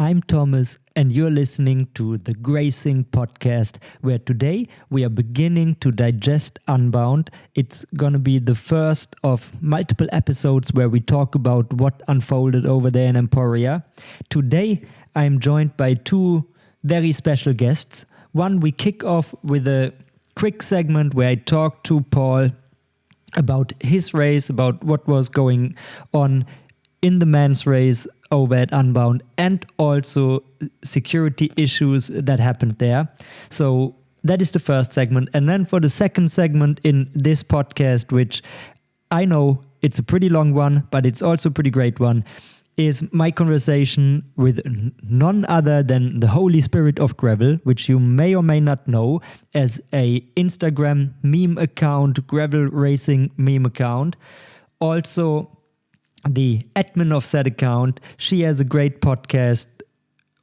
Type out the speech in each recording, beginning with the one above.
I'm Thomas, and you're listening to the Gracing Podcast, where today we are beginning to digest Unbound. It's gonna be the first of multiple episodes where we talk about what unfolded over there in Emporia. Today, I'm joined by two very special guests. One, we kick off with a quick segment where I talk to Paul about his race, about what was going on in the men's race over at Unbound, and also security issues that happened there. So that is the first segment. And then for the second segment in this podcast, which I know it's a pretty long one, but it's also a pretty great one, is my conversation with none other than the Holy Spirit of Gravel, which you may or may not know as a Instagram meme account, gravel racing meme account. Also, the admin of that account, she has a great podcast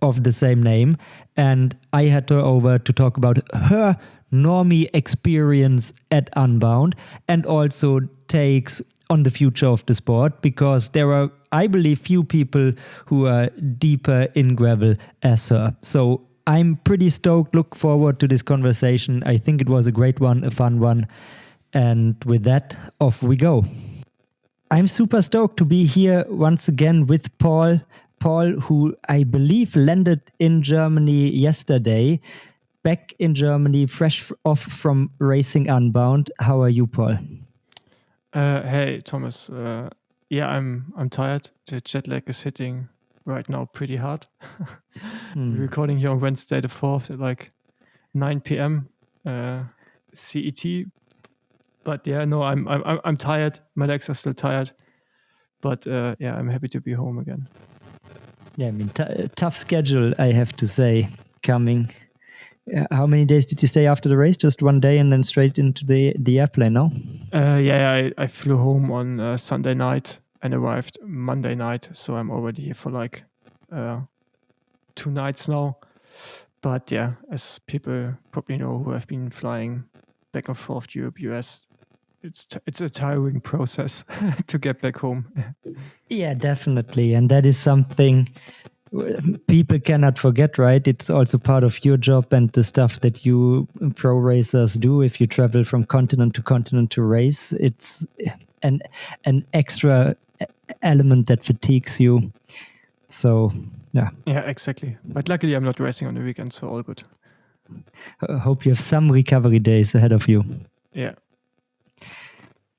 of the same name, and I had her over to talk about her normie experience at Unbound and also takes on the future of the sport, because there are, I believe, few people who are deeper in gravel as her. So I'm pretty stoked, look forward to this conversation. I think it was a great one, a fun one. And with that, off we go. I'm super stoked to be here once again with Paul. Paul, who I believe landed in Germany yesterday, back in Germany, fresh off from racing Unbound. How are you, Paul? Hey, Thomas. I'm tired. The jet lag is hitting right now pretty hard. We're recording here on Wednesday the 4th at like 9 p.m. CET. But yeah, no, I'm tired. My legs are still tired. But I'm happy to be home again. Yeah, I mean, tough schedule, I have to say, coming. How many days did you stay after the race? Just one day and then straight into the airplane, no? I flew home on Sunday night and arrived Monday night. So I'm already here for like 2 nights now. But yeah, as people probably know who have been flying back and forth to Europe, US, it's a tiring process to get back home. Yeah, definitely. And that is something people cannot forget, right? It's also part of your job and the stuff that you pro racers do. If you travel from continent to race, it's an extra element that fatigues you. So, yeah. Yeah, exactly. But luckily, I'm not racing on the weekend, so all good. I hope you have some recovery days ahead of you. Yeah.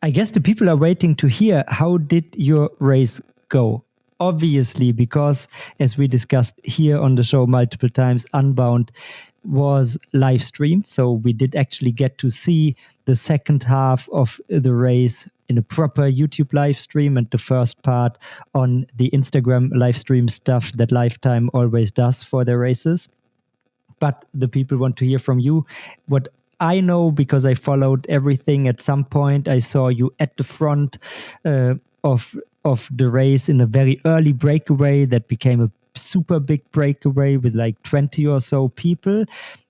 I guess the people are waiting to hear, how did your race go? Obviously, because as we discussed here on the show multiple times, Unbound was live streamed. So we did actually get to see the second half of the race in a proper YouTube live stream, and the first part on the Instagram live stream stuff that Lifetime always does for their races. But the people want to hear from you. What I know, because I followed everything at some point, I saw you at the front of the race in a very early breakaway that became a super big breakaway with like 20 or so people.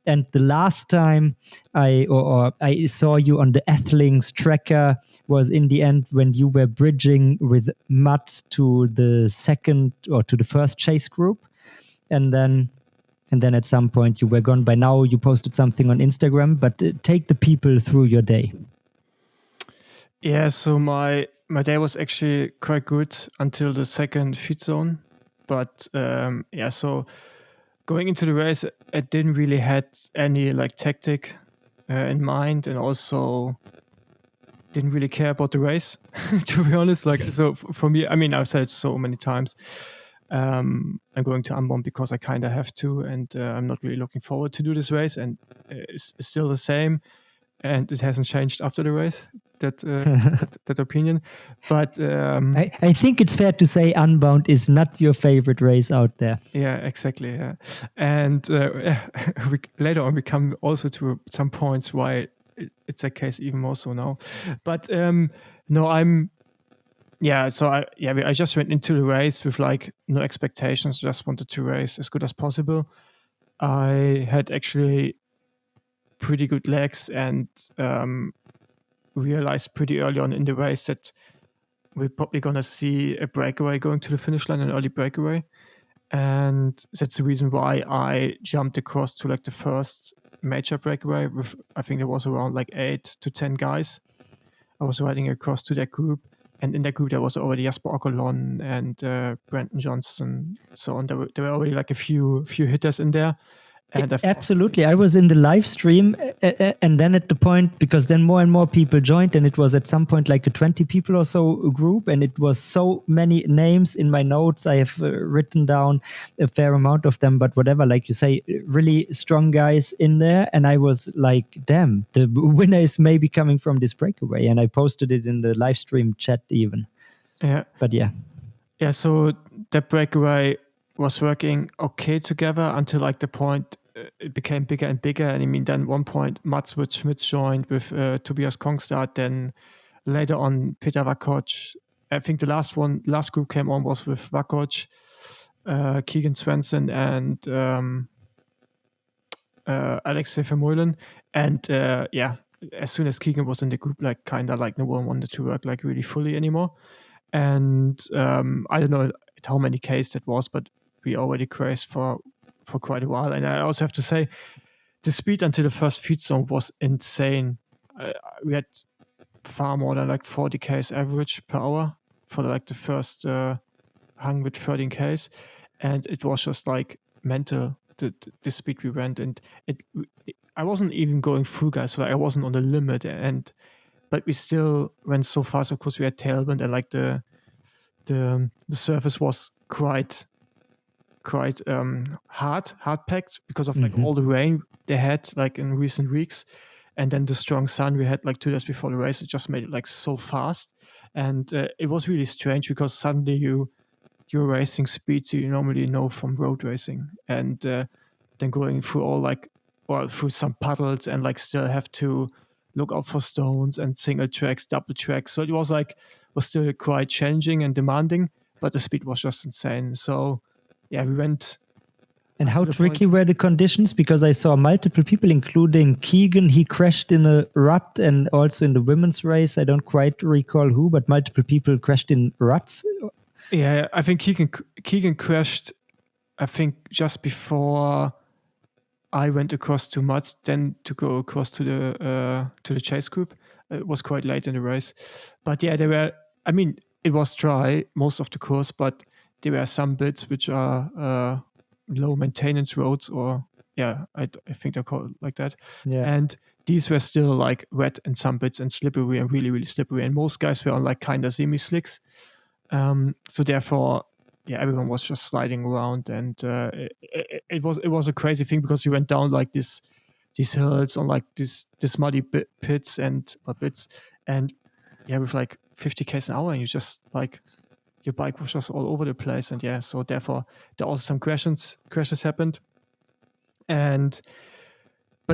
And the last time I saw you on the Athlinks tracker was in the end when you were bridging with Mats to the second or to the first chase group. And then at some point you were gone. By now you posted something on Instagram, but take the people through your day. Yeah, so my day was actually quite good until the second feed zone. But so going into the race, I didn't really had any like tactic in mind, and also didn't really care about the race, to be honest. Like, so for me, I mean, I've said it so many times, I'm going to Unbound because I kind of have to, and I'm not really looking forward to do this race, and it's still the same, and it hasn't changed after the race, that opinion. But I think it's fair to say Unbound is not your favorite race out there. Yeah, exactly. Yeah. And later on we come also to some points why it's a case even more so now. But no, I just went into the race with like no expectations, just wanted to race as good as possible. I had actually pretty good legs, and realized pretty early on in the race that we're probably going to see a breakaway going to the finish line, an early breakaway. And that's the reason why I jumped across to like the first major breakaway with, I think there was around like 8 to 10 guys. I was riding across to that group, and in that group there was already Jasper Okolon and Brandon Johnson, so on. There were already like a few hitters in there, and Absolutely. I was in the live stream, and then at the point, because then more and more people joined, and it was at some point like a 20 people or so group, and it was so many names in my notes. I have written down a fair amount of them, but whatever, like you say, really strong guys in there. And I was like, damn, the winner is maybe coming from this breakaway. And I posted it in the live stream chat even. Yeah. But yeah. Yeah, so that breakaway was working okay together until like the point it became bigger and bigger. And I mean, then one point Mats with Schmitz joined with Tobias Kongstad. Then later on Peter Vakoc. I think the last group came on was with Vakoc, Keegan Swenson, and Alexei Vermeulen. And yeah, as soon as Keegan was in the group, like kind of like no one wanted to work like really fully anymore. And I don't know at how many Ks that was, but we already crashed for quite a while. And I also have to say, the speed until the first feed zone was insane. We had far more than like 40 Ks average per hour for like the first hung with 13 Ks. And it was just like mental, the speed we went. And I wasn't even going full gas, so like I wasn't on the limit. But we still went so fast. Of course, we had tailwind, and like the surface was quite hard packed because of like all the rain they had like in recent weeks, and then the strong sun we had like 2 days before the race. It just made it like so fast, and it was really strange because suddenly you're racing speeds you normally know from road racing, and then going through through some puddles and like still have to look out for stones and single tracks, double tracks. So it was still quite challenging and demanding, but the speed was just insane. So yeah, we went. And how tricky were the conditions? Because I saw multiple people, including Keegan. He crashed in a rut, and also in the women's race. I don't quite recall who, but multiple people crashed in ruts. Yeah, I think Keegan crashed, I think just before I went across to Mats, then to go across to the chase group. It was quite late in the race, but yeah, it was dry most of the course, but there were some bits which are low maintenance roads, or yeah, I think they're called like that. Yeah. And these were still like wet in some bits and slippery and really, really slippery. And most guys were on like kind of semi slicks. So therefore, yeah, everyone was just sliding around, and it was a crazy thing because you went down like these hills on like this muddy pits and bits, and yeah, with like 50 k's an hour, and you just like your bike was just all over the place, and yeah, so therefore there also some crashes happened, but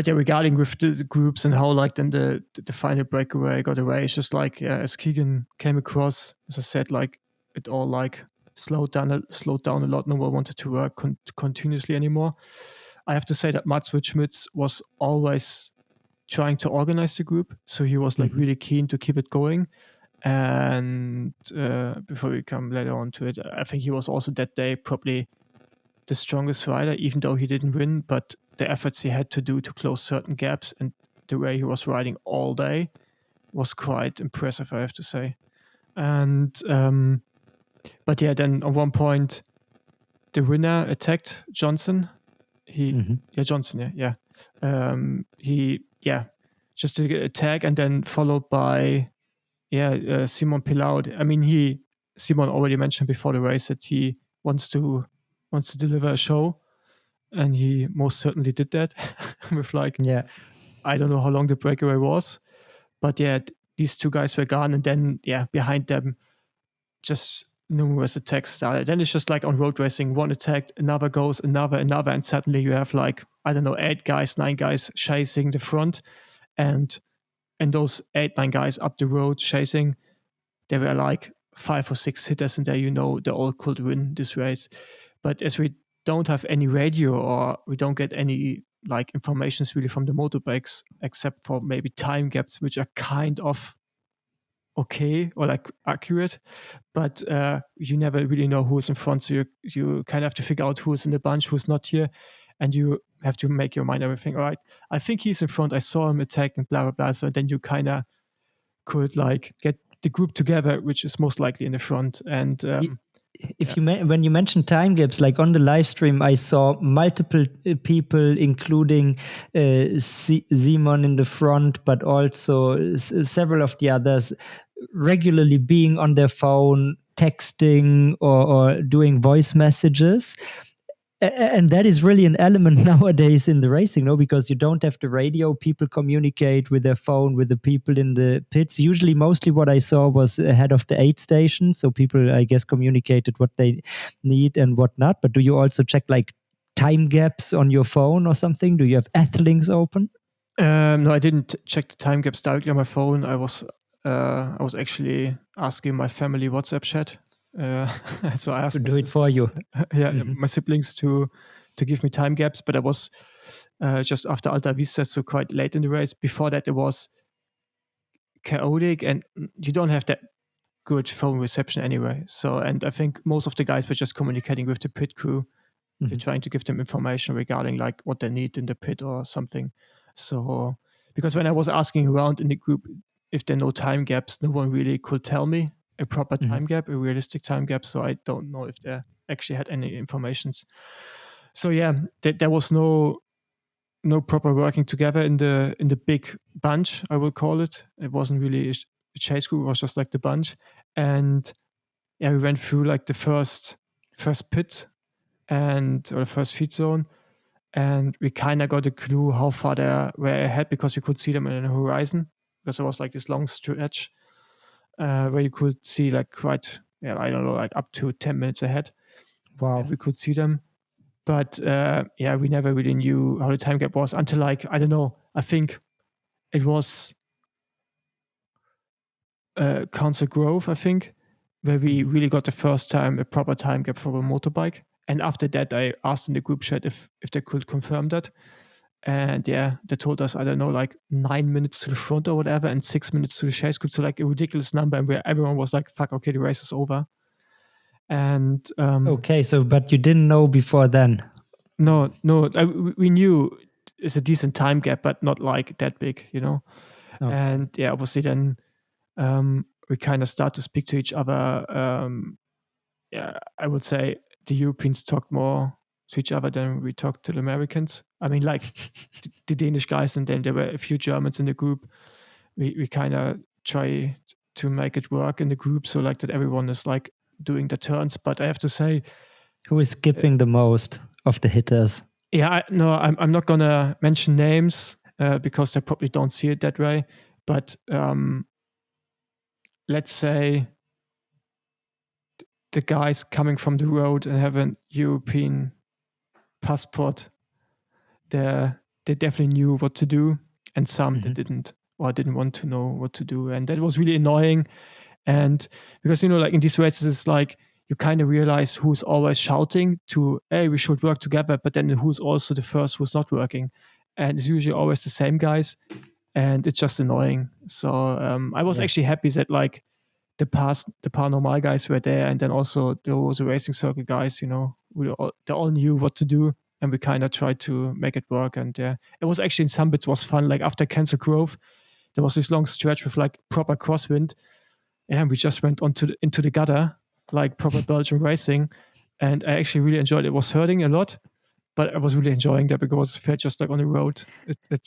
yeah, regarding with the groups and how like then the final breakaway got away, it's just like as Keegan came across, as I said, like it all like slowed down a lot. No one wanted to work continuously anymore. I have to say that Mats Schmitz was always trying to organize the group, so he was like really keen to keep it going. And before we come later on to it, I think he was also that day probably the strongest rider, even though he didn't win. But the efforts he had to do to close certain gaps and the way he was riding all day was quite impressive, I have to say. And but yeah, then at one point the winner attacked Johnson. Johnson, yeah. He just to get attack, and then followed by Simon Pilaud. I mean, Simon already mentioned before the race that he wants to deliver a show, and he most certainly did that with I don't know how long the breakaway was, but yeah, these two guys were gone, and then behind them just numerous attacks started. Then it's just like on road racing, one attack, another goes, another, and suddenly you have like, I don't know, 8 guys, 9 guys chasing the front, and those 8, 9 guys up the road chasing, there were like 5 or 6 hitters in there, they all could win this race. But as we don't have any radio, or we don't get any like informations really from the motorbikes, except for maybe time gaps, which are kind of okay or like accurate, but you never really know who's in front. So you kind of have to figure out who's in the bunch, who's not here, and you have to make your mind everything. All right, I think he's in front. I saw him attacking, blah blah blah. So then you kind of could like get the group together, which is most likely in the front. And if when you mentioned time gaps, like on the live stream, I saw multiple people, including Simon in the front, but also several of the others, regularly being on their phone, texting or doing voice messages. And that is really an element nowadays in the racing, no? Because you don't have the radio. People communicate with their phone with the people in the pits. Usually, mostly what I saw was ahead of the aid station. So people, I guess, communicated what they need and what not. But do you also check like time gaps on your phone or something? Do you have Athlinks open? No, I didn't check the time gaps directly on my phone. I was actually asking my family WhatsApp chat. So I asked to do it for you. my siblings to give me time gaps, but I was just after Alta Vista, so quite late in the race. Before that, it was chaotic, and you don't have that good phone reception anyway. So, and I think most of the guys were just communicating with the pit crew. They're trying to give them information regarding like what they need in the pit or something. So, because when I was asking around in the group if there are no time gaps, no one really could tell me a proper time gap, a realistic time gap. So I don't know if they actually had any informations. So yeah, there was no proper working together in the big bunch, I will call it. It wasn't really a chase group, it was just like the bunch. And yeah, we went through like the first pit or the first feed zone, and we kind of got a clue how far they were ahead because we could see them in the horizon, because there was like this long stretch where you could see like quite, I don't know, like up to 10 minutes ahead. Wow. We could see them. But we never really knew how the time gap was until like, I don't know, I think it was Council Grove, I think, where we really got the first time a proper time gap for a motorbike. And after that, I asked in the group chat if they could confirm that. And yeah, they told us, I don't know, like 9 minutes to the front or whatever, and 6 minutes to the chase group. So like a ridiculous number, and where everyone was like, fuck, okay, the race is over. And okay, so but you didn't know before then? No, we knew it's a decent time gap, but not like that big, you know. Okay. And yeah, obviously then we kind of start to speak to each other. I would say the Europeans talked more to each other than we talked to the Americans. I mean, like the Danish guys, and then there were a few Germans in the group. We kind of try to make it work in the group, so like that everyone is like doing the turns. But I have to say, who is skipping the most of the hitters? Yeah, I'm not gonna mention names because they probably don't see it that way. But let's say the guys coming from the road and have a European passport, they definitely knew what to do, and some they didn't, or didn't want to know what to do, and that was really annoying. And because like in these races, it's like you kind of realize who's always shouting to, hey, we should work together, but then who's also the first who's not working. And it's usually always the same guys, and it's just annoying. So I was actually happy that like the paranormal guys were there, and then also there was a racing circle guys, they all knew what to do, and we kind of tried to make it work. And it was actually, in some bits was fun. Like after Cancel Grove, there was this long stretch with like proper crosswind, and we just went into the gutter, like proper Belgian racing. And I actually really enjoyed it. It was hurting a lot, but I was really enjoying that because it felt just like on the road.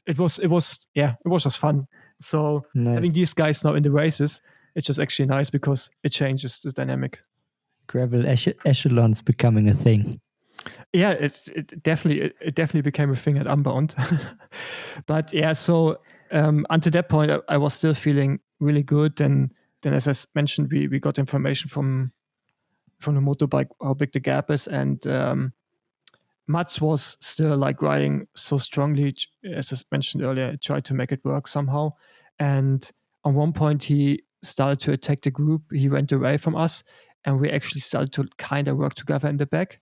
It was just fun. So nice. Having these guys now in the races, it's just actually nice because it changes the dynamic. Gravel echelons becoming a thing. Yeah, it definitely became a thing at Unbound. But yeah, so until that point, I was still feeling really good. And then, as I mentioned, we got information from the motorbike how big the gap is, and Mats was still like riding so strongly, as I mentioned earlier, tried to make it work somehow. And on one point, he started to attack the group. He went away from us, and we actually started to kind of work together in the back,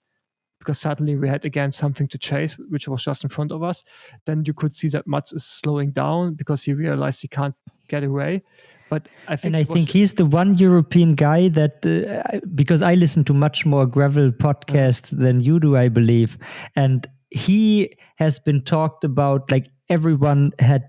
because suddenly we had again something to chase, which was just in front of us. Then you could see that Mats is slowing down because he realized he can't get away. But I think And I it was think he's the one European guy that, because I listen to much more gravel podcasts than you do, I believe, and he has been talked about like everyone had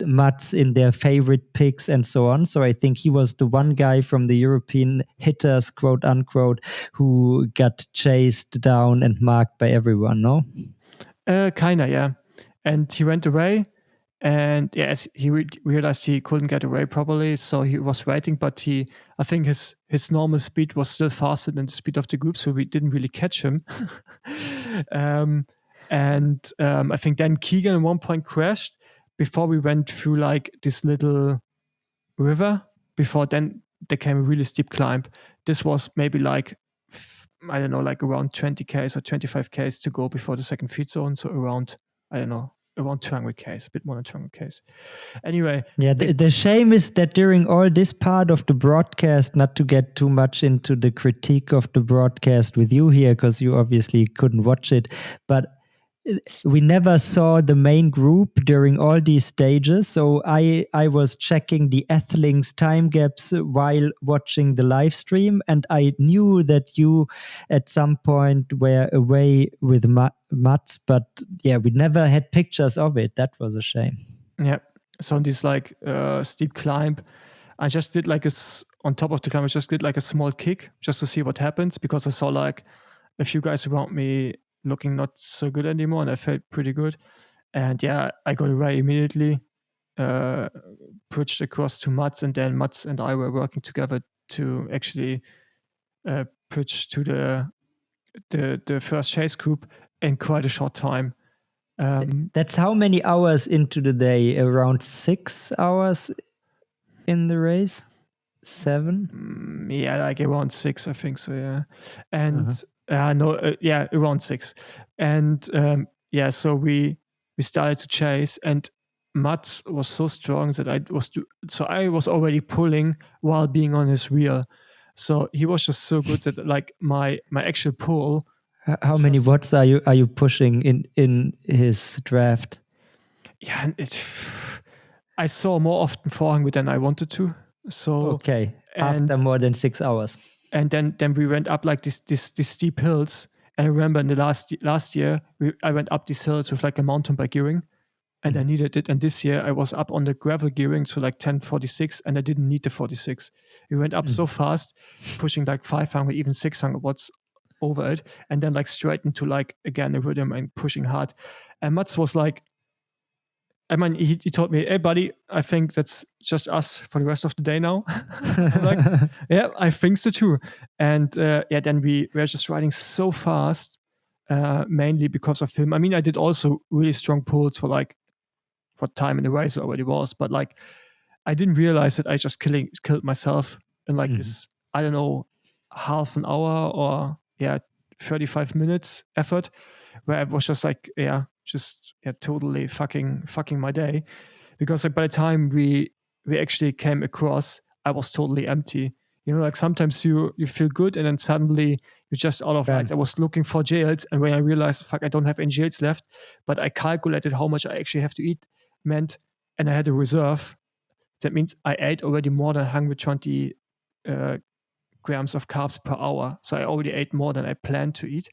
mutts in their favorite picks and so on. So I think he was the one guy from the European hitters, quote unquote, who got chased down and marked by everyone. No. kinda, yeah. And he went away, and yes, he realized he couldn't get away properly, so he was waiting. But I think his normal speed was still faster than the speed of the group, so we didn't really catch him. I think then Keegan at one point crashed before we went through like this little river. Before then, there came a really steep climb. This was maybe like I don't know, like around 20 k's or 25 k's to go before the second feed zone. So around, I don't know, around 200 k's, a bit more than 200 k's. Anyway. Yeah, the shame is that during all this part of the broadcast, not to get too much into the critique of the broadcast with you here, because you obviously couldn't watch it, but we never saw the main group during all these stages. So I was checking the Ethlings time gaps while watching the live stream, and I knew that you at some point were away with Mats, but yeah, we never had pictures of it. That was a shame. Yeah. So on this like steep climb, I just did like on top of the climb, I just did like a small kick just to see what happens, because I saw like a few guys around me looking not so good anymore, and I felt pretty good. And yeah, I got away immediately, pushed across to Mats, and then Mats and I were working together to actually push to the first chase group in quite a short time. That's how many hours into the day? Around 6 hours in the race? 7? Yeah, like around 6, I think so. Yeah, and around 6. And so we started to chase, and Mats was so strong that I was already pulling while being on his wheel. So he was just so good that like my actual pull. How many watts are you pushing in his draft? Yeah, I saw more often 400 than I wanted to. So okay, after more than 6 hours. And then we went up like these steep hills. And I remember in the last year, I went up these hills with like a mountain bike gearing, and I needed it. And this year I was up on the gravel gearing, so like 1046, and I didn't need the 46. We went up so fast, pushing like 500, even 600 watts over it, and then like straight into like again a rhythm and pushing hard. And Mats was like, I mean, he told me, "Hey, buddy, I think that's just us for the rest of the day now." I'm like, "Yeah, I think so too." And then we were just riding so fast, mainly because of him. I mean, I did also really strong pulls for time in the race already was, but like I didn't realize that I just killed myself in like this, I don't know, half an hour or 35 minutes effort, where I was just like, totally fucking my day, because like by the time we actually came across, I was totally empty. You know, like sometimes you feel good and then suddenly you're just out of lights. I was looking for gels, and when I realized, fuck, I don't have any gels left, but I calculated how much I actually have to eat, and I had a reserve. That means I ate already more than 120 grams of carbs per hour. So I already ate more than I planned to eat.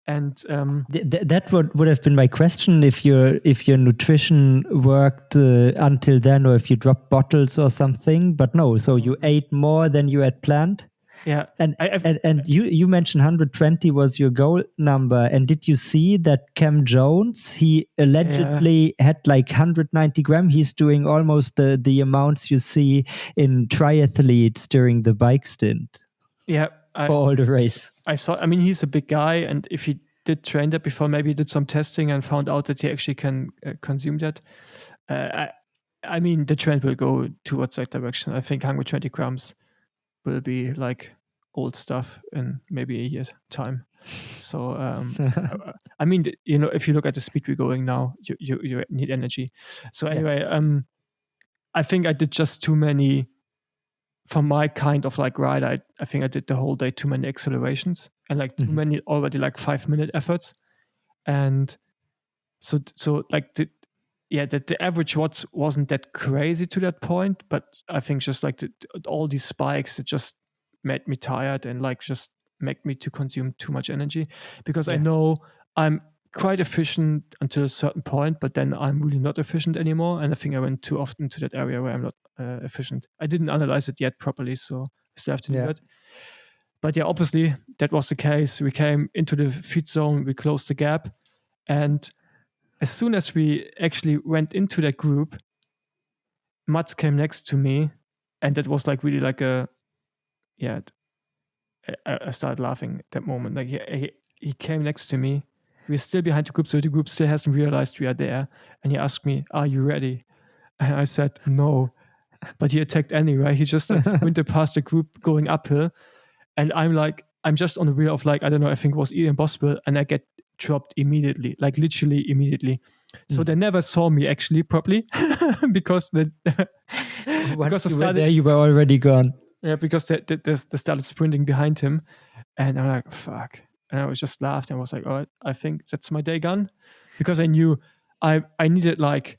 And that would have been my question, if your nutrition worked until then, or if you dropped bottles or something. But no, so you ate more than you had planned. Yeah, and you mentioned 120 was your goal number. And did you see that Cam Jones, he allegedly had like 190 gram? He's doing almost the amounts you see in triathletes during the bike stint. Yeah, for all the race. I saw. I mean, he's a big guy, and if he did train that before, maybe he did some testing and found out that he actually can consume that. I mean, the trend will go towards that direction. I think 120 grams will be like old stuff in maybe a year's time. So, I mean, you know, if you look at the speed we're going now, you need energy. So anyway, I think I did just too many. For my kind of like ride, I think I did the whole day too many accelerations and like too many already like 5-minute efforts. And so like the average watts wasn't that crazy to that point, but I think just like all these spikes, it just made me tired and like just make me to consume too much energy, because I know I'm quite efficient until a certain point, but then I'm really not efficient anymore. And I think I went too often to that area where I'm not efficient. I didn't analyze it yet properly, so I still have to do that. But yeah, obviously that was the case. We came into the feed zone, we closed the gap, and as soon as we actually went into that group, Mats came next to me, and that was like really like I started laughing at that moment. Like he came next to me. We're still behind the group, so the group still hasn't realized we are there. And he asked me, "Are you ready?" And I said, "No." But he attacked anyway. He just like sprinted past the group going uphill. And I'm just on the wheel of like, I don't know, I think it was impossible. And I get dropped immediately, like literally immediately. So they never saw me actually properly because once you were there, you were already gone. Yeah, because they started sprinting behind him. And I'm like, fuck. And I was just laughed and was like, oh, I think that's my day gone. Because I knew I needed like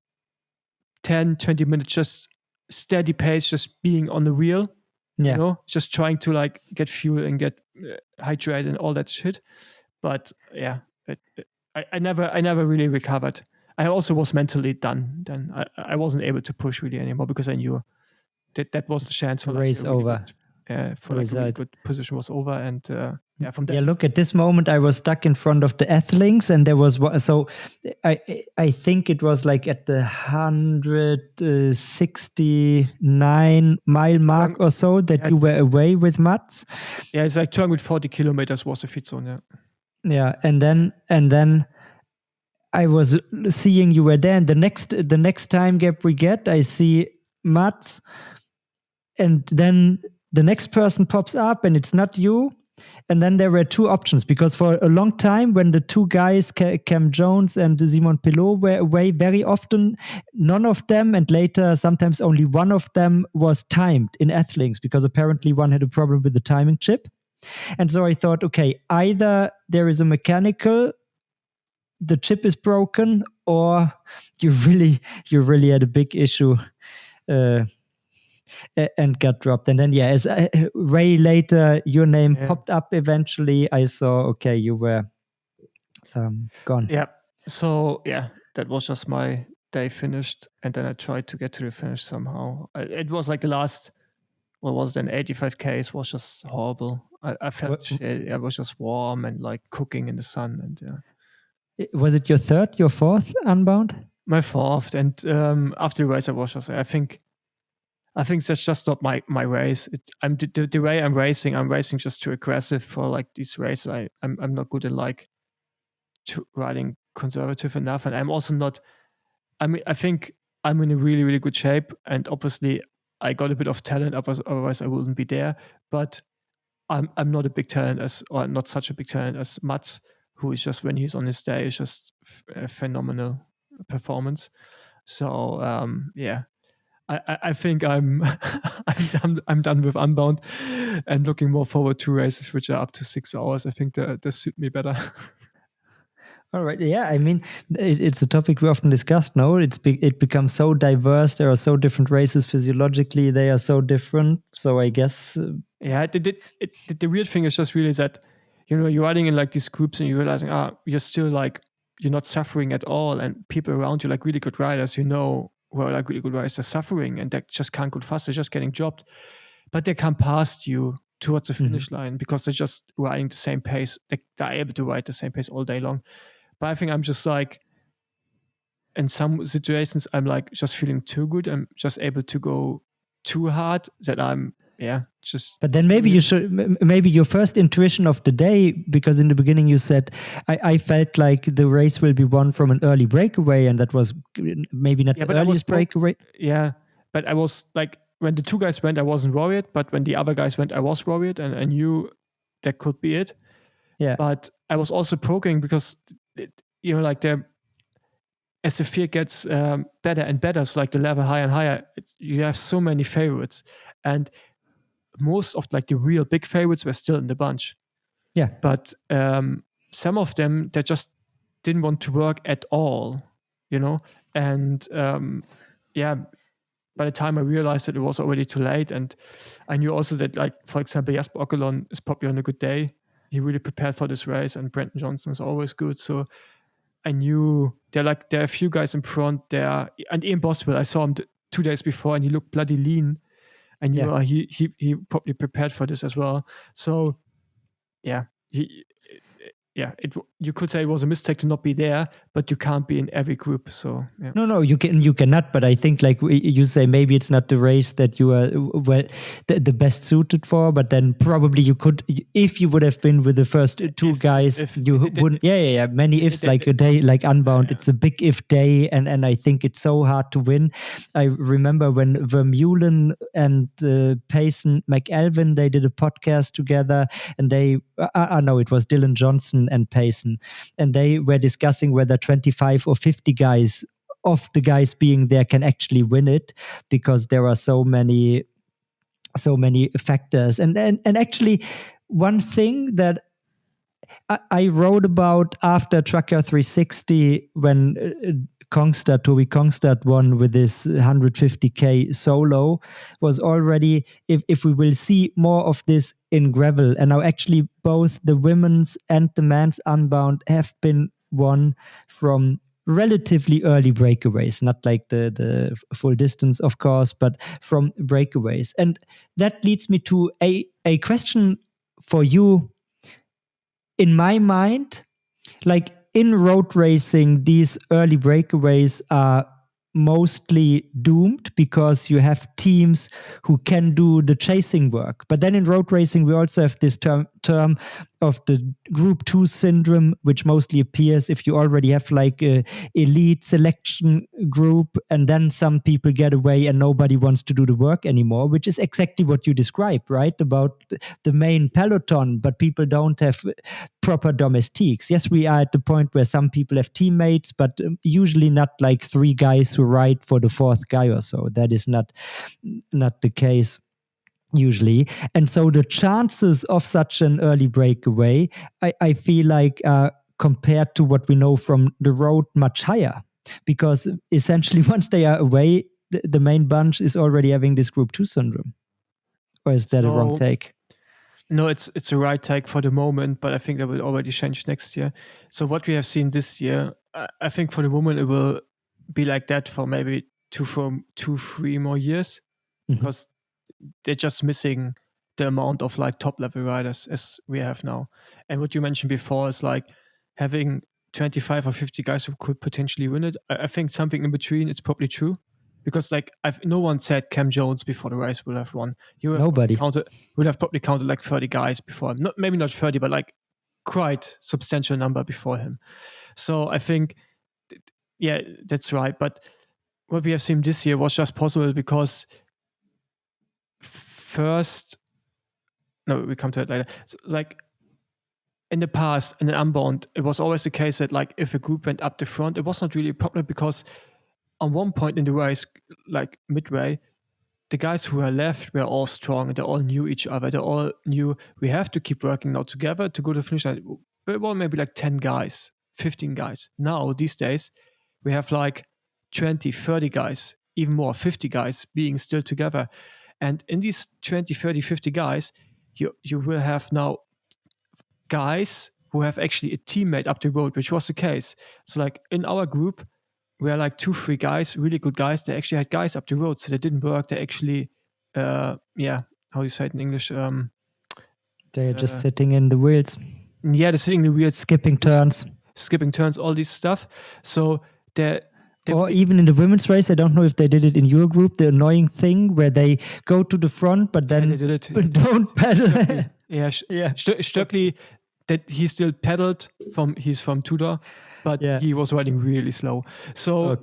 10, 20 minutes, just steady pace, just being on the wheel. You know, just trying to like get fuel and get hydrated and all that shit. But yeah, I never really recovered. I also was mentally done. Then I wasn't able to push really anymore because I knew that was the chance for the race like, really over. for like a really good position was over. And from that. Yeah, look, at this moment I was stuck in front of the athlinks, and there was so I think it was like at the 169 mark or so that you were away with Mats. Yeah, it's like 240 kilometers was the feed zone. Yeah. Yeah, and then I was seeing you were there, and the next time gap we get, I see Mats, and then the next person pops up, and it's not you. And then there were two options, because for a long time, when the two guys, Cam Jones and Simon Pelot, were away, very often none of them, and later sometimes only one of them, was timed in athlinks, because apparently one had a problem with the timing chip. And so I thought, okay, either there is a mechanical, the chip is broken, or you really had a big issue and got dropped. And then as way later your name popped up eventually, I saw, okay, you were gone. Yeah, so that was just my day finished, and then I tried to get to the finish somehow. It was like the last, what was then 85 Ks was just horrible. I felt I was just warm and like cooking in the sun. And was it your third, your fourth Unbound? My fourth. And after the race, I was just, I think that's just not my race. I'm the way I'm racing just too aggressive for like these races. I'm not good in like riding conservative enough, and I'm also not. I mean, I think I'm in a really, really good shape, and obviously I got a bit of talent. Otherwise, I wouldn't be there. But I'm not a big talent or not such a big talent as Mats, who is just, when he's on his day, is just a phenomenal performance. So I think I'm done with Unbound and looking more forward to races which are up to 6 hours. I think that suit me better. All right. Yeah, I mean, it's a topic we often discuss. No, it becomes so diverse. There are so different races physiologically. They are so different. So I guess. The weird thing is just really that, you're riding in like these groups and you're realizing, you're still like, you're not suffering at all. And people around you, like really good riders, who are like really good riders, are suffering and they just can't go fast. They're just getting dropped. But they come past you towards the finish line because they're just riding the same pace. They're able to ride the same pace all day long. But I think I'm just like, in some situations, I'm like just feeling too good. I'm just able to go too hard that I'm, just. But then maybe you should, maybe your first intuition of the day, because in the beginning you said, I felt like the race will be won from an early breakaway, and that was maybe not the earliest breakaway. Yeah, but I was like, when the two guys went, I wasn't worried. But when the other guys went, I was worried, and I knew that could be it. Yeah. But I was also poking because, like as the field gets better and better, so like the level higher and higher, you have so many favorites, and most of like the real big favorites were still in the bunch. Yeah. But some of them, they just didn't want to work at all. and by the time I realized that it was already too late, and I knew also that, like, for example, Jasper Okkelon is probably on a good day. He really prepared for this race, and Brenton Johnson is always good. So I knew there are a few guys in front there, and Ian Boswell, I saw him 2 days before, and he looked bloody lean. I knew he probably prepared for this as well. So you could say it was a mistake to not be there, but you can't be in every group. So No, you cannot. But I think, like you say, maybe it's not the race that you are the best suited for. But then probably you could, if you would have been with the first two guys, you wouldn't. Many ifs, like a day like Unbound. It's a big if day, and I think it's so hard to win. I remember when Vermeulen and Payson McElvin, they did a podcast together, and they no, it was Dylan Johnson and Payson, and they were discussing whether 25 or 50 guys of the guys being there can actually win it, because there are so many factors. And actually, one thing that I wrote about after Trucker 360, when Toby Kongstad won with this 150k solo, was already, if we will see more of this in gravel. And now actually both the women's and the men's Unbound have been won from relatively early breakaways, not like the full distance, of course, but from breakaways. And that leads me to a question for you. In my mind, like in road racing, these early breakaways are mostly doomed because you have teams who can do the chasing work. But then in road racing, we also have this term of the group 2 syndrome, which mostly appears if you already have like a elite selection group, and then some people get away and nobody wants to do the work anymore, which is exactly what you described, right? About the main peloton, but people don't have proper domestiques. Yes, we are at the point where some people have teammates, but usually not like 3 guys who ride for the 4th guy or so. That is not the case usually. And so the chances of such an early breakaway, I feel like compared to what we know from the road, much higher, because essentially once they are away, the main bunch is already having this group 2 syndrome. Or is that a wrong take? No, it's a right take for the moment, but I think that will already change next year. So what we have seen this year, I think for the women it will be like that for maybe 2-3 more years, because they're just missing the amount of like top level riders as we have now. And what you mentioned before is like having 25 or 50 guys who could potentially win it. I think something in between is probably true, because like no one said Cam Jones before the race will have won. Nobody would have probably counted like 30 guys before him. Maybe not 30, but like quite substantial number before him. So I think, yeah, that's right. But what we have seen this year was just possible because we come to it later. So, like in the past, in an Unbound, it was always the case that like if a group went up the front, it was not really a problem, because on one point in the race, like midway, the guys who were left were all strong and they all knew each other. They all knew we have to keep working now together to go to the finish line. There were maybe like 10 guys, 15 guys. Now, these days, we have like 20, 30 guys, even more, 50 guys being still together. And in these 20, 30, 50 guys, you will have now guys who have actually a teammate up the road, which was the case. So like in our group, we are like 2-3 guys, really good guys. They actually had guys up the road, so they didn't work. They actually, how do you say it in English? They're just sitting in the wheels. Yeah, they're sitting in the wheels. Skipping turns, all this stuff. So or even in the women's race, I don't know if they did it in your group, the annoying thing where they go to the front, but then don't pedal. Stöckli, that he still pedaled he's from Tudor, but he was riding really slow. So,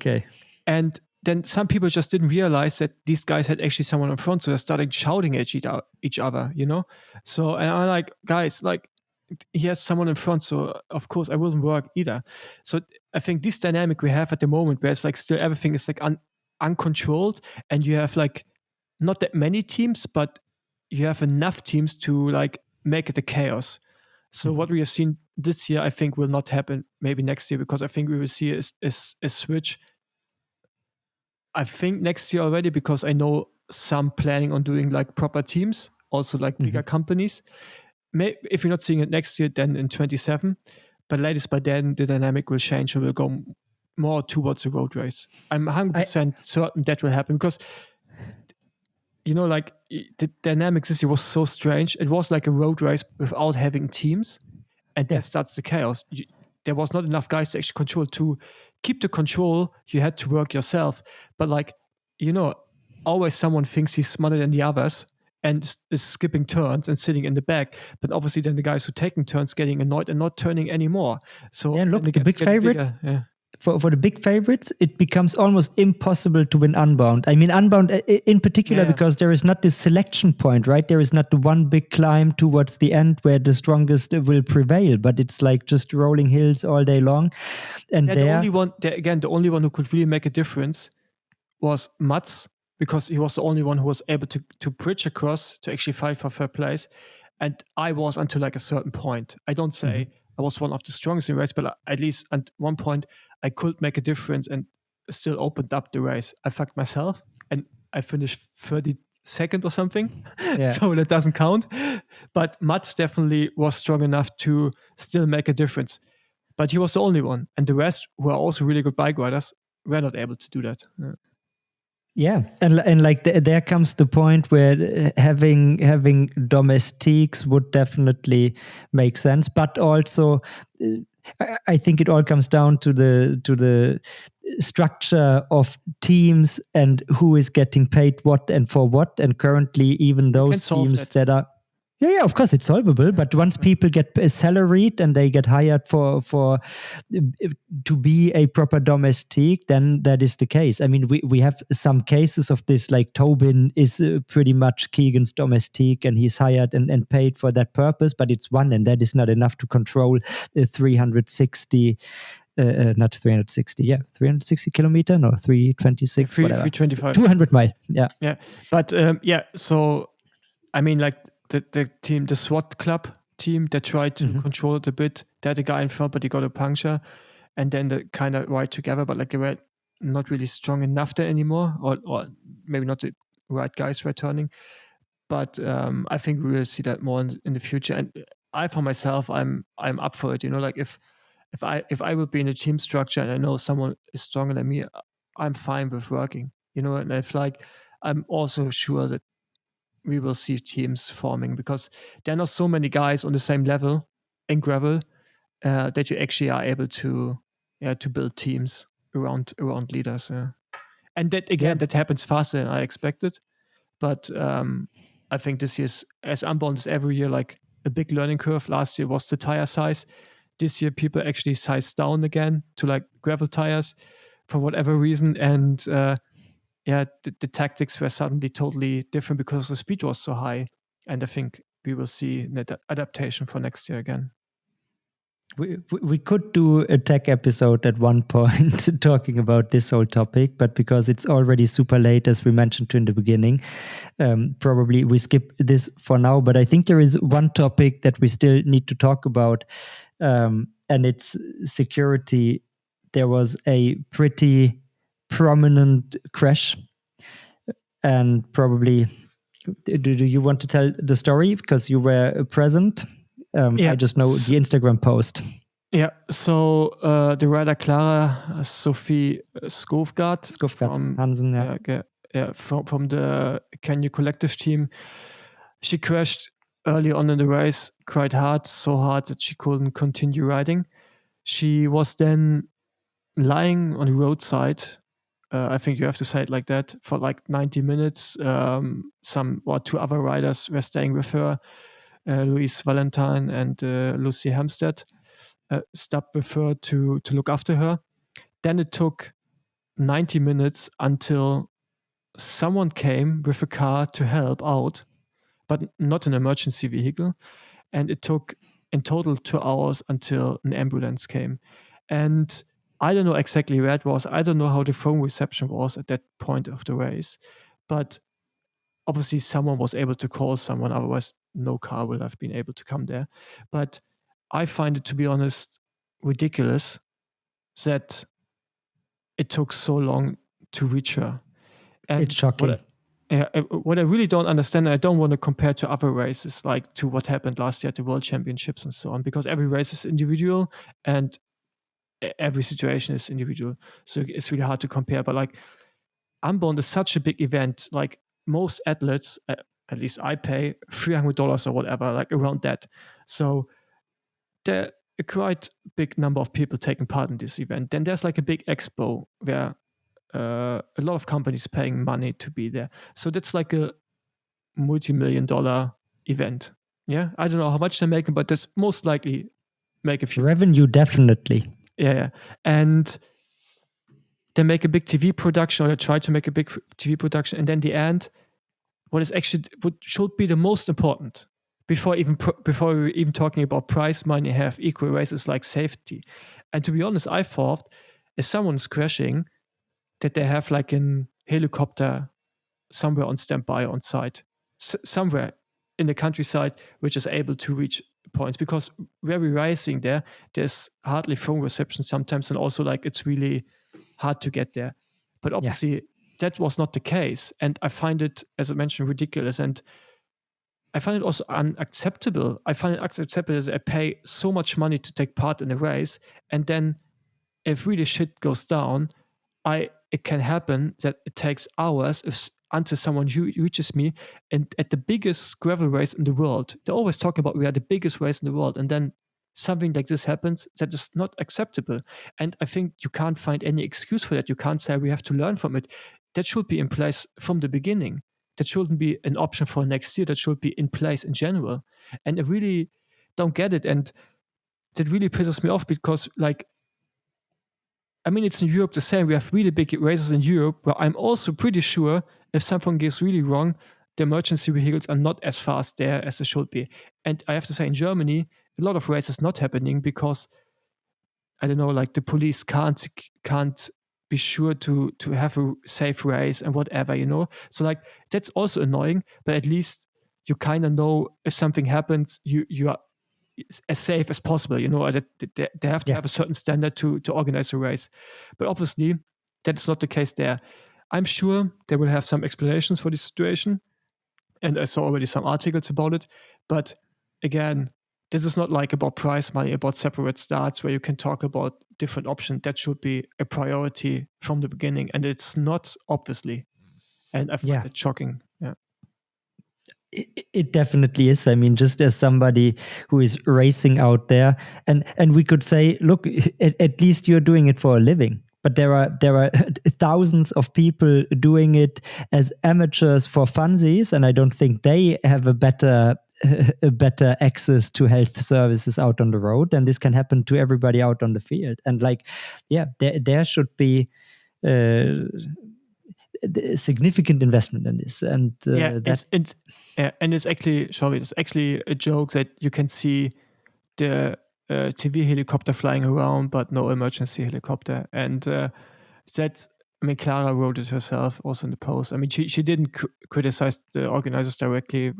and then some people just didn't realize that these guys had actually someone in front, so they started shouting at each other, So, and I'm like, guys, like, he has someone in front, so of course I wouldn't work either. So I think this dynamic we have at the moment, where it's like still everything is like uncontrolled, and you have like not that many teams, but you have enough teams to like make it a chaos. So what we have seen this year I think will not happen. Maybe next year, because I think we will see a switch. I think next year already, because I know some planning on doing like proper teams, also like bigger companies. If you're not seeing it next year, then in 27. But latest by then, the dynamic will change and will go more towards a road race. I'm 100% certain that will happen, because like the dynamics this year was so strange. It was like a road race without having teams, and then starts the chaos. There was not enough guys to actually control. To keep the control, you had to work yourself. But like, always someone thinks he's smarter than the others and is skipping turns and sitting in the back. But obviously then the guys who taking turns getting annoyed and not turning anymore. So look, the big favorites. For the big favorites, it becomes almost impossible to win Unbound. I mean, Unbound in particular, because there is not this selection point, right? There is not the one big climb towards the end where the strongest will prevail, but it's like just rolling hills all day long. And the only one who could really make a difference was Mats, because he was the only one who was able to bridge across to actually fight for third place. And I was until like a certain point. I don't say I was one of the strongest in the race, but at least at one point I could make a difference and still opened up the race. I fucked myself and I finished 32nd or something. So that doesn't count. But Mats definitely was strong enough to still make a difference. But he was the only one. And the rest, who are also really good bike riders, were not able to do that. Yeah, and like there comes the point where having domestiques would definitely make sense, but also I think it all comes down to the structure of teams and who is getting paid what and for what. And currently, even those teams that are of course it's solvable. But once people get salaried and they get hired for to be a proper domestique, then that is the case. I mean, we have some cases of this, like Tobin is pretty much Keegan's domestique, and he's hired and paid for that purpose, but it's one, and that is not enough to control 360 not 360, 360 kilometer, no, 326, 325, 200 mile, but so I mean, like the team, the SWAT club team that tried to control it a bit, they had a guy in front, but he got a puncture, and then they kind of ride together, but like they were not really strong enough there anymore, or maybe not the right guys were turning. But I think we will see that more in the future. And I, for myself, I'm up for it. Like if I would be in a team structure and I know someone is stronger than me, I'm fine with working. And if like I'm also sure that we will see teams forming, because there are not so many guys on the same level in gravel that you actually are able to build teams around leaders. And that again, that happens faster than I expected. But I think this year's, as Unbound is every year like a big learning curve. Last year was the tire size. This year people actually sized down again to like gravel tires for whatever reason, and the tactics were suddenly totally different because the speed was so high. And I think we will see an adaptation for next year again. We could do a tech episode at one point talking about this whole topic, but because it's already super late, as we mentioned in the beginning, probably we skip this for now. But I think there is one topic that we still need to talk about, and it's security. There was a pretty prominent crash, and probably, do you want to tell the story because you were present? I just know the Instagram post. Yeah, so the rider Klara Sofie Skovgaard Hansen, from the Kenya collective team, she crashed early on in the race quite hard, so hard that she couldn't continue riding. She was then lying on the roadside. I think you have to say it like that, for like 90 minutes. Two other riders were staying with her, Louise Valentine and Lucy Hampstead, stopped with her to look after her. Then it took 90 minutes until someone came with a car to help out, but not an emergency vehicle. And it took in total 2 hours until an ambulance came. And I don't know exactly where it was. I don't know how the phone reception was at that point of the race. But obviously someone was able to call someone, otherwise no car would have been able to come there. But I find it, to be honest, ridiculous that it took so long to reach her. And It's shocking. what I really don't understand, and I don't want to compare to other races, like to what happened last year at the World Championships and so on, because every race is individual and every situation is individual. So it's really hard to compare. But like Unbound is such a big event. Like most athletes, at least I pay $300 or whatever, like around that. So there are a quite big number of people taking part in this event. Then there's like a big expo where a lot of companies paying money to be there. So that's like a multi-million-dollar event. Yeah, I don't know how much they're making, but that's most likely make a few revenue, definitely. Yeah. And they make a big TV production, or they try to make a big TV production, and then the end, what should be the most important before we're even talking about prize money, have equal races like safety. And to be honest, I thought if someone's crashing, that they have like a helicopter somewhere on standby on site, somewhere in the countryside, which is able to reach points, because where we're racing there's hardly phone reception sometimes, and also like it's really hard to get there. But obviously that was not the case, and I find it, as I mentioned, ridiculous, and I find it also unacceptable. I find it acceptable as I pay so much money to take part in a race, and then if really shit goes down, it can happen that it takes hours until someone reaches me. And at the biggest gravel race in the world, they always talk about we are the biggest race in the world, and then something like this happens, that is not acceptable. And I think you can't find any excuse for that. You can't say we have to learn from it. That should be in place from the beginning. That shouldn't be an option for next year. That should be in place in general. And I really don't get it. And that really pisses me off, because like, I mean, it's in Europe the same. We have really big races in Europe where I'm also pretty sure if something goes really wrong, the emergency vehicles are not as fast there as they should be. And I have to say, in Germany, a lot of races not happening because, I don't know, like the police can't be sure to have a safe race and whatever, you know? So like, that's also annoying, but at least you kind of know if something happens, you are as safe as possible, you know, that they have to have a certain standard to organize a race. But obviously that's not the case there. I'm sure they will have some explanations for this situation, and I saw already some articles about it. But again, this is not like about prize money, about separate starts where you can talk about different options. That should be a priority from the beginning, and it's not, obviously. And I find it shocking. Yeah. It definitely is. I mean, just as somebody who is racing out there, and we could say, look, at least you're doing it for a living. But there are thousands of people doing it as amateurs for funsies, and I don't think they have a better access to health services out on the road. And this can happen to everybody out on the field. And like, there should be significant investment in this, and it's actually, Shawty, it's actually a joke that you can see the TV helicopter flying around, but no emergency helicopter. And that, I mean, Klara wrote it herself also in the post. I mean, she didn't criticize the organizers directly,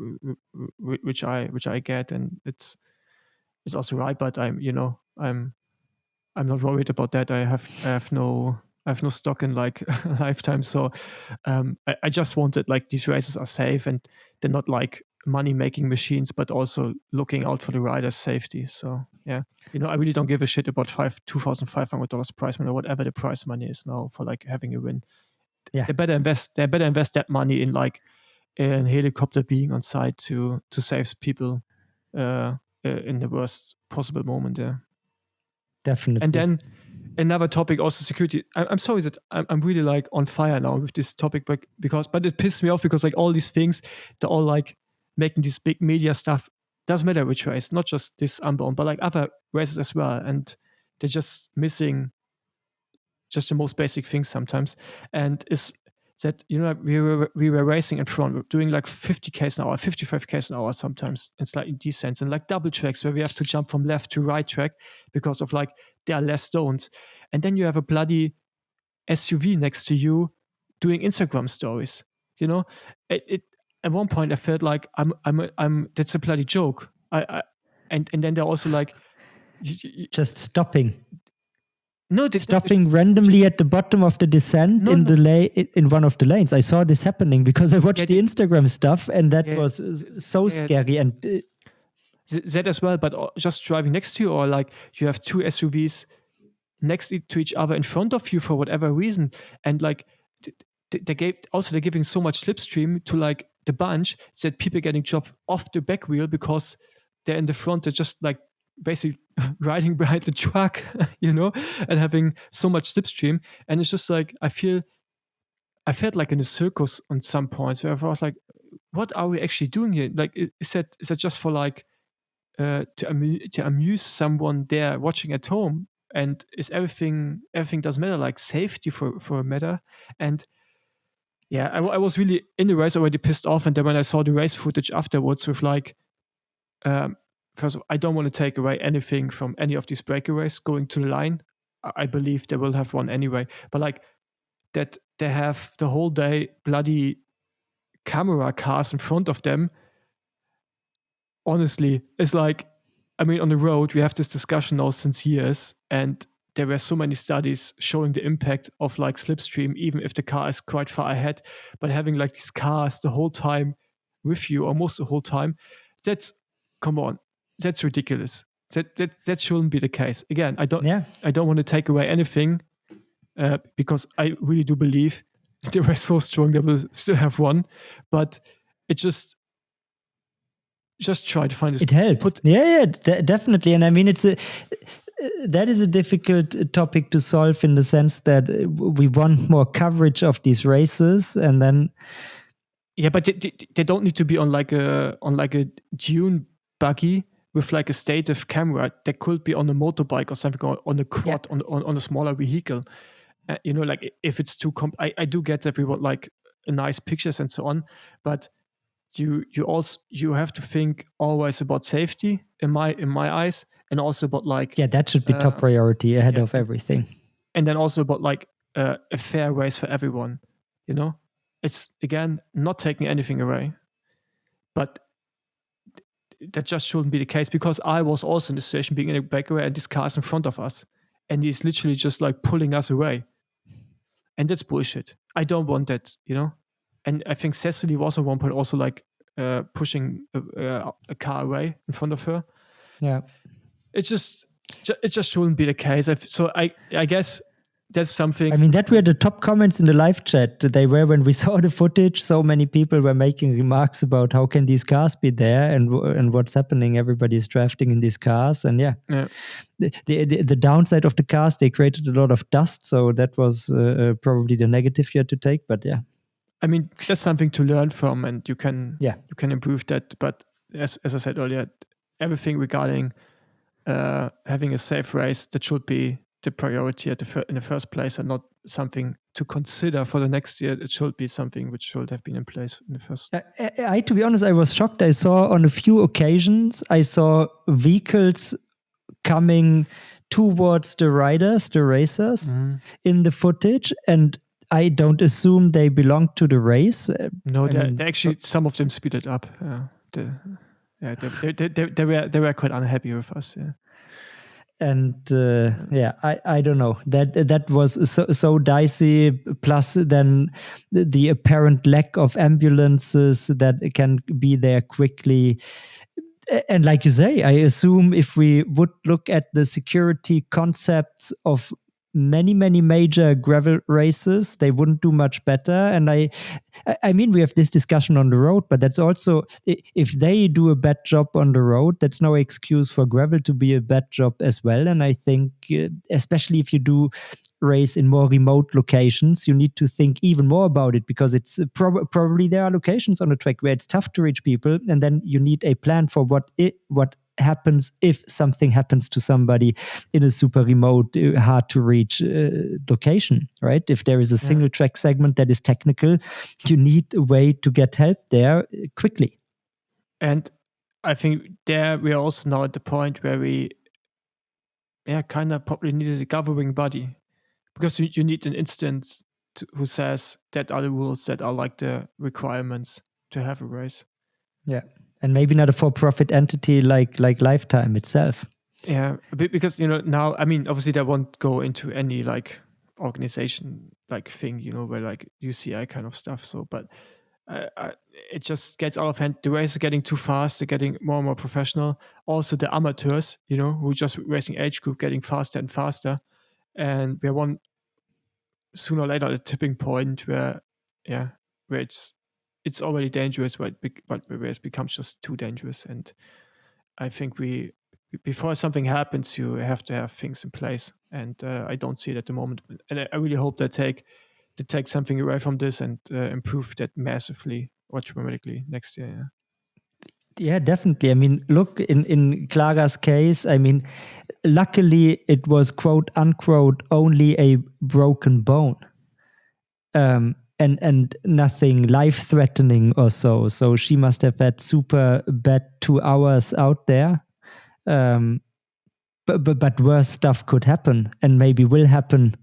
which I get, and it's also right. But I'm not worried about that. I have no stock in like lifetime. So I just wanted, like, these races are safe and they're not like money making machines, but also looking out for the rider's safety. So yeah, I really don't give a shit about $2,500 prize money or whatever the prize money is now for like having a win. They better invest that money in like a helicopter being on site to save people in the worst possible moment. Yeah, definitely. And then another topic, also security. I'm sorry that I'm really like on fire now with this topic, but it pisses me off because like all these things, they're all like making this big media stuff. Doesn't matter which race, not just this Unbound, but like other races as well, and they're just missing just the most basic things sometimes. And is that we were racing in front, we're doing like 50 k's an hour, 55 k's an hour sometimes. It's like in descents and like double tracks where we have to jump from left to right track because of like there are less stones. And then you have a bloody SUV next to you doing Instagram stories. It at one point I felt like I'm that's a bloody joke. And then they're also like, just stopping. No, Stopping randomly at the bottom of the descent in one of the lanes. I saw this happening because I watched the Instagram stuff, and that was so scary. And that as well, but just driving next to you, or like you have two SUVs next to each other in front of you for whatever reason, and like they're giving so much slipstream to like the bunch that people getting dropped off the back wheel because they're in the front. They're just like basically riding behind the truck, and having so much slipstream. And it's just like I felt like in a circus on some points where I was like, what are we actually doing here? Like, is that just for like to amuse someone there watching at home? And is everything doesn't matter, like safety for a matter? And yeah, I was really in the race already pissed off, and then when I saw the race footage afterwards with like, first of all, I don't want to take away anything from any of these breakaways going to the line. I believe they will have one anyway, but like that they have the whole day bloody camera cars in front of them. Honestly, it's like, I mean, on the road, we have this discussion now since years, and there were so many studies showing the impact of like slipstream, even if the car is quite far ahead. But having like these cars the whole time with you, almost the whole time, come on, that's ridiculous. That shouldn't be the case. Again, I don't want to take away anything because I really do believe they were so strong they will still have one, but it just try to find it helps. Definitely. And I mean, that is a difficult topic to solve in the sense that we want more coverage of these races, and then but they don't need to be on like a dune buggy with like a stative camera. They could be on a motorbike or something, or on a quad, on a smaller vehicle. Like if it's too I do get that we want like nice pictures and so on, but you have to think always about safety in my eyes, and also about like that should be top priority ahead of everything. And then also about like a fair race for everyone. It's again not taking anything away, but that just shouldn't be the case, because I was also in the situation being in a breakaway and this car's in front of us, and he's literally just like pulling us away, and that's bullshit. I don't want that, And I think Cecily was at one point also like pushing a car away in front of her. Yeah, it just shouldn't be the case. So I guess that's something. I mean, that were the top comments in the live chat. They were when we saw the footage. So many people were making remarks about how can these cars be there and what's happening. Everybody's drafting in these cars, and the downside of the cars, they created a lot of dust. So that was probably the negative you had to take. But yeah, I mean, that's something to learn from, and you can improve that. But as I said earlier, everything regarding having a safe race, that should be the priority in the first place, and not something to consider for the next year. It should be something which should have been in place in the first. To be honest, I was shocked. I saw on a few occasions, vehicles coming towards the riders, the racers, in the footage, and I don't assume they belong to the race. No, they actually, some of them speeded up. They were quite unhappy with us. Yeah. And I don't know, that was so dicey. Plus, then the apparent lack of ambulances that can be there quickly. And like you say, I assume if we would look at the security concepts of many major gravel races, they wouldn't do much better. And I mean, we have this discussion on the road, but that's also, if they do a bad job on the road, that's no excuse for gravel to be a bad job as well. And I think especially if you do race in more remote locations, you need to think even more about it, because it's probably there are locations on the track where it's tough to reach people, and then you need a plan for what happens if something happens to somebody in a super remote, hard to reach location, right? If there is a single track segment that is technical, you need a way to get help there quickly. And I think there we are also now at the point where we kind of probably needed a governing body, because you need an instance who says that are the rules, that are like the requirements to have a race. Yeah. And maybe not a for-profit entity like Lifetime itself. Yeah, because now, I mean, obviously they won't go into any like organization like thing, where like UCI kind of stuff. So, but it just gets out of hand. The race is getting too fast. They're getting more and more professional. Also, the amateurs, who just racing age group, getting faster and faster, and we want sooner or later a tipping point where it's already dangerous, but where it becomes just too dangerous. And I think before something happens, you have to have things in place, and I don't see it at the moment. And I really hope they take something away from this and improve that massively or dramatically next year. Yeah, definitely. I mean, look, in Klara's case, I mean, luckily it was quote unquote only a broken bone. And nothing life threatening or so. So she must have had super bad 2 hours out there. But worse stuff could happen, and maybe will happen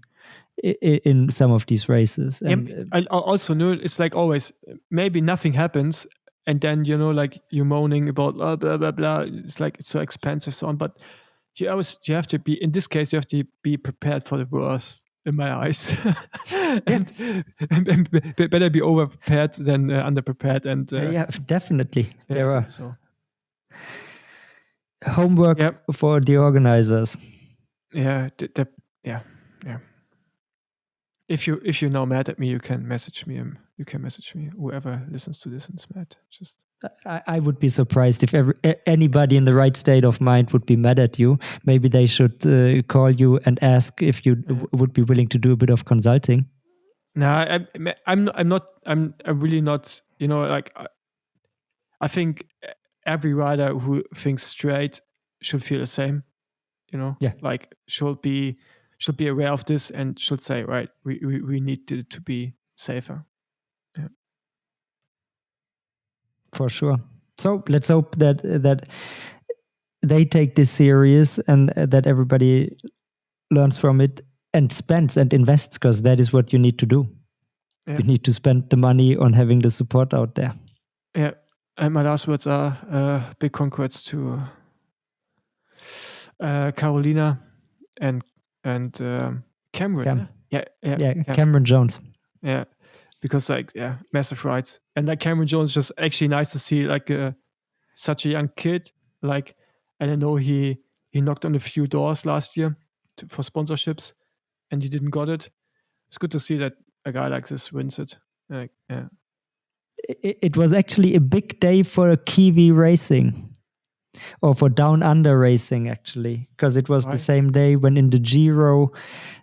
in some of these races. And I also know it's like always, maybe nothing happens, and then like you're moaning about blah blah blah blah. It's like it's so expensive, so on. But you have to be, in this case, you have to be prepared for the worst, in my eyes. and better be over prepared than under prepared. And yeah, definitely. There are so homework for the organizers. Yeah, yeah. If you're now mad at me, you can message me. You can message me. Whoever listens to this and is mad, just. I would be surprised if anybody in the right state of mind would be mad at you. Maybe they should call you and ask if you would be willing to do a bit of consulting. No, I'm not. I'm really not. Like I think every rider who thinks straight should feel the same. Like should be aware of this and should say, right, we need to be safer. Yeah. For sure. So let's hope that they take this serious and that everybody learns from it and spends and invests, because that is what you need to do. You need to spend the money on having the support out there. Yeah. And my last words are big congrats to Carolina and Cameron. Cameron Jones. Yeah, because massive rides, and like Cameron Jones, just actually nice to see like such a young kid. Like, and I know he knocked on a few doors last year for sponsorships, and he didn't got it. It's good to see that a guy like this wins it. Like, yeah. It was actually a big day for Kiwi racing, or for Down Under racing, actually, because it was the same day when in the Giro,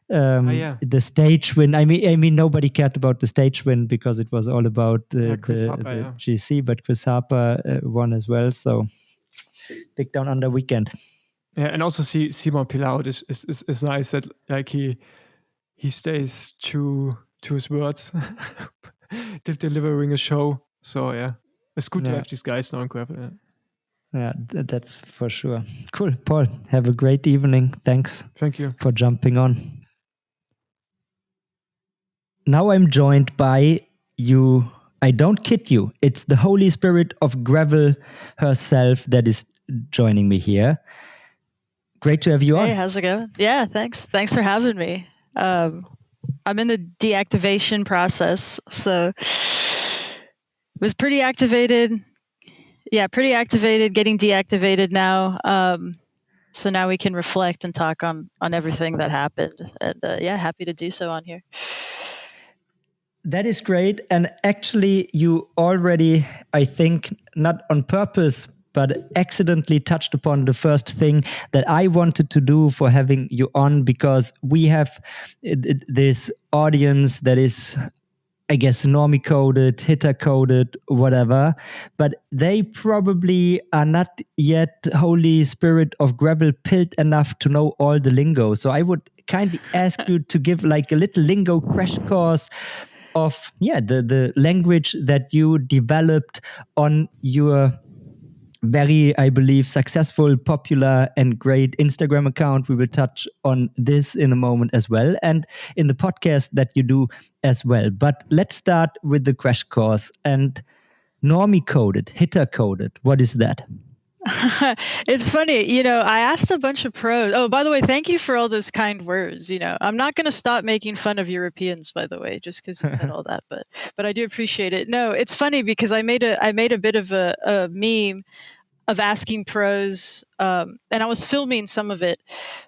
the stage win. I mean, nobody cared about the stage win because it was all about the GC, but Chris Harper won as well. So big Down Under weekend. Yeah, and also see Simon Pilaud is nice that like he stays true to his words, delivering a show. So yeah, it's good to have these guys now in gravel. Yeah, that's for sure. Cool. Paul, have a great evening. Thanks. Thank you for jumping on. Now I'm joined by you. I don't kid you. It's the Holy Spirit of gravel herself that is joining me here. Great to have you on. Hey, how's it going? Yeah, thanks. Thanks for having me. I'm in the deactivation process, so it was pretty activated. Yeah, pretty activated, getting deactivated now. So now we can reflect and talk on everything that happened. And happy to do so on here. That is great. And actually, you already, I think, not on purpose, but accidentally touched upon the first thing that I wanted to do for having you on, because we have this audience that is, I guess, normie coded, hitter coded, whatever, but they probably are not yet Holy Spirit of gravel pilled enough to know all the lingo. So I would kindly ask you to give like a little lingo crash course of the language that you developed on your very, I believe, successful, popular, and great Instagram account. We will touch on this in a moment as well, and in the podcast that you do as well. But let's start with the crash course. And normie coded, hitter coded, what is that? It's funny, I asked a bunch of pros. Oh, by the way, thank you for all those kind words. I'm not going to stop making fun of Europeans, by the way, just because you said all that, but I do appreciate it. No, it's funny because I made a bit of a meme of asking pros, and I was filming some of it,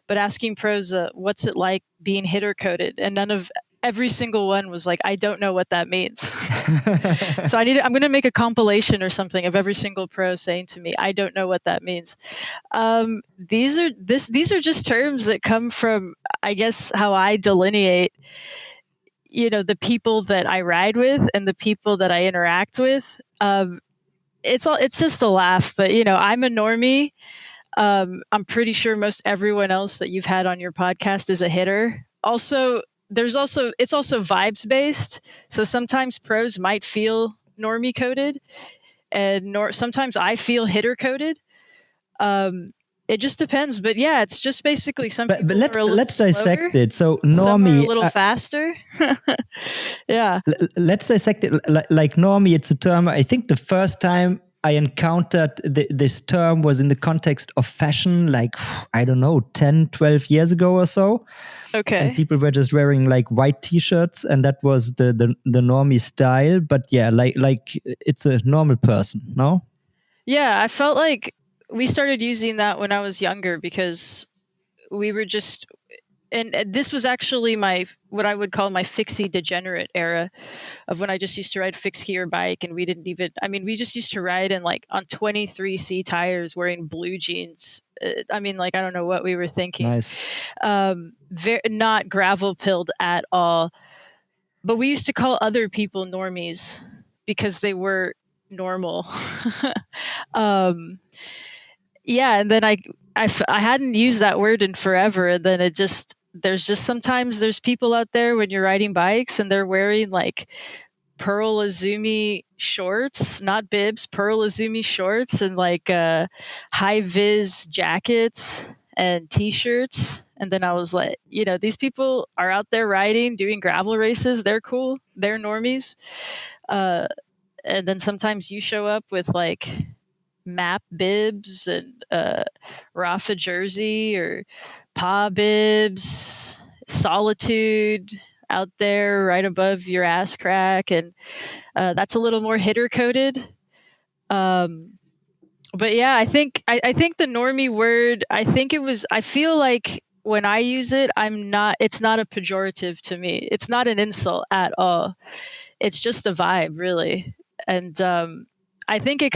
but asking pros, what's it like being hitter coded, and every single one was like, I don't know what that means. So I'm going to make a compilation or something of every single pro saying to me, I don't know what that means. These are just terms that come from, I guess, how I delineate, the people that I ride with and the people that I interact with. It's just a laugh, but I'm a normie. I'm pretty sure most everyone else that you've had on your podcast is a hitter. Also, it's also vibes based. So sometimes pros might feel normie coded, and sometimes I feel hitter coded. It just depends, but yeah, it's just basically some but people are a little let's slower, dissect it. So some are a normie, little faster. Yeah. let's dissect it. Like normie, it's a term. I think the first time I encountered this term was in the context of fashion, like, I don't know, 10, 12 years ago or so. And Okay. people were just wearing like white t-shirts, and that was the normie style. But yeah, like it's a normal person, no? Yeah, I felt like we started using that when I was younger because we were just, and this was actually what I would call my fixie degenerate era of when I just used to ride fixed gear bike, and we just used to ride in like on 23C tires wearing blue jeans. Like, I don't know what we were thinking. Nice. Not gravel pilled at all, but we used to call other people normies because they were normal. um, yeah, and then I hadn't used that word in forever, and then sometimes there's people out there when you're riding bikes and they're wearing like Pearl Izumi shorts, not bibs, Pearl Izumi shorts, and like high vis jackets and t-shirts. And then I was like, these people are out there riding, doing gravel races. They're cool. They're normies. Uh, and then sometimes you show up with like map bibs and Rafa jersey or paw bibs, solitude out there right above your ass crack, and that's a little more hitter coded. But yeah, I think the normie word, I feel like when I use it, it's not a pejorative to me. It's not an insult at all. It's just a vibe, really. And I think it's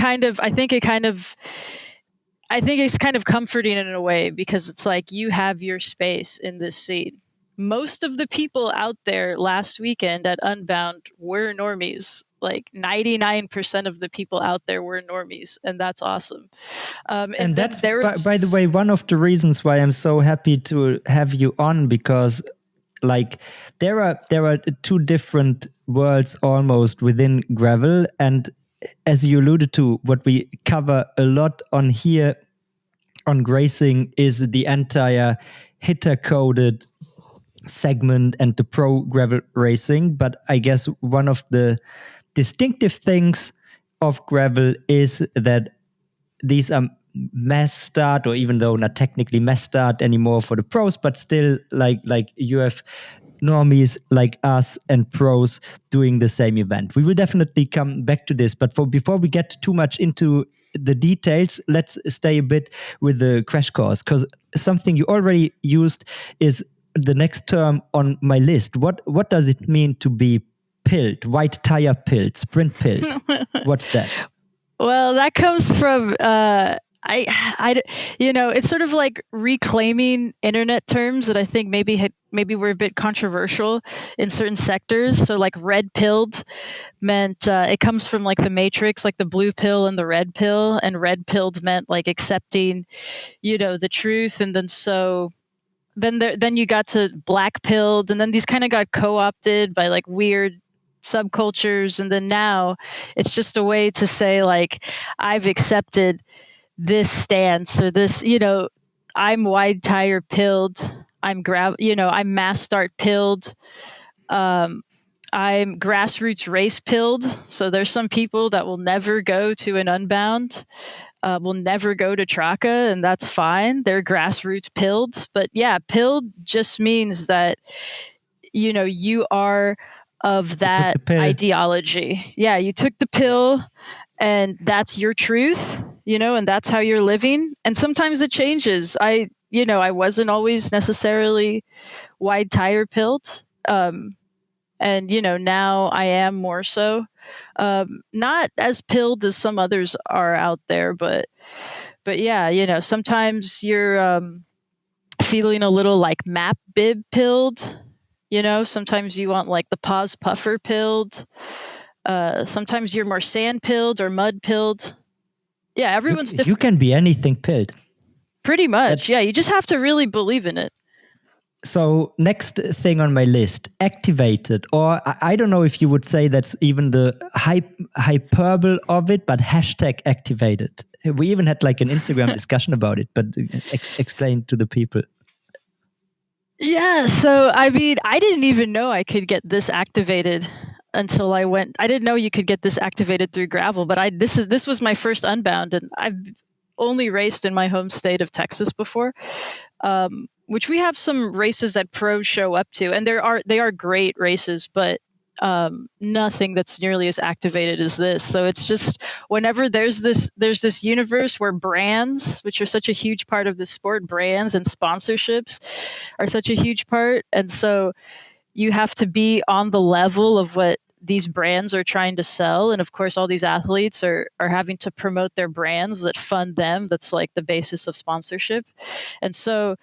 kind of comforting in a way because it's like you have your space in this scene. Most of the people out there last weekend at Unbound were normies. Like 99% of the people out there were normies, and that's awesome. And And then that's, there by the was, way, one of the reasons why I'm so happy to have you on, because like there are two different worlds almost within gravel. And as you alluded to, what we cover a lot on here on Gracing is the entire hitter coded segment and the pro gravel racing. But I guess one of the distinctive things of gravel is that these are mass start, or even though not technically mass start anymore for the pros, but still like you have normies like us and pros doing the same event. We will definitely come back to this, but before we get too much into the details, let's stay a bit with the crash course, because something you already used is the next term on my list. What does it mean to be pilled, white tire pilled, sprint pilled? What's that? well, that comes from it's sort of like reclaiming internet terms that I think maybe were a bit controversial in certain sectors. So like red pilled meant it comes from like the Matrix, like the blue pill and the red pill, and red pilled meant like accepting, the truth, and then you got to black pilled, and then these kind of got co-opted by like weird subcultures, and then now it's just a way to say like I've accepted this stance, or this, I'm wide tire pilled, I'm mass start pilled, um, I'm grassroots race pilled. So there's some people that will never go to an Unbound. will never go to Traca, and that's fine. They're grassroots pilled. But yeah, pilled just means that, you are of You took that the pill. ideology. Yeah, you took the pill and that's your truth, and that's how you're living. And sometimes it changes. I wasn't always necessarily wide tire pilled. And now I am more so. Not as pilled as some others are out there, but yeah, sometimes you're feeling a little like map bib pilled. Sometimes you want like the pause puffer pilled. Sometimes you're more sand pilled or mud pilled. Yeah, everyone's You different. can be anything pilled. Pretty much. That's- Yeah, you just have to really believe in it. So next thing on my list, activated, or I don't know if you would say that's even the hyperbole of it, but hashtag activated. We even had like an Instagram discussion about it, but explain to the people. Yeah, so I mean, I didn't even know I could get this activated until I went. I didn't know you could get this activated through gravel, but this was my first Unbound, and I've only raced in my home state of Texas before. Which we have some races that pros show up to, and they are great races, but nothing that's nearly as activated as this. So it's just whenever there's this universe where brands, which are such a huge part of the sport, brands and sponsorships are such a huge part, and so you have to be on the level of what these brands are trying to sell. And of course all these athletes are having to promote their brands that fund them. That's like the basis of sponsorship. And so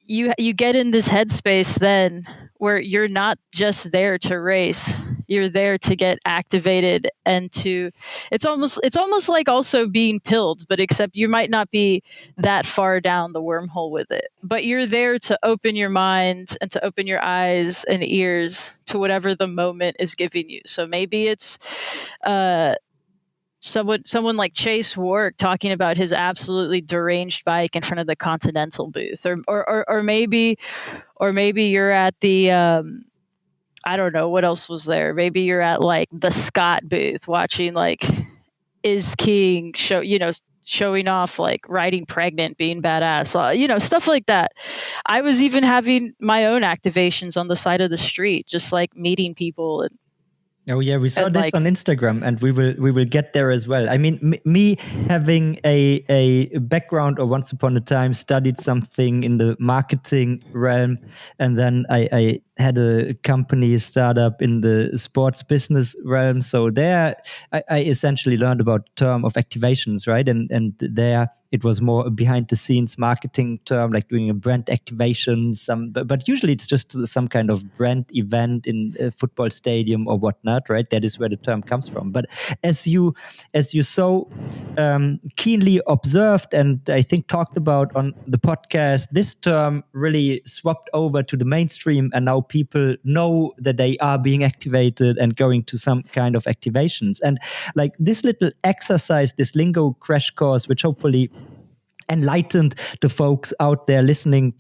you get in this headspace then where you're not just there to race, you're there to get activated and to it's almost like also being pilled, but except you might not be that far down the wormhole with it, but you're there to open your mind and to open your eyes and ears to whatever the moment is giving you. So maybe it's someone like Chase Warwick talking about his absolutely deranged bike in front of the Continental booth, or maybe you're at the I don't know what else was there. Maybe you're at like the Scott booth watching like Is King showing off like riding pregnant, being badass, stuff like that. I was even having my own activations on the side of the street, just like meeting people and Oh yeah, we saw and this like on Instagram, and we will get there as well. I mean, me having a background, or once upon a time studied something in the marketing realm, and then I had a company startup in the sports business realm. So there, I essentially learned about the term of activations, right? And there it was more a behind the scenes marketing term, like doing a brand activation. But usually it's just some kind of brand event in a football stadium or whatnot, right? That is where the term comes from. But as you so keenly observed and I think talked about on the podcast, this term really swapped over to the mainstream, and now people know that they are being activated and going to some kind of activations. And like this little exercise, this lingo crash course, which hopefully enlightened the folks out there listening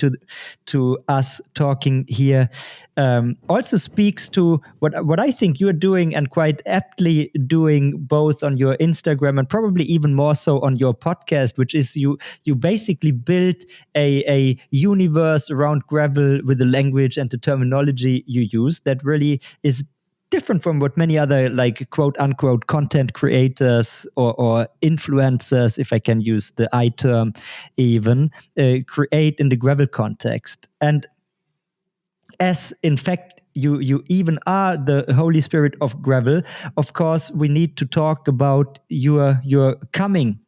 to us talking here, also speaks to what I think you're doing, and quite aptly doing, both on your Instagram and probably even more so on your podcast, which is you basically build a universe around gravel with the language and the terminology you use that really is different from what many other like quote unquote content creators or influencers, if I can use the I term even, create in the gravel context. And as in fact you even are the Holy Spirit of gravel, of course we need to talk about your coming,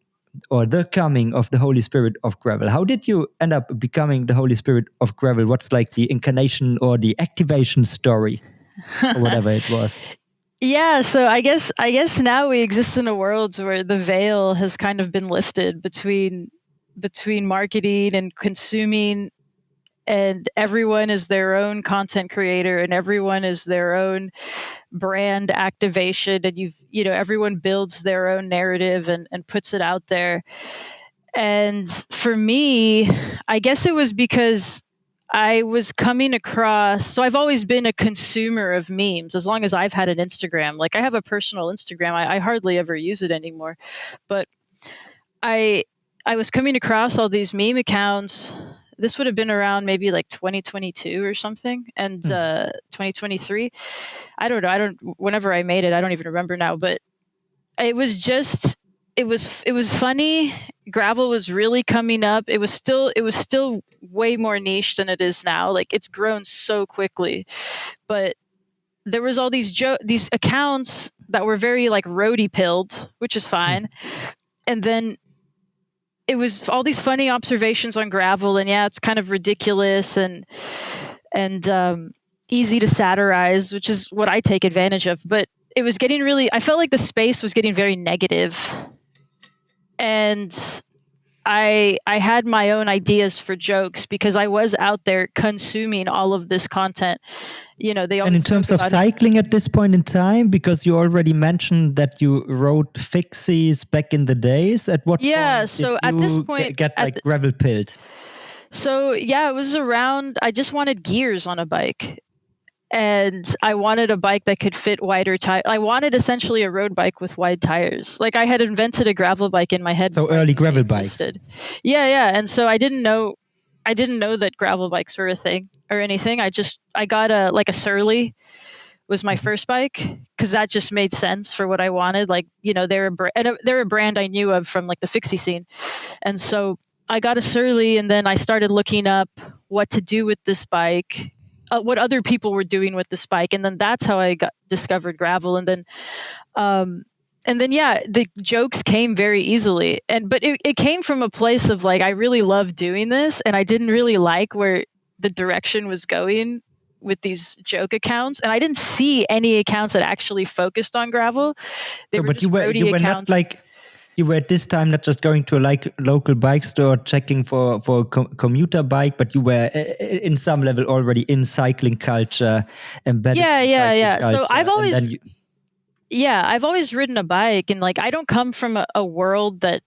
or the coming of the Holy Spirit of gravel. How did you end up becoming the Holy Spirit of gravel? What's like the incarnation or the activation story, or whatever it was? Yeah, so I guess now we exist in a world where the veil has kind of been lifted between marketing and consuming, and everyone is their own content creator and everyone is their own brand activation, and everyone builds their own narrative and puts it out there. And for me, I guess it was because I was coming across, so I've always been a consumer of memes as long as I've had an Instagram. Like I have a personal Instagram. I hardly ever use it anymore. But I was coming across all these meme accounts. This would have been around maybe like 2022 or something, and 2023. I don't know. Whenever I made it, I don't even remember now. But it was just, it was funny. Gravel was really coming up. It was still way more niche than it is now. Like, it's grown so quickly. But there was all these accounts that were very like roadie pilled, which is fine. And then it was all these funny observations on gravel, and yeah, it's kind of ridiculous and easy to satirize, which is what I take advantage of. But it was getting really, I felt like the space was getting very negative, and I had my own ideas for jokes because I was out there consuming all of this content. They And in always terms joke of about cycling at this point in time, because you already mentioned that you rode fixies back in the days, at what Yeah, point did so at this you point, get like gravel pilled? so yeah, it was around. I just wanted gears on a bike, and I wanted a bike that could fit wider tires. I wanted essentially a road bike with wide tires. Like, I had invented a gravel bike in my head So before I early knew they gravel bikes. existed. Yeah, and so I didn't know that gravel bikes were a thing or anything. I got a Surly was my first bike because that just made sense for what I wanted. Like, they're a brand I knew of from like the fixie scene. And so I got a Surly, and then I started looking up what to do with this bike, what other people were doing with this bike, and then that's how I discovered gravel. And then yeah, the jokes came very easily, but it came from a place of like, I really love doing this, and I didn't really like where the direction was going with these joke accounts, and I didn't see any accounts that actually focused on gravel. They So, were but just roadie you were not accounts. like, you were at this time not just going to like local bike store checking for a commuter bike, but you were in some level already in cycling culture, embedded in cycling Yeah. So culture, and then you. I've always ridden a bike, and like, I don't come from a world that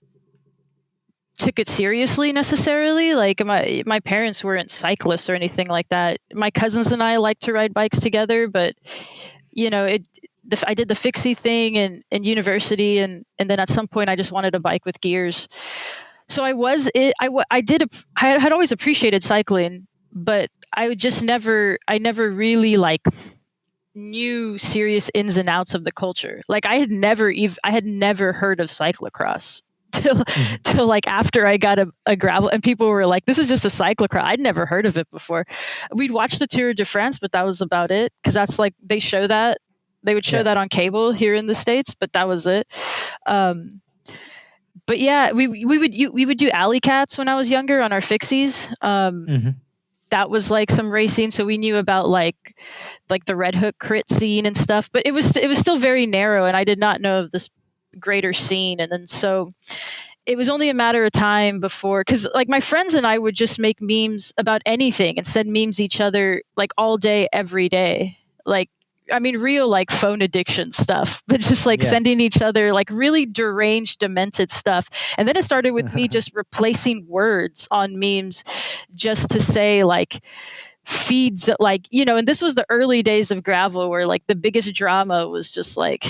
took it seriously necessarily. Like, my parents weren't cyclists or anything like that. My cousins and I like to ride bikes together, but I did the fixie thing in university, and then at some point I just wanted a bike with gears. So I had always appreciated cycling, but I never really like knew serious ins and outs of the culture. Like, I had never heard of cyclocross till till like after I got a gravel, and people were like, "This is just a cyclocross." I'd never heard of it before. We'd watch the Tour de France, but that was about it, because that's like, they would show that on cable here in the States, but that was it. But yeah, we would do alley cats when I was younger on our fixies. That was like some racing, so we knew about like the Red Hook crit scene and stuff, but it was still very narrow, and I did not know of this greater scene. And then so it was only a matter of time before, because like, my friends and I would just make memes about anything and send memes each other like all day, every day. Like, I mean, real like phone addiction stuff, but just like sending each other like really deranged, demented stuff. And then it started with me just replacing words on memes just to say like feeds, like, and this was the early days of gravel, where like the biggest drama was just like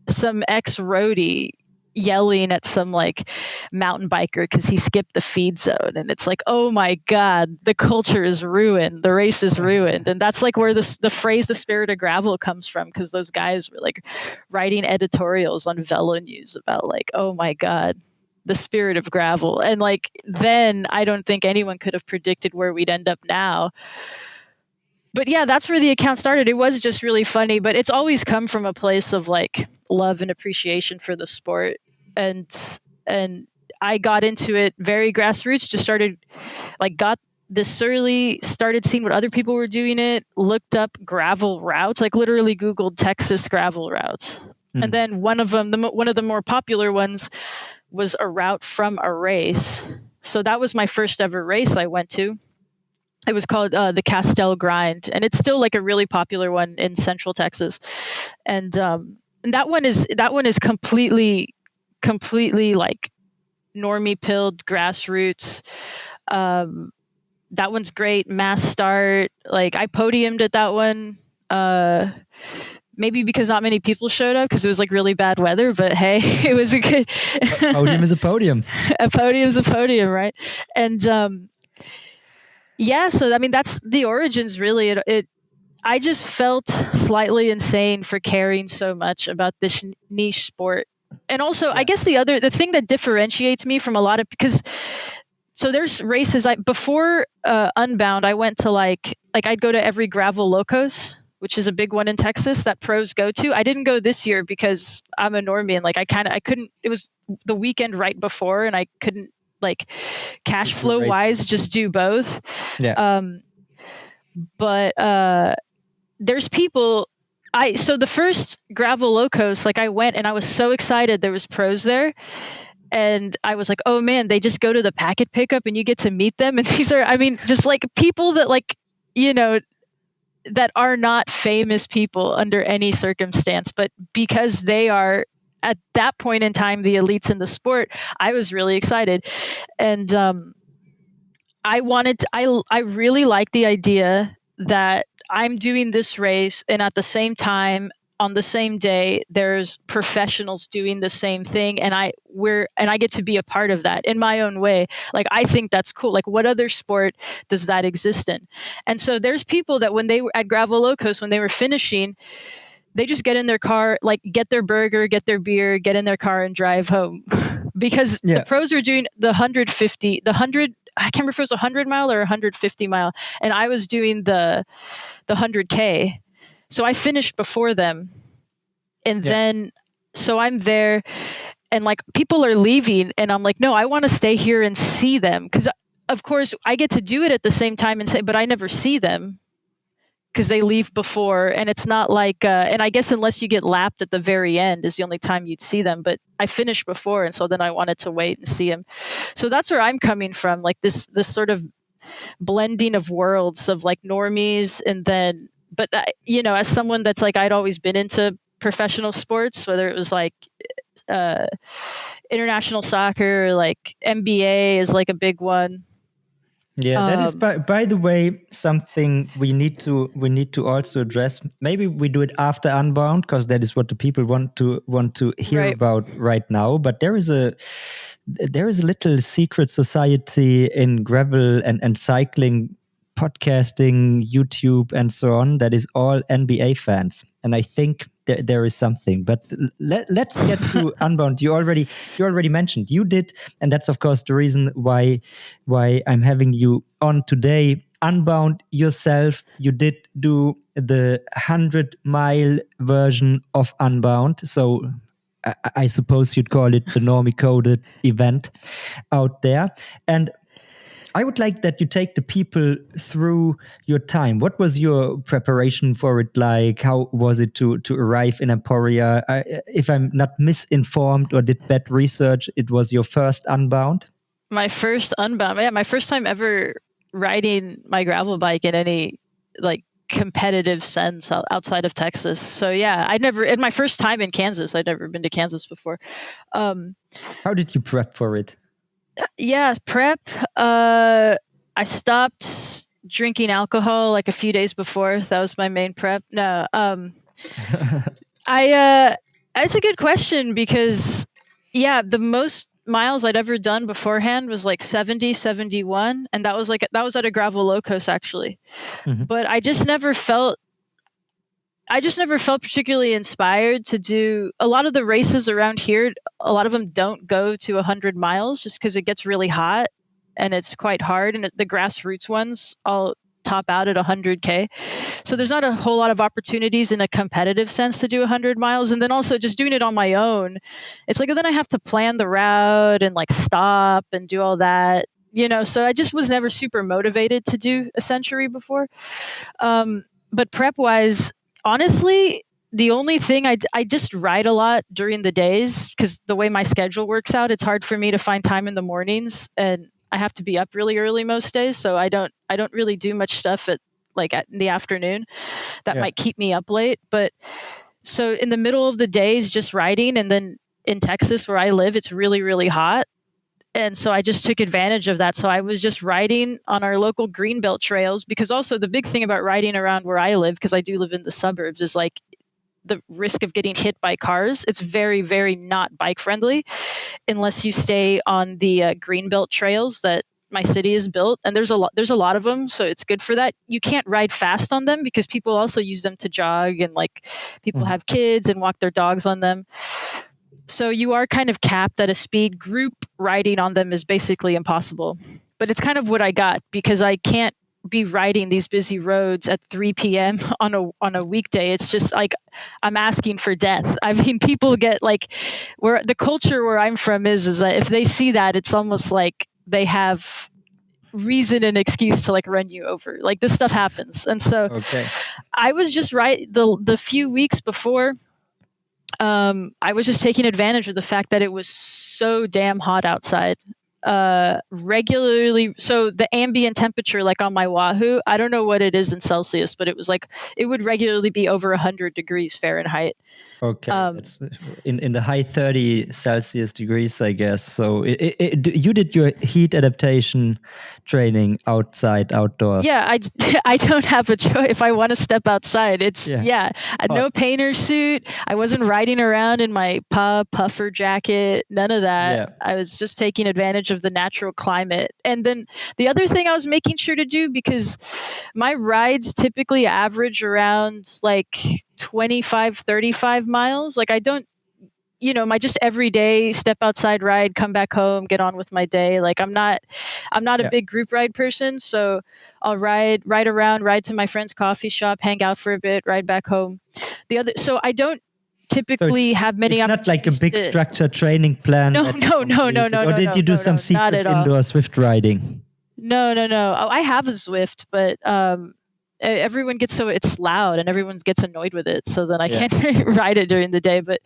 some ex roadie yelling at some like mountain biker because he skipped the feed zone, and it's like, oh my god, the culture is ruined, the race is ruined. And that's like where the phrase "the spirit of gravel" comes from, because those guys were like writing editorials on Velo News about like, oh my god, the spirit of gravel. And like, then I don't think anyone could have predicted where we'd end up now. But yeah, that's where the account started. It was just really funny, but it's always come from a place of like love and appreciation for the sport. And I got into it very grassroots, just started like, got this Surly, started seeing what other people were doing it, looked up gravel routes, like literally Googled Texas gravel routes. And then one of them, one of the more popular ones, was a route from a race. So that was my first ever race I went to. It was called the Castell Grind, and it's still like a really popular one in Central Texas. And that one is completely like normie pilled, grassroots. That one's great. Mass start. Like, I podiumed at that one. maybe because not many people showed up because it was like really bad weather, but hey, it was a good Podium is a podium. a podium's a podium, right? And yeah, so I mean that's the origins really. I just felt slightly insane for caring so much about this niche sport. And also, I guess the thing that differentiates me from a lot of, because so there's races before Unbound, I went to like I'd go to every gravel locos, which is a big one in Texas that pros go to. I didn't go this year because I'm a normie and like I couldn't, it was the weekend right before and I couldn't like cash flow wise just do both. Yeah. But there's people so the first gravel locos, like I went and I was so excited there was pros there. And I was like, oh man, they just go to the packet pickup and you get to meet them. And these are, I mean, just like people that like, you know, that are not famous people under any circumstance, but because they are at that point in time the elites in the sport, I was really excited. And I really like the idea that I'm doing this race and at the same time on the same day there's professionals doing the same thing and I get to be a part of that in my own way. Like I think that's cool. Like what other sport does that exist in? And so there's people that when they were at Gravel Locos, when they were finishing, they just get in their car, like get their burger, get their beer, get in their car and drive home. Because the pros are doing the 150, the 100, I can't remember if it was 100 mile or 150 mile. And I was doing the 100K. So I finished before them. And then, so I'm there and like people are leaving and I'm like, no, I want to stay here and see them. Cause of course I get to do it at the same time and say, but I never see them because they leave before. And it's not like, and I guess unless you get lapped at the very end is the only time you'd see them, but I finished before. And so then I wanted to wait and see them. So that's where I'm coming from. Like this sort of blending of worlds of like normies and then, but you know, as someone that's like, I'd always been into professional sports, whether it was like, international soccer, or like NBA is like a big one. Yeah, that is by the way something we need to also address. Maybe we do it after Unbound because that is what the people want to hear about right now. But there is a little secret society in gravel and cycling, podcasting, YouTube, and so on that is all NBA fans, and I think there is something. But let's get to Unbound. You already mentioned you did, and that's of course the reason why I'm having you on today. Unbound yourself, you did do the 100-mile version of Unbound, so I suppose you'd call it the normie coded event out there. And I would like that you take the people through your time. What was your preparation for it like? How was it to arrive in Emporia? If I'm not misinformed or did bad research, it was your first Unbound? My first Unbound. Yeah, my first time ever riding my gravel bike in any like competitive sense outside of Texas. So yeah, in my first time in Kansas. I'd never been to Kansas before. How did you prep for it? Yeah, prep. I stopped drinking alcohol like a few days before. That was my main prep. No, it's a good question because yeah, the most miles I'd ever done beforehand was like 70, 71. And that was at a gravel locos actually. Mm-hmm. But I just never felt particularly inspired to do a lot of the races around here. A lot of them don't go to 100 miles just because it gets really hot and it's quite hard. And the grassroots ones all top out at 100K. So there's not a whole lot of opportunities in a competitive sense to do 100 miles. And then also just doing it on my own, it's like, then I have to plan the route and like stop and do all that, you know, so I just was never super motivated to do a century before. But prep wise, honestly, the only thing I just ride a lot during the days because the way my schedule works out, it's hard for me to find time in the mornings and I have to be up really early most days. So I don't really do much stuff in the afternoon that might keep me up late. But so in the middle of the days, just riding. And then in Texas where I live, it's really, really hot. And so I just took advantage of that. So I was just riding on our local greenbelt trails because also the big thing about riding around where I live, because I do live in the suburbs, is like the risk of getting hit by cars. It's very, very not bike friendly unless you stay on the greenbelt trails that my city is built, and there's a lot of them, so it's good for that. You can't ride fast on them because people also use them to jog, and like people have kids and walk their dogs on them. So you are kind of capped at a speed. Group riding on them is basically impossible. But it's kind of what I got because I can't be riding these busy roads at 3 p.m. on a weekday. It's just like I'm asking for death. I mean, people get like where the culture where I'm from is that if they see that, it's almost like they have reason and excuse to like run you over. Like this stuff happens. And so I was just right the few weeks before I was just taking advantage of the fact that it was so damn hot outside. Regularly, so the ambient temperature, like on my Wahoo, I don't know what it is in Celsius, but it was like it would regularly be over 100 degrees Fahrenheit. It's in the high 30 Celsius degrees, I guess. So you did your heat adaptation training outdoors. Yeah, I don't have a choice if I want to step outside. It's no painter suit. I wasn't riding around in my puffer jacket, none of that. Yeah. I was just taking advantage of the natural climate. And then the other thing I was making sure to do, because my rides typically average around like 25, 35 miles. Like I don't, my just everyday step outside ride, come back home, get on with my day. Like I'm not a big group ride person. So I'll ride around, ride to my friend's coffee shop, hang out for a bit, ride back home. So I don't typically have many opportunities. It's not like a big structured training plan. No. Or did you do some secret indoor Swift riding? No. Oh, I have a Zwift, but everyone gets it's loud and everyone gets annoyed with it. So then I can't ride it during the day. But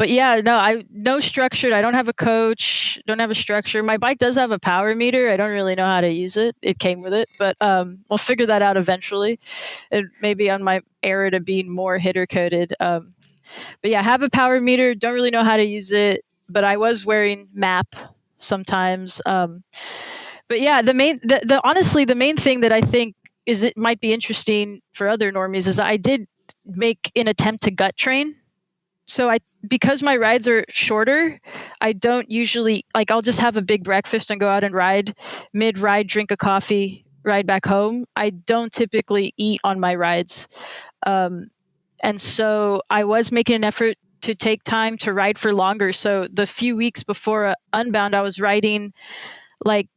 yeah, no structured. I don't have a coach. Don't have a structure. My bike does have a power meter. I don't really know how to use it. It came with it, but we'll figure that out eventually. And maybe on my era to being more hitter coded. But yeah, I have a power meter. Don't really know how to use it, but I was wearing MAP sometimes. But yeah, honestly, the main thing that I think is it might be interesting for other normies is that I did make an attempt to gut train. So because my rides are shorter, I don't usually I'll just have a big breakfast and go out and ride. Mid-ride, drink a coffee, ride back home. I don't typically eat on my rides. And so I was making an effort to take time to ride for longer. So the few weeks before Unbound, I was riding like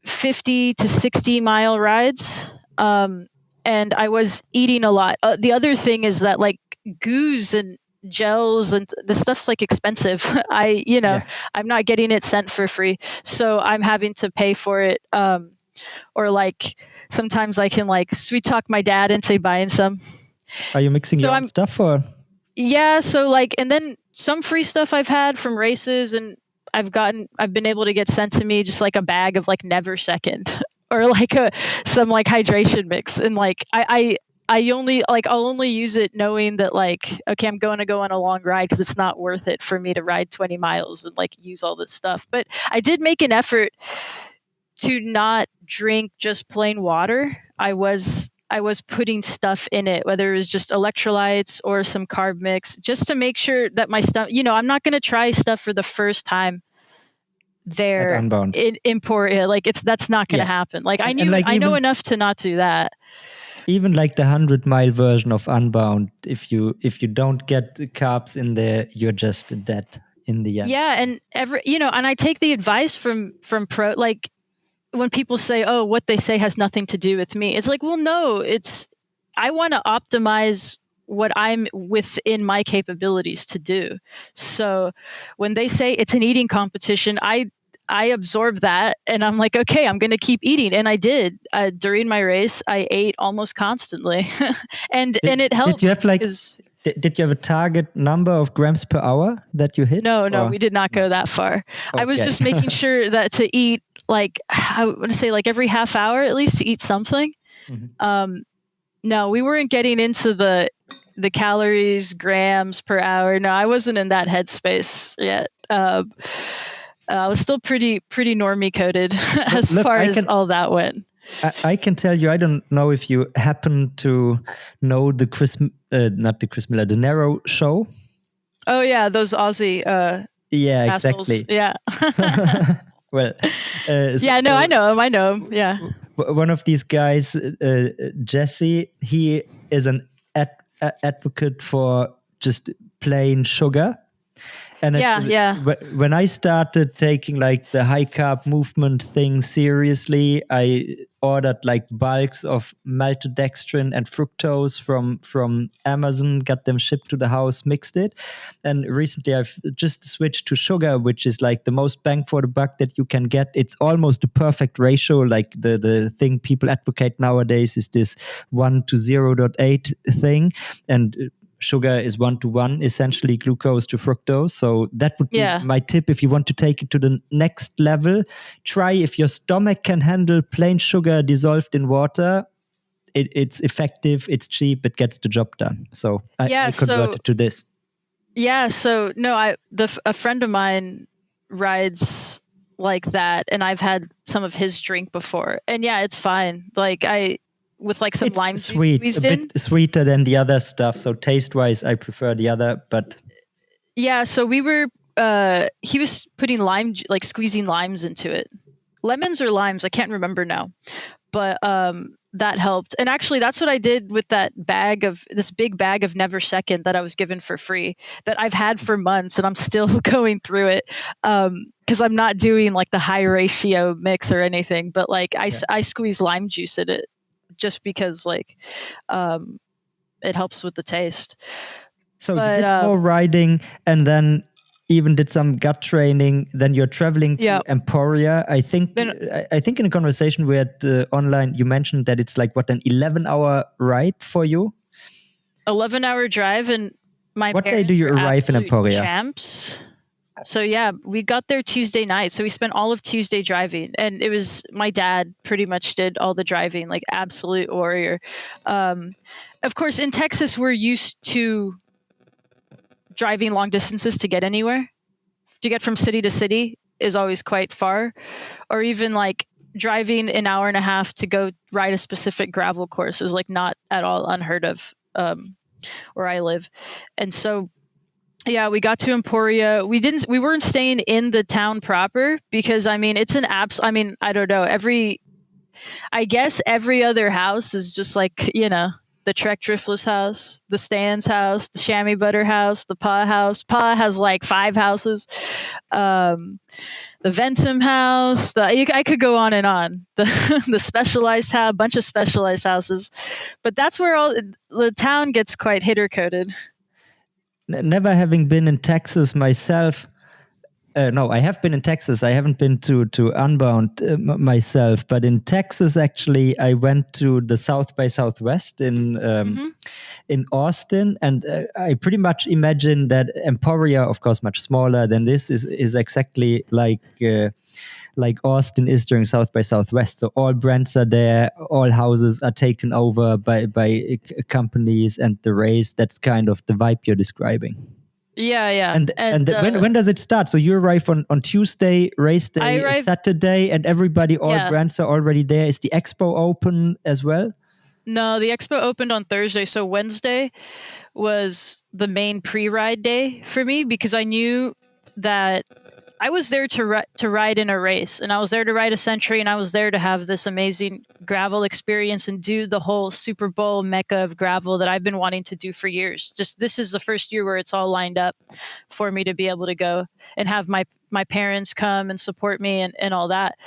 50 to 60 mile rides. And I was eating a lot. The other thing is that like goos and gels and the stuff's like expensive. I'm not getting it sent for free. So I'm having to pay for it. Or like sometimes I can like sweet talk my dad into buying some. Are you mixing your own stuff or? Yeah. So like, and then some free stuff I've had from races, and I've been able to get sent to me just like a bag of like Never Second or like some like hydration mix. And like, I'll only use it knowing that like, okay, I'm going to go on a long ride because it's not worth it for me to ride 20 miles and like use all this stuff. But I did make an effort to not drink just plain water. I was putting stuff in it, whether it was just electrolytes or some carb mix, just to make sure that my stuff, I'm not going to try stuff for the first time there in Emporia. Like that's not going to happen. Like I know enough to not do that. Even like the 100-mile version of Unbound, if you don't get the carbs in there, you're just dead in the end. Yeah, and and I take the advice from pro, like when people say, "Oh, what they say has nothing to do with me." It's like, well, no, I want to optimize what I'm within my capabilities to do. So when they say it's an eating competition, I absorb that and I'm like, okay, I'm going to keep eating. And I did. During my race, I ate almost constantly. and it helped. Did you have did you have a target number of grams per hour that you hit? No, we did not go that far. Okay. I was just making sure that to eat, like, I want to say like every half hour at least, to eat something. Mm-hmm. No, we weren't getting into the calories, grams per hour. No, I wasn't in that headspace yet. I was still pretty normie coded as far as all that went. I can tell you, I don't know if you happen to know the not the Chris Miller, the Narrow show. Oh yeah, those Aussie Yeah, assholes. exactly. Yeah. Well, Yeah, no, I know him. I know him. Yeah. One of these guys, Jesse, he is an advocate for just plain sugar. And Yeah. when I started taking like the high carb movement thing seriously, I ordered like bulks of maltodextrin and fructose from Amazon, got them shipped to the house, mixed it. And recently I've just switched to sugar, which is like the most bang for the buck that you can get. It's almost a perfect ratio. Like the thing people advocate nowadays is this 1 to 0.8 thing. And sugar is 1-to-1, essentially glucose to fructose. So that would be my tip if you want to take it to the next level. Try if your stomach can handle plain sugar dissolved in water. It's effective, it's cheap, it gets the job done. So I converted to this. Yeah, so no, a friend of mine rides like that, and I've had some of his drink before, and yeah, it's fine. Like with like some lime juice squeezed in. Bit sweeter than the other stuff. So taste wise, I prefer the other, but yeah. So we were, he was putting like squeezing limes into it, lemons or limes, I can't remember now, but that helped. And actually, that's what I did with this big bag of Never Second that I was given for free that I've had for months, and I'm still going through it because I'm not doing like the high ratio mix or anything, but like I squeeze lime juice in it just because like it helps with the taste. So you did more riding and then even did some gut training. Then you're traveling to Emporia. I think in a conversation we had online, you mentioned that it's like what, an 11-hour ride for you? 11-hour drive, and what day do you arrive in Emporia? Champs. So yeah, we got there Tuesday night. So we spent all of Tuesday driving, and it was my dad pretty much did all the driving, like absolute warrior. Of course, in Texas, we're used to driving long distances to get anywhere. To get from city to city is always quite far, or even like driving an hour and a half to go ride a specific gravel course is like not at all unheard of where I live. And so yeah, we got to Emporia. We weren't staying in the town proper because I mean it's an I mean, I don't know, I guess every other house is just like, you know, the Trek Driftless house, the Stan's house, the Chamois Butter house, the Pa house. Pa has like 5 houses. The Ventum house. I could go on and on. The Specialized house, bunch of Specialized houses, but that's where all the town gets quite hitter coded. Never having been in Texas myself. No, I have been in Texas. I haven't been to Unbound myself, but in Texas, actually, I went to the South by Southwest in Austin, and I pretty much imagine that Emporia, of course, much smaller than this, is exactly like Austin is during South by Southwest. So all brands are there, all houses are taken over by companies, and the race. That's kind of the vibe you're describing. Yeah. And when does it start? So you arrive on Tuesday, race day Saturday, and everybody, all brands are already there. Is the expo open as well? No, the expo opened on Thursday. So Wednesday was the main pre-ride day for me because I knew that I was there to ride in a race, and I was there to ride a century, and I was there to have this amazing gravel experience and do the whole Super Bowl mecca of gravel that I've been wanting to do for years. Just this is the first year where it's all lined up for me to be able to go and have my parents come and support me and all that.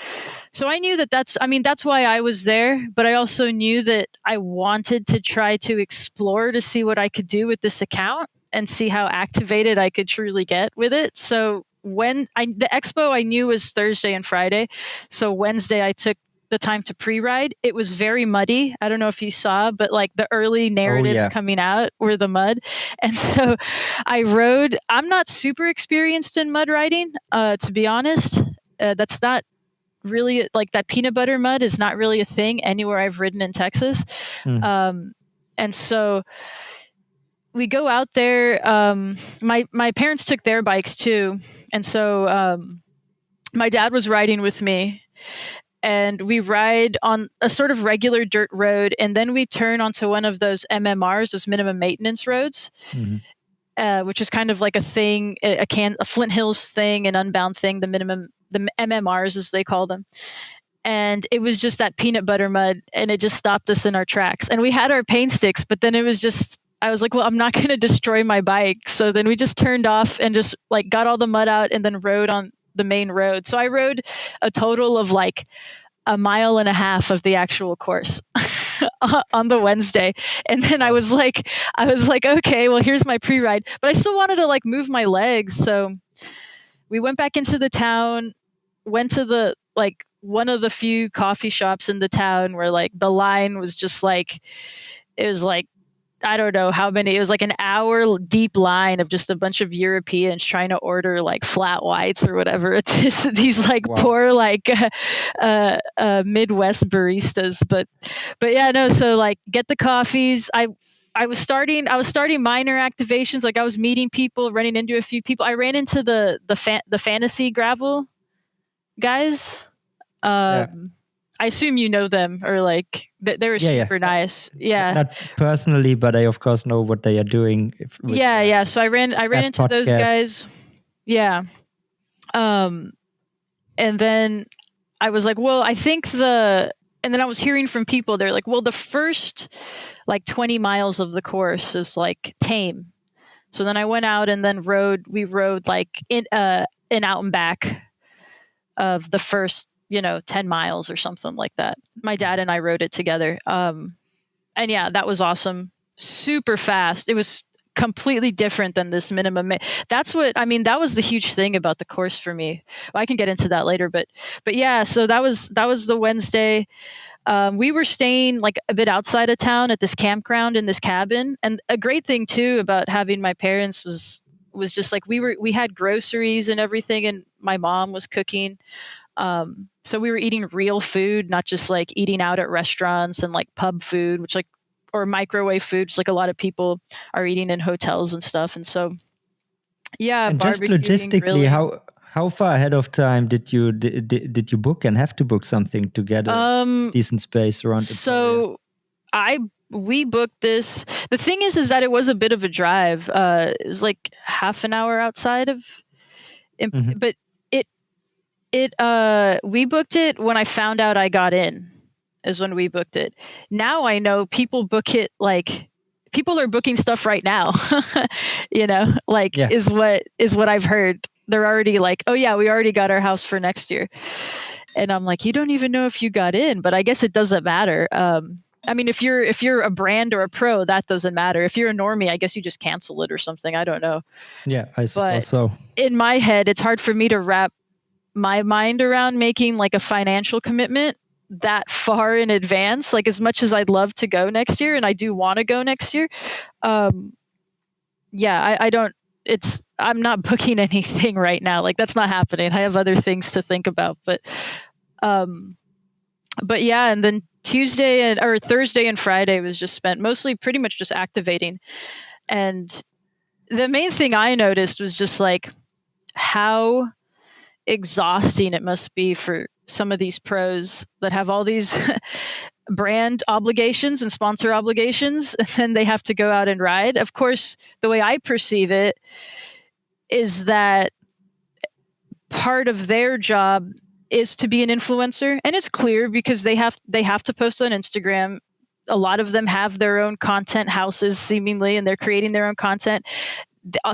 So I knew that's why I was there, but I also knew that I wanted to try to explore to see what I could do with this account and see how activated I could truly get with it. So the expo I knew was Thursday and Friday. So Wednesday I took the time to pre-ride. It was very muddy. I don't know if you saw, but like the early narratives coming out were the mud. And so I rode. I'm not super experienced in mud riding, to be honest. That's not really like that peanut butter mud is not really a thing anywhere I've ridden in Texas. And so we go out there. My parents took their bikes too. And so my dad was riding with me, and we ride on a sort of regular dirt road, and then we turn onto one of those MMRs, those minimum maintenance roads, which is kind of like a thing, a Flint Hills thing, an Unbound thing, the MMRs as they call them. And it was just that peanut butter mud, and it just stopped us in our tracks. And we had our paint sticks, but then it was just, I was like, well, I'm not going to destroy my bike. So then we just turned off and just like got all the mud out and then rode on the main road. So I rode a total of like a mile and a half of the actual course on the Wednesday. And then I was like, okay, well, here's my pre-ride. But I still wanted to like move my legs. So we went back into the town, went to the like one of the few coffee shops in the town where like the line was just like, it was like, I don't know how many, it was like an hour deep line of just a bunch of Europeans trying to order like flat whites or whatever it is. These like poor like Midwest baristas. But yeah, no, so like get the coffees. I was starting minor activations. Like I was meeting people, running into a few people. I ran into the fantasy gravel guys. I assume you know them, or like they were super nice. Yeah, not personally, but I of course know what they are doing. So I ran into those guys. Yeah, and then I was like, well, I think and then I was hearing from people. They're like, well, the first like 20 miles of the course is like tame. So then I went out and then we rode like in out and back of the first 10 miles or something like that. My dad and I rode it together. And yeah, that was awesome. Super fast. It was completely different than this minimum. That's what, I mean, that was the huge thing about the course for me. Well, I can get into that later, but yeah, so that was the Wednesday. We were staying like a bit outside of town at this campground in this cabin. And a great thing too about having my parents was just like we had groceries and everything, and my mom was cooking. So we were eating real food, not just like eating out at restaurants and like pub food, which like, or microwave food, just like a lot of people are eating in hotels and stuff. And so, yeah. And just logistically, grilling. how far ahead of time did you book and have to book something to get a decent space around? So we booked this. The thing is that it was a bit of a drive. It was like half an hour outside of, but we booked it when I found out I got in, is when we booked it. Now I know people book it, like people are booking stuff right now, is what I've heard. They're already like, oh yeah, we already got our house for next year. And I'm like, you don't even know if you got in, but I guess it doesn't matter. I mean, if you're a brand or a pro, that doesn't matter. If you're a normie, I guess you just cancel it or something. I don't know. Yeah, I suppose so. In my head, it's hard for me to wrap my mind around making like a financial commitment that far in advance. Like, as much as I'd love to go next year, and I do want to go next year, yeah, I don't. I'm not booking anything right now. Like, that's not happening. I have other things to think about. But yeah, and then Tuesday or Thursday and Friday was just spent mostly pretty much just activating. And the main thing I noticed was just like how exhausting it must be for some of these pros that have all these brand obligations and sponsor obligations, and then they have to go out and ride. Of course, the way I perceive it is that part of their job is to be an influencer, and it's clear because they have to post on Instagram. A lot of them have their own content houses seemingly, and they're creating their own content.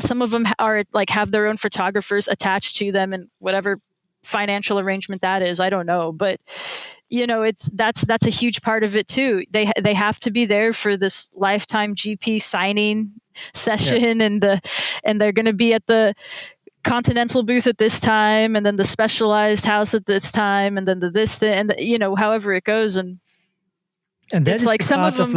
Some of them are like have their own photographers attached to them, and whatever financial arrangement that is, I don't know. But that's a huge part of it too. They have to be there for this lifetime GP signing session, and they're going to be at the Continental booth at this time, and then the Specialized house at this time, and then however it goes. And that is like some of them,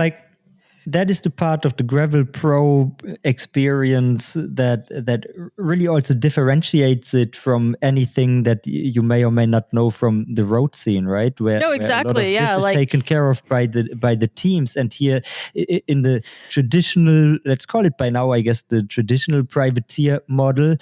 that is the part of the gravel pro experience that really also differentiates it from anything that you may or may not know from the road scene, right? No, exactly. Where a lot of this is taken care of by the teams. And here in the traditional, let's call it by now, I guess, the traditional privateer model,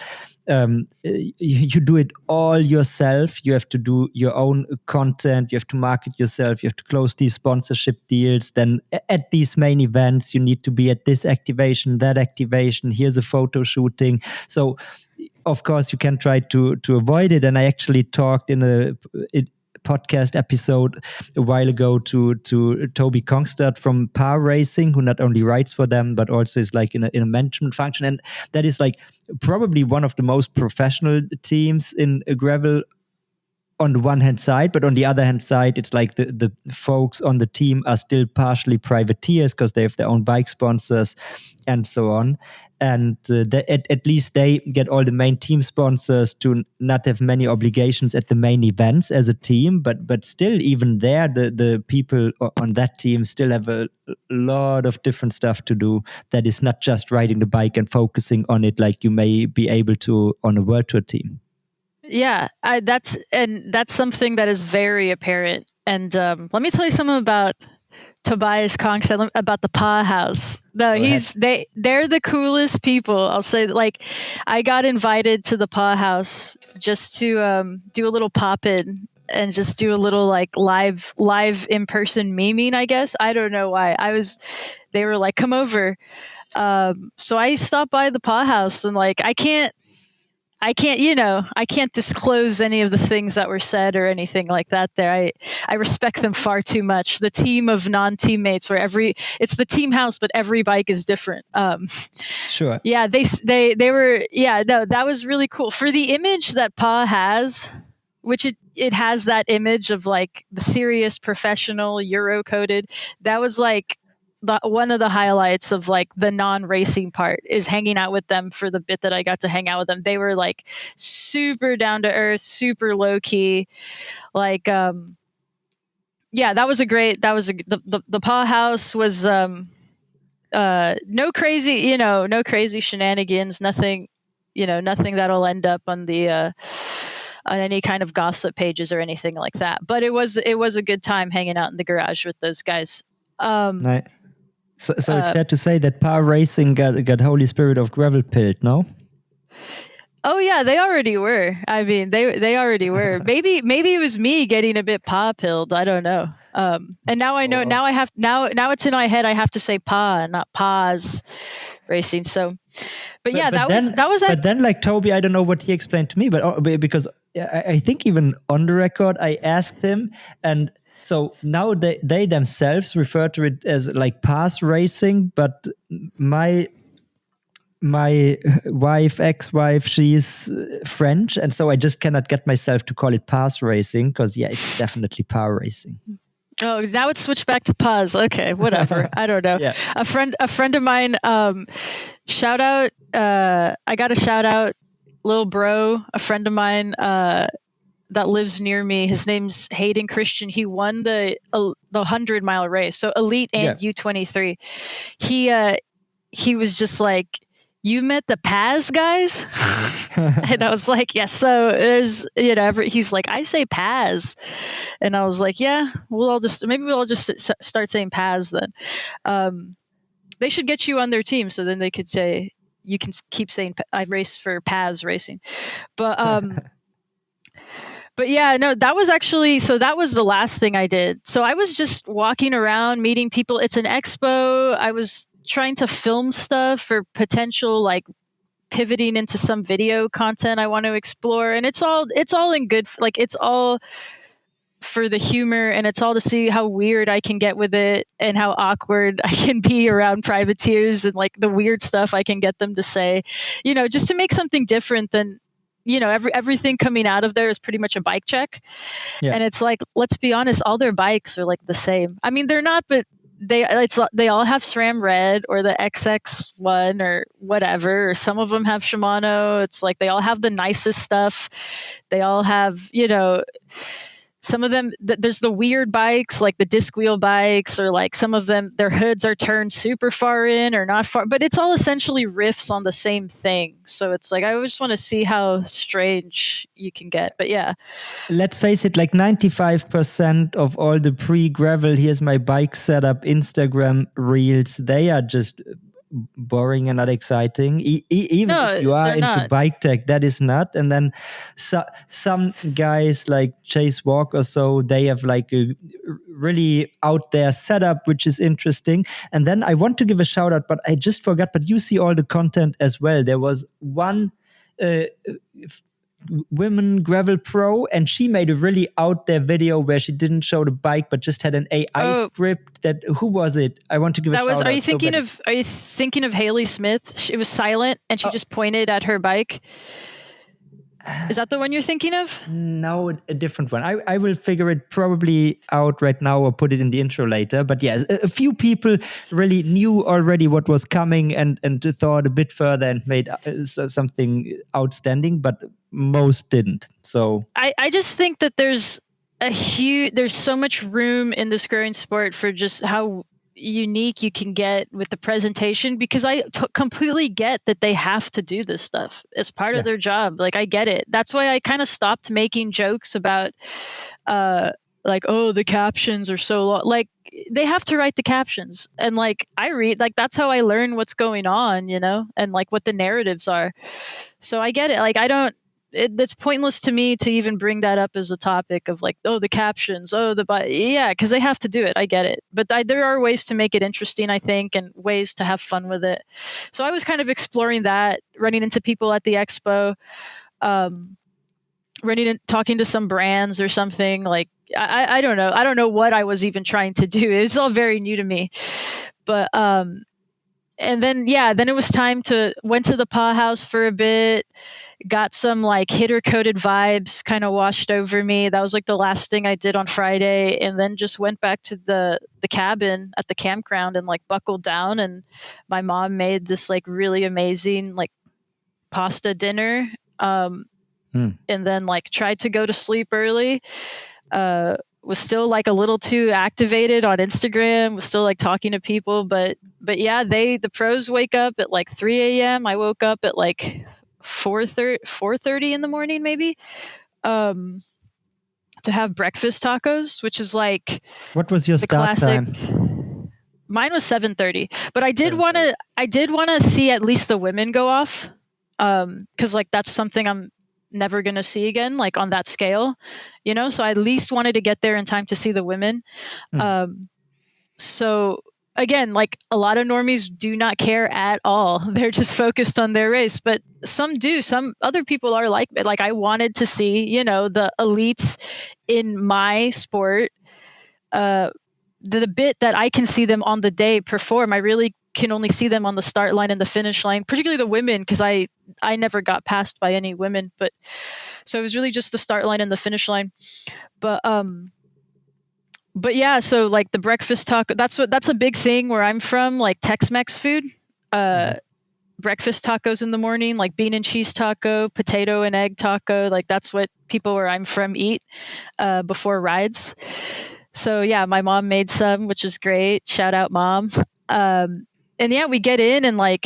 you do it all yourself. You have to do your own content. You have to market yourself. You have to close these sponsorship deals. Then at these main events, you need to be at this activation, that activation. Here's a photo shooting. So, of course, you can try to avoid it. And I actually talked in a podcast episode a while ago to Toby Kongstad from Par Racing, who not only writes for them but also is like in a management function, and that is like probably one of the most professional teams in gravel on the one hand side, but on the other hand side, it's like the folks on the team are still partially privateers because they have their own bike sponsors and so on. And at least they get all the main team sponsors to not have many obligations at the main events as a team. But still, even there, the people on that team still have a lot of different stuff to do that is not just riding the bike and focusing on it like you may be able to on a World Tour team. Yeah, that's something that is very apparent. And let me tell you something about Tobias Kongstad, about the Pa House. No, they're the coolest people. I'll say, like, I got invited to the Pa House just to do a little pop in and just do a little like live in person memeing, I guess. I don't know why. They were like, come over. So I stopped by the Pa House, and like I can't disclose any of the things that were said or anything like that there. I respect them far too much. The team of non-teammates where it's the team house, but every bike is different. Sure. Yeah, they were, yeah, no, that was really cool. For the image that Pa has, which it has that image of like the serious professional Euro coded, that was like one of the highlights of like the non-racing part is hanging out with them for the bit that I got to hang out with them. They were like super down to earth, super low key. Like, yeah, the Pa House was, no crazy shenanigans, nothing that'll end up on on any kind of gossip pages or anything like that. But it was a good time hanging out in the garage with those guys. Right. So it's fair to say that Par Racing got Holy Spirit of Gravel pilled, no? Oh yeah, they already were. I mean, they already were. Maybe it was me getting a bit Pa pilled. I don't know. And now I know. Now I have. Now it's in my head. I have to say Pa, not Paz Racing. So, but yeah, that was. But then, like Toby, I don't know what he explained to me, but because I think even on the record, I asked him, and so now they themselves refer to it as like Paz Racing, but my ex-wife, she's French, and so I just cannot get myself to call it Paz Racing because it's definitely Par Racing. Oh, now it's switched back to Paz. Okay, whatever. I don't know. Yeah. A friend of mine. Shout out. I got a shout out, little bro. A friend of mine that lives near me. His name's Hayden Christian. He won the 100-mile race, so elite and U23. He was just like, you met the Paz guys? And I was like, yes. So there's, he's like, I say Paz. And I was like, yeah, we'll all just start saying Paz then. They should get you on their team. So then they could say, you can keep saying, I race for Paz Racing. But, but yeah, no, that was the last thing I did. So I was just walking around, meeting people. It's an expo. I was trying to film stuff for potential like pivoting into some video content I want to explore, and it's all in good, like it's all for the humor, and it's all to see how weird I can get with it and how awkward I can be around privateers and like the weird stuff I can get them to say, just to make something different than everything coming out of there is pretty much a bike check. Yeah. And it's like, let's be honest, all their bikes are like the same. I mean, they're not, but they all have SRAM Red or the XX1 or whatever, or some of them have Shimano. It's like they all have the nicest stuff. They all have, some of them, there's the weird bikes, like the disc wheel bikes, or like some of them, their hoods are turned super far in or not far, but it's all essentially riffs on the same thing. So it's like, I just want to see how strange you can get. But yeah. Let's face it, like 95% of all the pre-gravel, here's my bike setup, Instagram reels, they are just boring and not exciting. Even No, if you are they're into not. bike tech, that is not. And then some guys like Chase Walk or so, they have like a really out there setup, which is interesting. And then I want to give a shout out, but I just forgot. But you see all the content as well. There was one women gravel pro, and she made a really out there video where she didn't show the bike but just had an AI script. That, who was it? I want to give a shout out. Are you thinking of Haley Smith? It was silent and she just pointed at her bike. Is that the one you're thinking of? No, a different one. I will figure it probably out right now or put it in the intro later. But yes, a few people really knew already what was coming and thought a bit further and made something outstanding, but most didn't. So I just think that there's so much room in this growing sport for just how unique you can get with the presentation, because I completely get that they have to do this stuff as part of their job. Like, I get it. That's why I kind of stopped making jokes about like, oh, the captions are so long. Like, they have to write the captions, and like I read, like that's how I learn what's going on, and like what the narratives are. So I get it. Like, it's pointless to me to even bring that up as a topic of like, oh, the captions, yeah, because they have to do it. I get it. But there are ways to make it interesting, I think, and ways to have fun with it. So I was kind of exploring that, running into people at the expo, talking to some brands or something. Like, I don't know. I don't know what I was even trying to do. It's all very new to me. But and then it was time went to the paw house for a bit, got some like hitter coated vibes kind of washed over me. That was like the last thing I did on Friday, and then just went back to the cabin at the campground and like buckled down, and my mom made this like really amazing like pasta dinner, and then like tried to go to sleep early. Was still like a little too activated on Instagram, was still like talking to people, but yeah, the pros wake up at like 3 a.m. I woke up at like 4:30 in the morning, maybe, to have breakfast tacos, which is like, what was your start classic time? Mine was 7:30, but I did want to see at least the women go off, because like that's something I'm never going to see again, like on that scale, so I at least wanted to get there in time to see the women. So again, like a lot of normies do not care at all. They're just focused on their race, but some do. Some other people are like I wanted to see, the elites in my sport, the bit that I can see them on the day perform. I really can only see them on the start line and the finish line, particularly the women, because I never got passed by any women, but so it was really just the start line and the finish line. But yeah, so like the breakfast taco, that's a big thing where I'm from, like Tex-Mex food. Breakfast tacos in the morning, like bean and cheese taco, potato and egg taco, like that's what people where I'm from eat before rides. So yeah, my mom made some, which is great. Shout out, Mom. And yeah, we get in, and like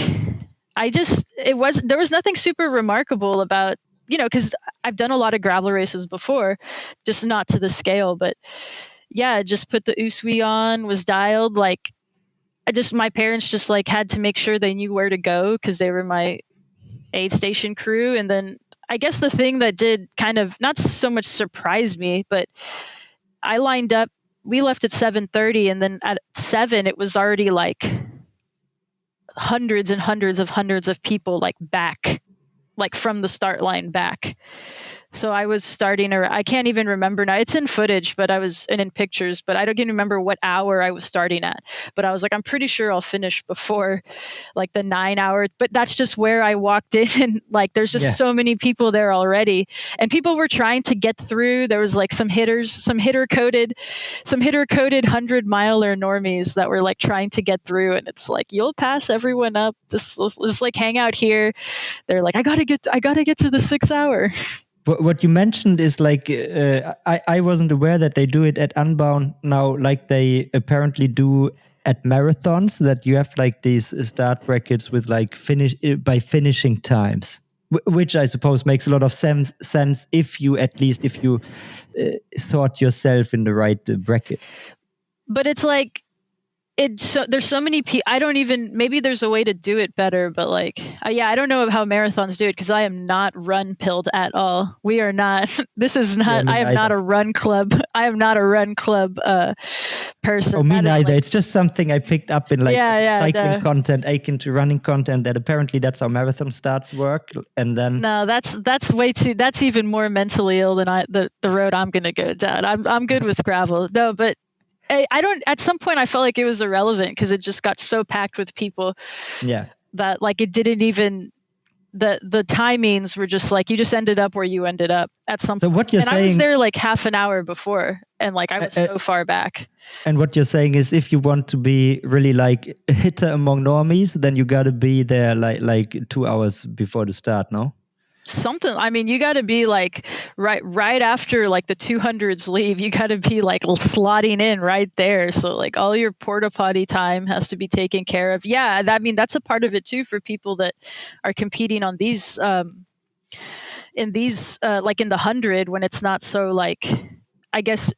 there was nothing super remarkable about, because I've done a lot of gravel races before, just not to the scale. But yeah, just put the usui on, was dialed. Like, my parents just like had to make sure they knew where to go because they were my aid station crew. And then I guess the thing that did kind of not so much surprise me, but I lined up. We left at 7:30, and then at 7 it was already like hundreds and hundreds of people like back, like from the start line back. So I was starting, or I can't even remember now. It's in footage, but in pictures, but I don't even remember what hour I was starting at. But I was like, I'm pretty sure I'll finish before like the 9 hour. But that's just where I walked in, and like there's just so many people there already, and people were trying to get through. There was like some hitter coded 100-miler normies that were like trying to get through, and it's like, you'll pass everyone up. Just like hang out here. They're like, I gotta get to the 6 hour. What you mentioned is like, I wasn't aware that they do it at Unbound now, like they apparently do at marathons, that you have like these start brackets with like finishing times, which I suppose makes a lot of sense if you sort yourself in the right bracket. But it's like, there's so many people. I don't even, maybe there's a way to do it better, but like, yeah, I don't know how marathons do it because I am not run pilled at all. We are not, this is Yeah, not, me I am not neither. a run club. I am not a run club person. Oh, me That is neither. like, It's just something I picked up in like yeah, cycling no. content, akin to running content, that apparently that's how marathon starts work. And then No, that's way too. That's even more mentally ill than the road I'm gonna go down. I'm good with gravel. No, but I don't. At some point, I felt like it was irrelevant because it just got so packed with people yeah. that like it didn't even the timings were just like you just ended up where you ended up at some So point. what you're And I was saying, there like half an hour before, and like I was so far back. and what you're saying is, if you want to be really like a hitter among normies, then you got to be there like 2 hours before the start. No. Something. I mean, you got to be like right after like the 200s leave. You got to be like slotting in right there. So like all your porta potty time has to be taken care of. Yeah, I mean that's a part of it too for people that are competing on these in these like in the 100 when it's not so like I guess.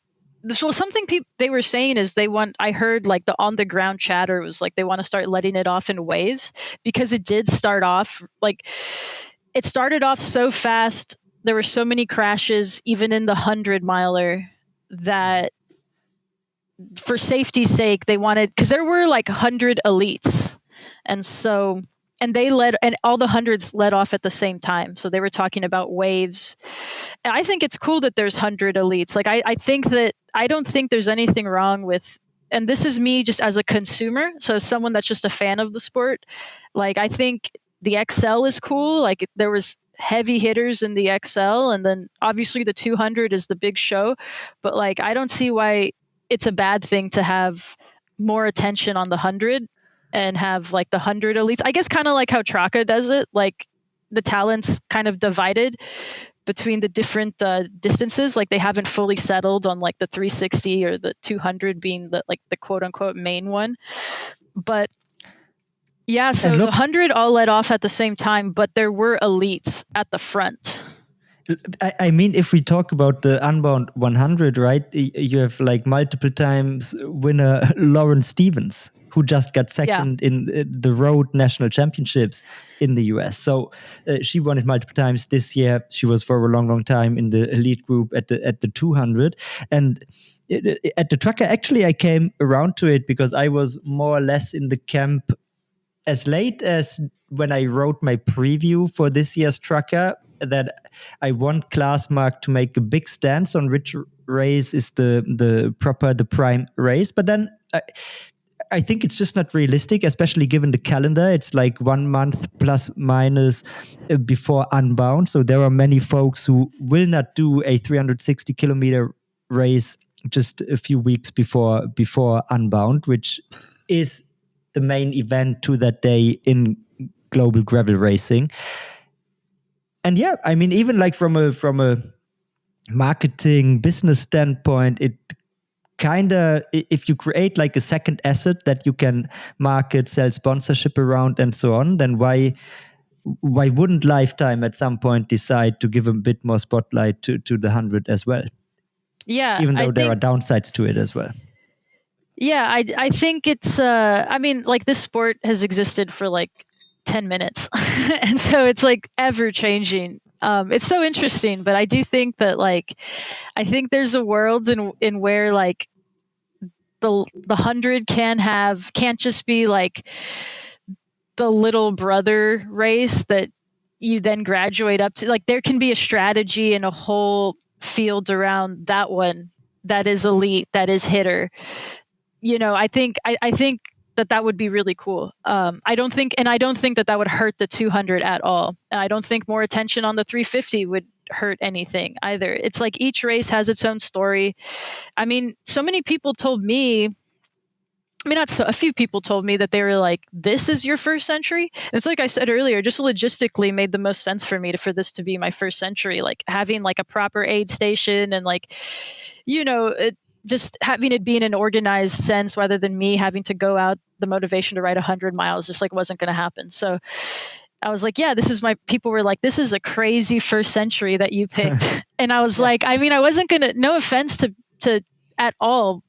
So something people they were saying is they want. I heard like the on the ground chatter was like they want to start letting it off in waves because it did start off like it started off so fast. There were so many crashes, even in the 100 miler, that for safety's sake, they wanted because there were like 100 elites, and so and all the hundreds led off at the same time. So they were talking about waves. And I think it's cool that there's 100 elites. Like I think that I don't think there's anything wrong with. And this is me just as a consumer, so someone that's just a fan of the sport. Like I think the XL is cool. Like there was heavy hitters in the XL, and then obviously the 200 is the big show. But like I don't see why it's a bad thing to have more attention on the 100 and have like the 100 elites. I guess kind of like how Traka does it. Like the talents kind of divided between the different distances. Like they haven't fully settled on like the 360 or the 200 being the like the quote unquote main one. But yeah, so And the look, 100 all led off at the same time, but there were elites at the front. I mean, if we talk about the Unbound 100, right? You have like multiple times winner Lauren Stevens, who just got second in the road national championships in the US. So she won it multiple times this year. She was for a long time in the elite group at the 200. And at the tracker, actually, I came around to it because I was more or less in the camp as late as when I wrote my preview for this year's tracker, that I want Classmark to make a big stance on which race is the prime race. But then I think it's just not realistic, especially given the calendar. It's like 1 month plus minus before Unbound. So there are many folks who will not do a 360-kilometer race just a few weeks before Unbound, which is the main event to that day in global gravel racing. And yeah, I mean, even like from a marketing business standpoint, it kind of, if you create like a second asset that you can market, sell sponsorship around and so on, then why wouldn't Lifetime at some point decide to give a bit more spotlight to the 100 as well? Yeah, Even though I there are think downsides to it as well. yeah, I think it's I mean like this sport has existed for like 10 minutes. And so it's like ever changing. It's so interesting, but I do think that like I think there's a world in where like the 100 can't just be like the little brother race that you then graduate up to. Like there can be a strategy and a whole field around that one that is elite, that is hitter. You know, I think that would be really cool. I don't think that would hurt the 200 at all. And I don't think more attention on the 350 would hurt anything either. It's like each race has its own story. I mean, so many people told me, I mean, not so, a few people told me that they were like, this is your first century. And it's like I said earlier, just logistically made the most sense for me for this to be my first century, like having like a proper aid station and like, you know, just having it be in an organized sense rather than me having to go out the motivation to ride 100 miles just like wasn't going to happen. So I was like, yeah, people were like, this is a crazy first century that you picked. And I was like, I mean, I wasn't going to, no offense to at all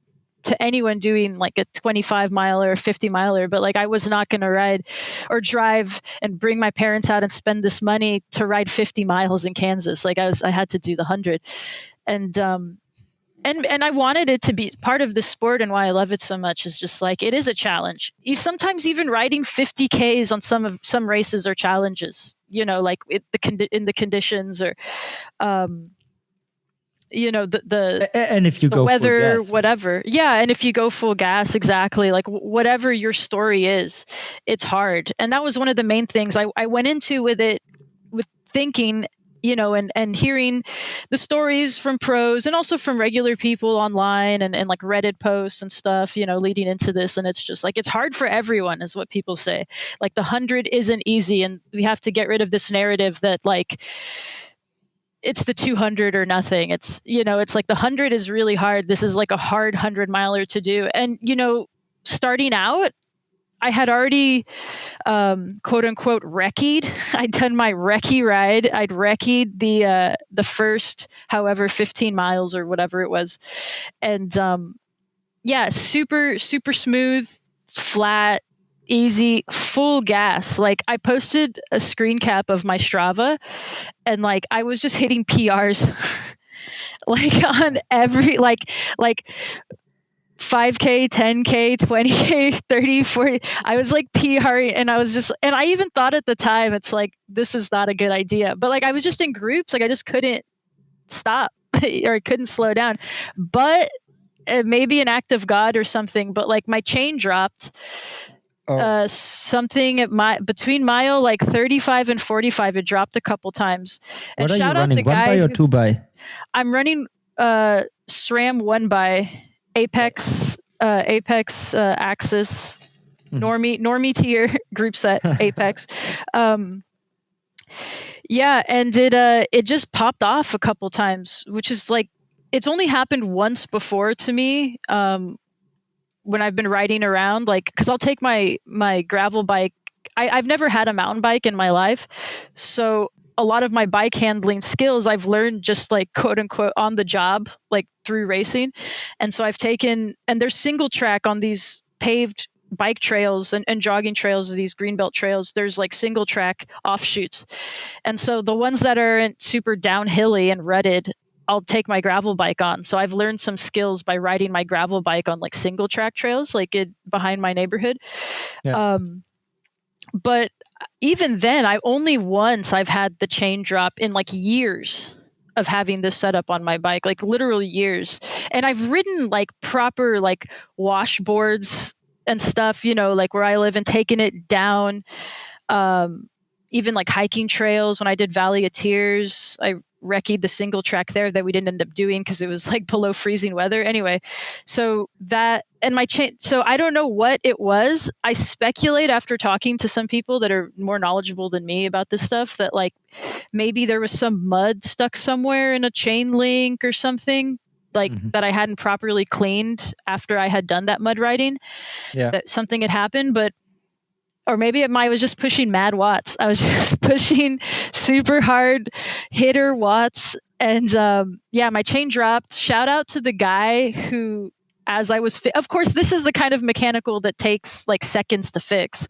to anyone doing like a 25 miler or 50 miler, but like I was not going to ride or drive and bring my parents out and spend this money to ride 50 miles in Kansas. Like I had to do the 100. And I wanted it to be part of the sport, and why I love it so much is just like it is a challenge. Sometimes even riding 50 Ks on some races are challenges, like in the conditions or and if you the go full weather, gas. whatever. Yeah, and if you go full gas, exactly. Like whatever your story is, it's hard. And that was one of the main things I went into with it, with thinking, and hearing the stories from pros and also from regular people online and like Reddit posts and stuff, leading into this. And it's just like, it's hard for everyone is what people say. Like the 100 isn't easy. And we have to get rid of this narrative that like, it's the 200 or nothing. It's, it's like the 100 is really hard. This is like a hard 100-miler to do. And, starting out, I had already, quote unquote, recce'd. I'd done my recce ride. I'd recce'd the first, however, 15 miles or whatever it was. And, yeah, super, super smooth, flat, easy, full gas. Like I posted a screen cap of my Strava, and like I was just hitting PRs like on every like 5K, 10K, 20K, 30, 40. I was like PRing, and I even thought at the time, it's like, this is not a good idea. But like I was just in groups, like I just couldn't stop or I couldn't slow down. But it may be an act of God or something, but like my chain dropped. Something between mile like 35 and 45, it dropped a couple times. And what are you shout out running, the 1 guy by or 2 by? I'm running SRAM 1 by Apex Axis normie tier group set Apex. Yeah, and it just popped off a couple times, which is like, it's only happened once before to me. When I've been riding around, like, because I'll take my gravel bike. I've never had a mountain bike in my life, so a lot of my bike handling skills I've learned just like quote unquote on the job, like through racing. And so I've taken, and there's single track on these paved bike trails and jogging trails, these greenbelt trails. There's like single track offshoots, and so the ones that aren't super downhilly and rutted, I'll take my gravel bike on. So I've learned some skills by riding my gravel bike on like single track trails, like behind my neighborhood. Yeah. But even then, I've had the chain drop in like years of having this setup on my bike, like literally years. And I've ridden like proper like washboards and stuff, like where I live, and taken it down. Even like hiking trails, when I did Valley of Tears, I recce'd the single track there that we didn't end up doing because it was like below freezing weather. Anyway, so that, and my chain, so I don't know what it was. I speculate after talking to some people that are more knowledgeable than me about this stuff that like maybe there was some mud stuck somewhere in a chain link or something, like that I hadn't properly cleaned after I had done that mud riding. Yeah. That something had happened, but or maybe I was just pushing mad watts. I was just pushing super hard hitter watts. And yeah, my chain dropped. Shout out to the guy who, as I was, of course, this is the kind of mechanical that takes like seconds to fix,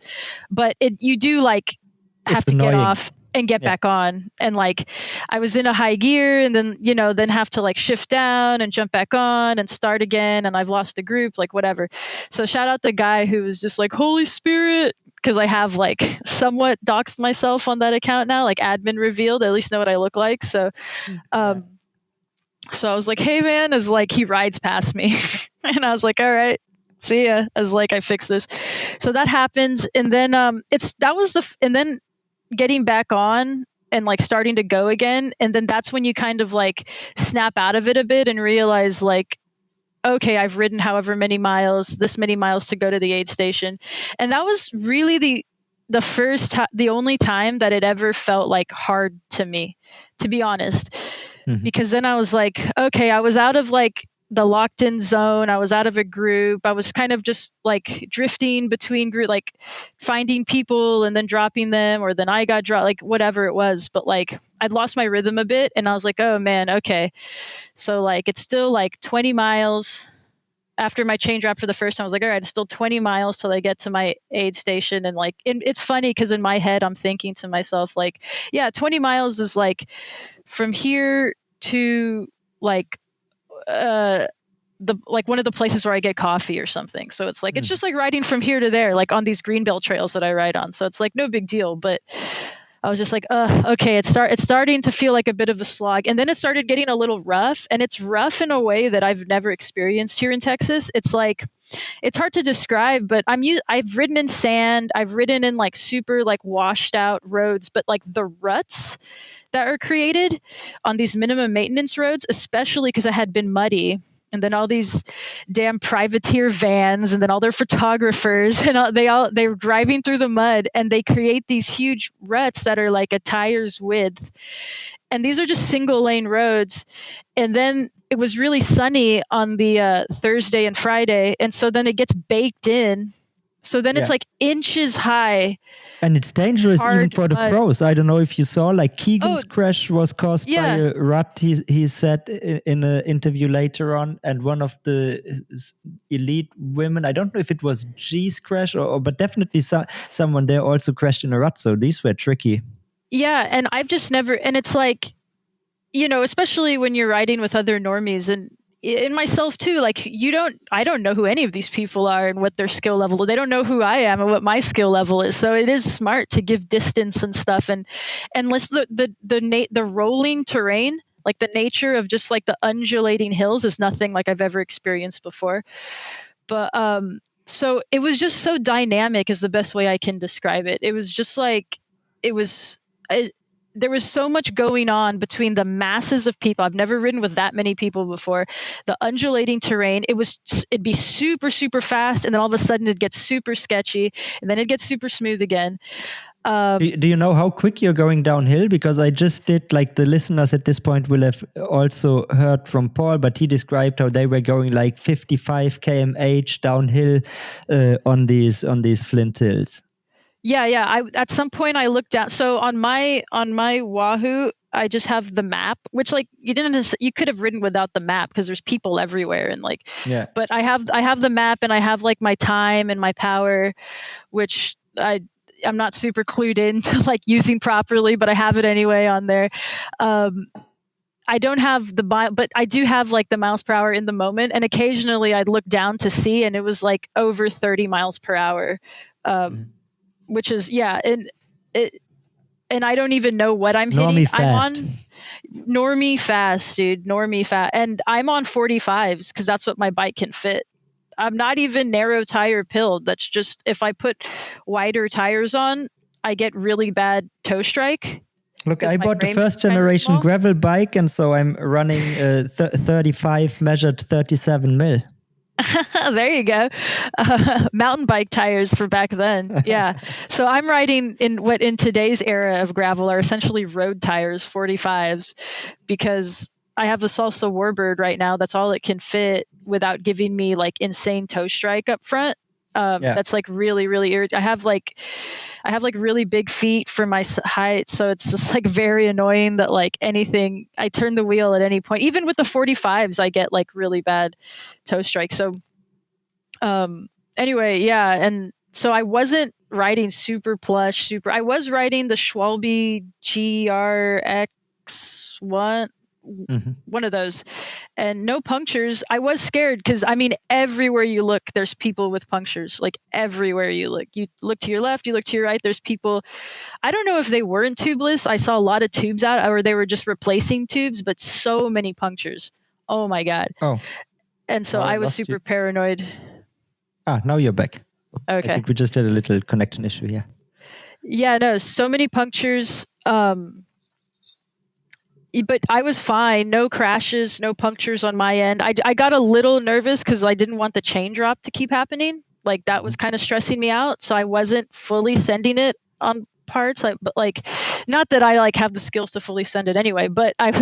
but you do like have It's to annoying. get off and get back on. And like I was in a high gear, and then then have to like shift down and jump back on and start again, and I've lost the group, like whatever. So shout out the guy who was just like, Holy Spirit, because I have like somewhat doxed myself on that account now, like admin revealed, at least know what I look like. So so I was like, hey man, as like he rides past me and I was like, all right, see ya, as like I fix this. So that happens, and then and then getting back on and like starting to go again, and then that's when you kind of like snap out of it a bit and realize like, okay, I've ridden however many miles, this many miles to go to the aid station. And that was really the only time that it ever felt like hard to me, to be honest. Because then I was like, okay, I was out of like the locked in zone. I was out of a group. I was kind of just like drifting between group, like finding people and then dropping them, or then I got dropped, like whatever it was. But like I'd lost my rhythm a bit, and I was like, oh man, okay. So like it's still like 20 miles after my chain drop for the first time, I was like, all right, it's still 20 miles till I get to my aid station. And like, it's funny because in my head, I'm thinking to myself, like, yeah, 20 miles is like from here to like, like one of the places where I get coffee or something. So it's like, it's just like riding from here to there, like on these greenbelt trails that I ride on. So it's like no big deal. But I was just like, okay, it's starting to feel like a bit of a slog. And then it started getting a little rough, and it's rough in a way that I've never experienced here in Texas. It's like, it's hard to describe, but I've ridden in sand, I've ridden in like super like washed out roads, but like the ruts that are created on these minimum maintenance roads, especially because it had been muddy. And then all these damn privateer vans, and then all their photographers, and they're driving through the mud, and they create these huge ruts that are like a tire's width. And these are just single lane roads. And then it was really sunny on the Thursday and Friday, and so then it gets baked in. So then it's like inches high. And it's dangerous even for the pros. I don't know if you saw, like Keegan's crash was caused by a rut, he said in an interview later on. And one of the elite women, I don't know if it was G's crash, but definitely someone there also crashed in a rut. So these were tricky. Yeah, and I've just never, and it's like, you know, especially when you're riding with other normies, and in myself too, like I don't know who any of these people are and what their skill level is. They don't know who I am and what my skill level is. So it is smart to give distance and stuff, and unless the rolling terrain, like the nature of just like the undulating hills, is nothing like I've ever experienced before. But so it was just so dynamic is the best way I can describe it. It was just like there was so much going on between the masses of people. I've never ridden with that many people before. The undulating terrain, it'd be super, super fast, and then all of a sudden it gets super sketchy, and then it gets super smooth again. Do you know how quick you're going downhill? Because I just did, like the listeners at this point will have also heard from Paul, but he described how they were going like 55 km/h downhill on these Flint hills. Yeah. At some point I looked down. So on my Wahoo, I just have the map, which like you could have ridden without the map because there's people everywhere, and like, yeah. But I have the map, and I have like my time and my power, which I'm not super clued into like using properly, but I have it anyway on there. I don't have but I do have like the miles per hour in the moment, and occasionally I'd look down to see, and it was like over 30 miles per hour. Which is and I don't even know what I'm hitting. Normie fast. I'm on normie fast, dude. Normie fast, and I'm on 45s because that's what my bike can fit. I'm not even narrow tire pilled. That's just if I put wider tires on, I get really bad toe strike. Look, I bought the first generation gravel bike, and so I'm running 35 measured 37 mil. There you go. Mountain bike tires for back then. Yeah. So I'm riding in what in today's era of gravel are essentially road tires, 45s, because I have the Salsa Warbird right now. That's all it can fit without giving me like insane toe strike up front. That's like really, really irritating. I have like really big feet for my height, so it's just like very annoying that like anything I turn the wheel at any point. Even with the 45s, I get like really bad toe strike. So anyway, yeah, and so I wasn't riding super plush, I was riding the Schwalbe GRX1, one of those, and no punctures. I was scared because I mean everywhere you look there's people with punctures. Like everywhere you look to your left, you look to your right, there's people. I don't know if they weren't tubeless. I saw a lot of tubes out, or they were just replacing tubes, but so many punctures. Oh my god. And so I was super paranoid. Now you're back. Okay. I think we just had a little connection issue here. Yeah, no, so many punctures. But I was fine. No crashes, no punctures on my end. I got a little nervous because I didn't want the chain drop to keep happening. Like that was kind of stressing me out. So I wasn't fully sending it on parts. But like, not that I like have the skills to fully send it anyway. But I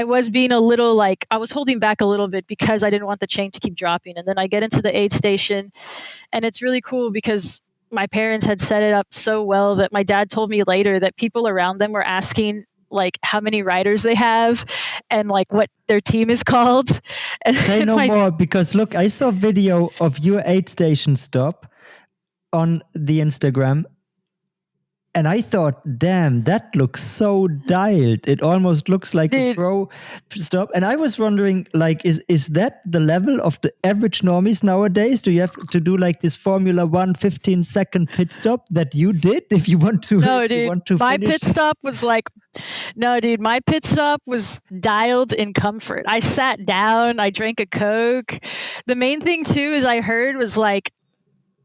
was being a little like I was holding back a little bit because I didn't want the chain to keep dropping. And then I get into the aid station, and it's really cool because my parents had set it up so well that my dad told me later that people around them were asking like how many riders they have and like what their team is called. And Say no more, because look, I saw a video of your aid station stop on the Instagram, and I thought, damn, that looks so dialed. It almost looks like a Dude. pro stop. And I was wondering, like, is that the level of the average normies nowadays? Do you have to do like this Formula 1 15-second pit stop that you did if you want to? No, if you dude. want to My finish? pit stop was like, no, dude. My pit stop was dialed in comfort. I sat down. I drank a Coke. The main thing too is I heard was like,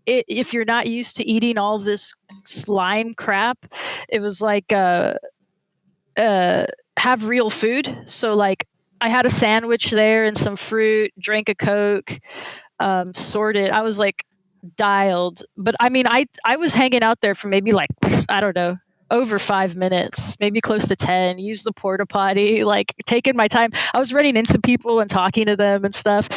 if you're not used to eating all this slime crap, it was like have real food. So like I had a sandwich there and some fruit, drank a Coke, sorted. I was like dialed, but I mean, I was hanging out there for maybe like, I don't know, over 5 minutes, maybe close to 10. Used the porta potty, like taking my time. I was running into people and talking to them and stuff.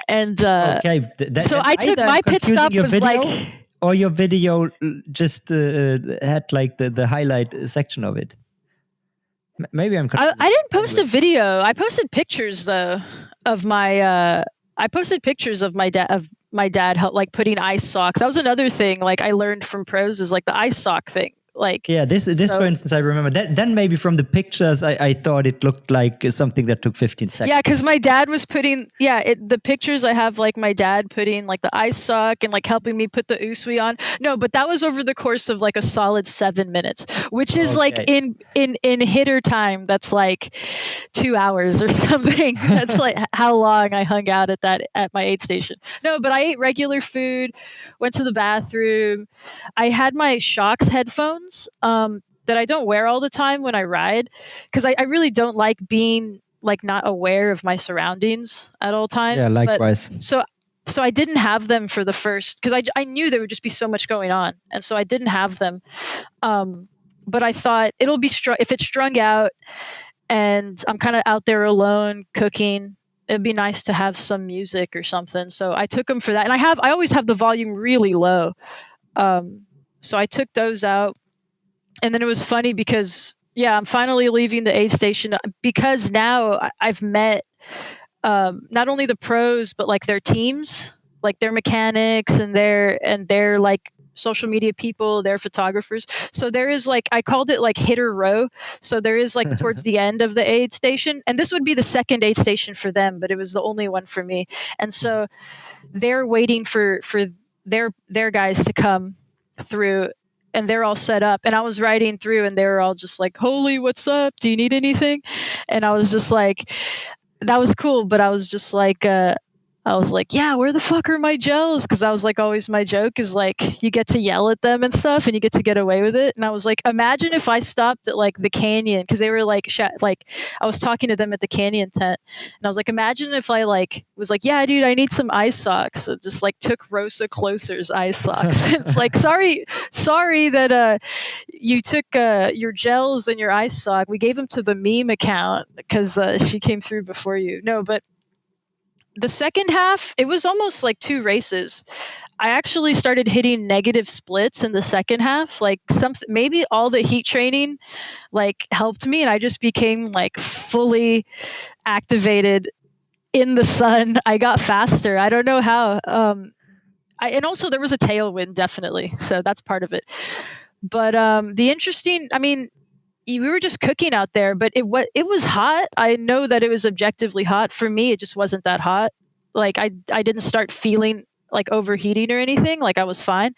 Okay, So I took my pit confusing stop your was video, like, or your video just had like the highlight section of it. Maybe I'm confused. I didn't post a Anyways. video. I posted pictures though of my I posted pictures of my dad like putting ice socks. That was another thing like I learned from pros is like the ice sock thing. Like Yeah, this so, for instance, I remember that. Then maybe from the pictures, I thought it looked like something that took 15 seconds. yeah, because my dad was putting the pictures I have like my dad putting like the ice sock and like helping me put the usui on. No, but that was over the course of like a solid 7 minutes, which is like in hitter time. That's like 2 hours or something. That's like how long I hung out at my aid station. No, but I ate regular food, went to the bathroom. I had my Shocks headphones that I don't wear all the time when I ride because I really don't like being like not aware of my surroundings at all times. Yeah, likewise. But, so I didn't have them for the first because I knew there would just be so much going on, and so I didn't have them. But I thought it'll be if it's strung out and I'm kind of out there alone cooking. It'd be nice to have some music or something. So I took them for that, and I always have the volume really low. So I took those out, and then it was funny because I'm finally leaving the aid station because now I've met not only the pros but like their teams, like their mechanics and their like social media people, their photographers. So there is like I called it like hitter row. So there is like towards the end of the aid station, and this would be the second aid station for them, but it was the only one for me. And so they're waiting for their guys to come through, and they're all set up, and I was riding through and they were all just like, holy, what's up, do you need anything? And I was just like, that was cool, but I was just like I was like, yeah, where the fuck are my gels? Because I was like, always my joke is like, you get to yell at them and stuff, and you get to get away with it. And I was like, imagine if I stopped at like the canyon, because they were like, like I was talking to them at the canyon tent, and I was like, imagine if I like was like, yeah, dude, I need some ice socks. So just like took Rosa Closer's ice socks. It's like, sorry that you took your gels and your ice sock. We gave them to the meme account because she came through before you. No, but the second half, it was almost like 2 races. I actually started hitting negative splits in the second half. Like maybe all the heat training like helped me, and I just became like fully activated in the sun. I got faster. I don't know how. And also there was a tailwind definitely, so that's part of it. But I mean, we were just cooking out there, but it was hot. I know that it was objectively hot. For me, it just wasn't that hot. Like I didn't start feeling like overheating or anything. Like I was fine.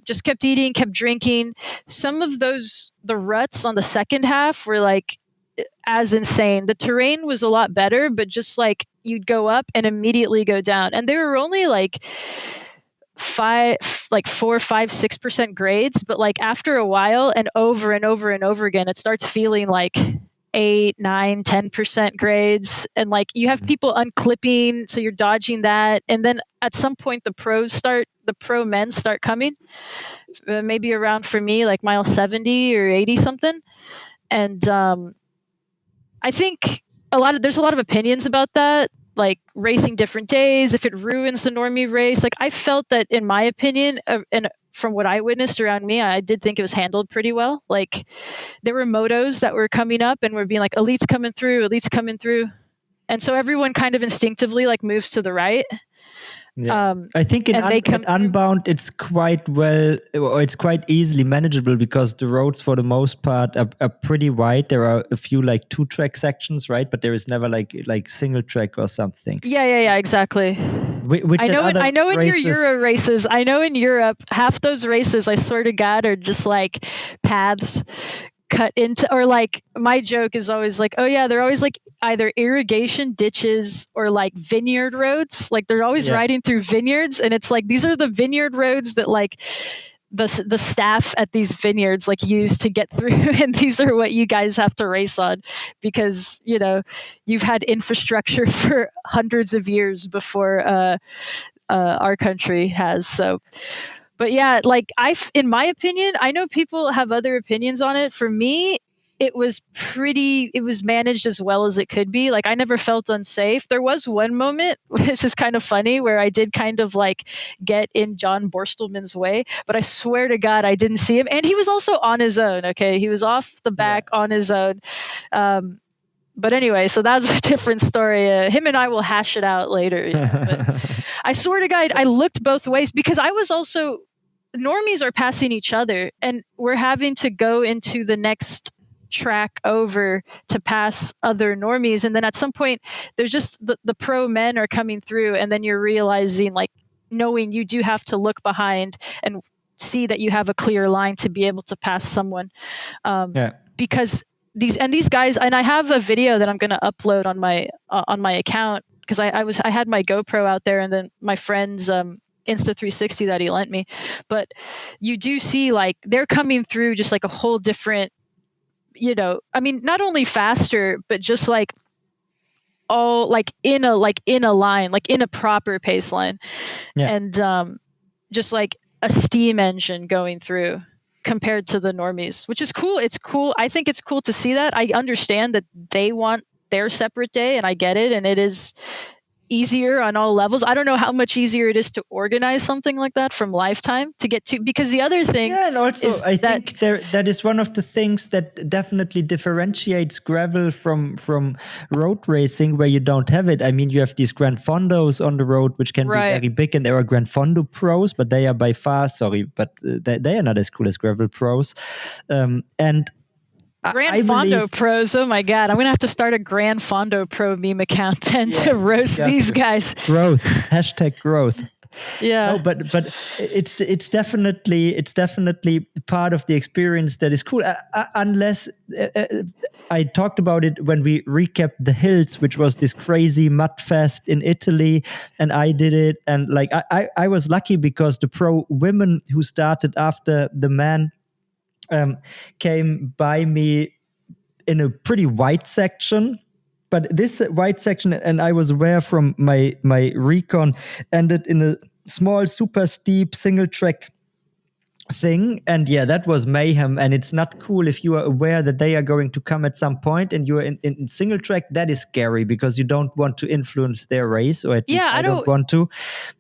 Just kept eating, kept drinking. Some of the ruts on the second half were like as insane. The terrain was a lot better, but just like you'd go up and immediately go down. And there were only like 4, 5, 6% grades, but like after a while and over and over and over again, it starts feeling like 8, 9, 10% grades. And like you have people unclipping, so you're dodging that. And then at some point the pro men start coming, maybe around for me, like mile 70 or 80 something. And I think there's a lot of opinions about that, like racing different days, if it ruins the normie race. Like I felt that, in my opinion, from what I witnessed around me, I did think it was handled pretty well. Like there were motos that were coming up and were being like, elite's coming through, elite's coming through. And so everyone kind of instinctively like moves to the right. Yeah. I think and they come at Unbound, it's quite well, or it's quite easily manageable because the roads, for the most part, are pretty wide. There are a few like 2-track sections, right? But there is never like single track or something. Yeah, exactly. Which I know in your races, Euro races, I know in Europe, half those races, I swear to God, are just like paths cut into, or like my joke is always like, oh yeah, they're always like either irrigation ditches or like vineyard roads. Like they're always riding through vineyards, and it's like these are the vineyard roads that like the staff at these vineyards like use to get through, and these are what you guys have to race on because you've had infrastructure for hundreds of years before our country has. So but yeah, like in my opinion, I know people have other opinions on it. For me, it was managed as well as it could be. Like I never felt unsafe. There was one moment, which is kind of funny, where I did kind of like get in John Borstelman's way, but I swear to God, I didn't see him. And he was also on his own. Okay. He was off the back on his own. But anyway, so that's a different story. Him and I will hash it out later. But I swear to God, I looked both ways because I was also, normies are passing each other and we're having to go into the next track over to pass other normies. And then at some point, there's just the pro men are coming through, and then you're realizing, like, knowing you do have to look behind and see that you have a clear line to be able to pass someone. Because these guys, and I have a video that I'm going to upload on my account because I had my GoPro out there, and then my friend's Insta360 that he lent me. But you do see like they're coming through just like a whole different, I mean, not only faster, but just like all like in a line, like in a proper pace line, and just like a steam engine going through compared to the normies, which is cool. It's cool. I think it's cool to see that. I understand that they want their separate day, and I get it. And it is easier on all levels. I don't know how much easier it is to organize something like that from Lifetime to get to, because the other thing and also is I think that is one of the things that definitely differentiates gravel from road racing, where you don't have it. I mean, you have these Grand Fondos on the road, which can be very big, and there are Grand Fondo pros, but they are by far, they are not as cool as gravel pros. And Grand Fondo pros. Oh my God. I'm going to have to start a Grand Fondo pro meme account then to roast these guys. Growth. #growth. Yeah. No, but it's definitely part of the experience that is cool. Unless I talked about it when we recapped the hills, which was this crazy mud fest in Italy, and I did it, and like I was lucky because the pro women who started after the men came by me in a pretty wide section. But this wide section, and I was aware from my recon, ended in a small, super steep single track thing. And yeah, that was mayhem. And it's not cool if you are aware that they are going to come at some point and you're in single track. That is scary because you don't want to influence their race, or at least I don't want to.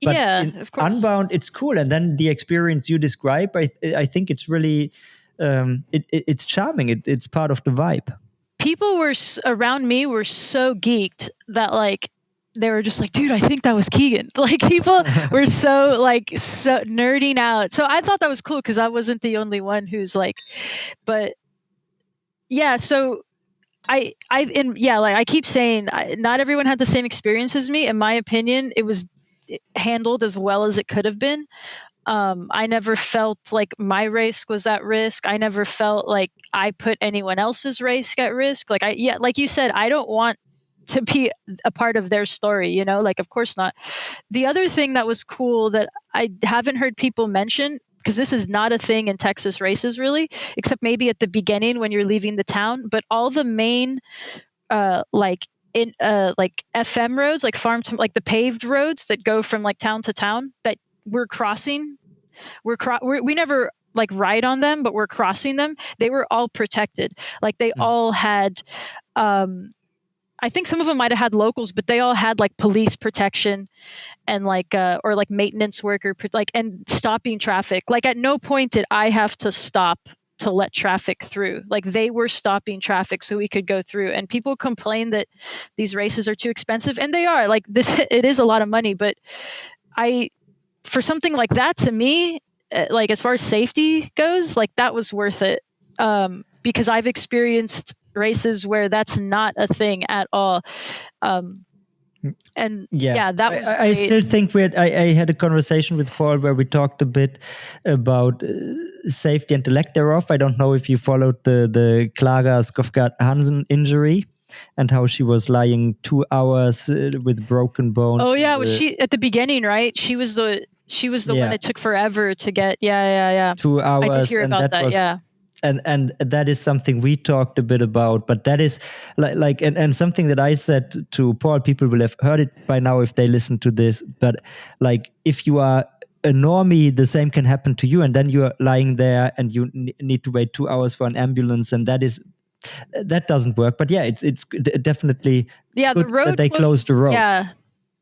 But in of course. Unbound, it's cool. And then the experience you describe, I think it's really, it's charming. It's part of the vibe. People around me were so geeked that like they were just like, dude, I think that was Keegan. Like people were so nerding out. So I thought that was cool because I wasn't the only one who's like, but yeah. So like I keep saying, not everyone had the same experience as me. In my opinion, it was handled as well as it could have been. I never felt like my race was at risk. I never felt like I put anyone else's race at risk. Like like you said, I don't want to be a part of their story, like, of course not. The other thing that was cool that I haven't heard people mention, because this is not a thing in Texas races really, except maybe at the beginning when you're leaving the town, but all the main, like FM roads, like farm to, like the paved roads that go from like town to town that we're crossing, we never like ride on them, but we're crossing them. They were all protected. Like they all had, I think some of them might have had locals, but they all had like police protection. and like or like maintenance work or like and stopping traffic. Like at no point did I have to stop to let traffic through. Like they were stopping traffic so we could go through. And people complain that these races are too expensive, and they are. Like this, it is a lot of money, but for something like that, to me, like as far as safety goes, like that was worth it, because I've experienced races where that's not a thing at all. And that was great. I still think I had a conversation with Paul where we talked a bit about safety and the lack thereof. I don't know if you followed the Klara Sofie Hansen injury and how she was lying 2 hours with broken bones. Oh yeah, was she at the beginning, right? She was the one it took forever to get. Yeah. 2 hours. I did hear about that. Yeah. And that is something we talked a bit about, but that is like and something that I said to Paul, people will have heard it by now if they listen to this, but like if you are a normie, the same can happen to you, and then you're lying there and you need to wait 2 hours for an ambulance, and that doesn't work. But yeah, it's definitely good the road that they closed the road.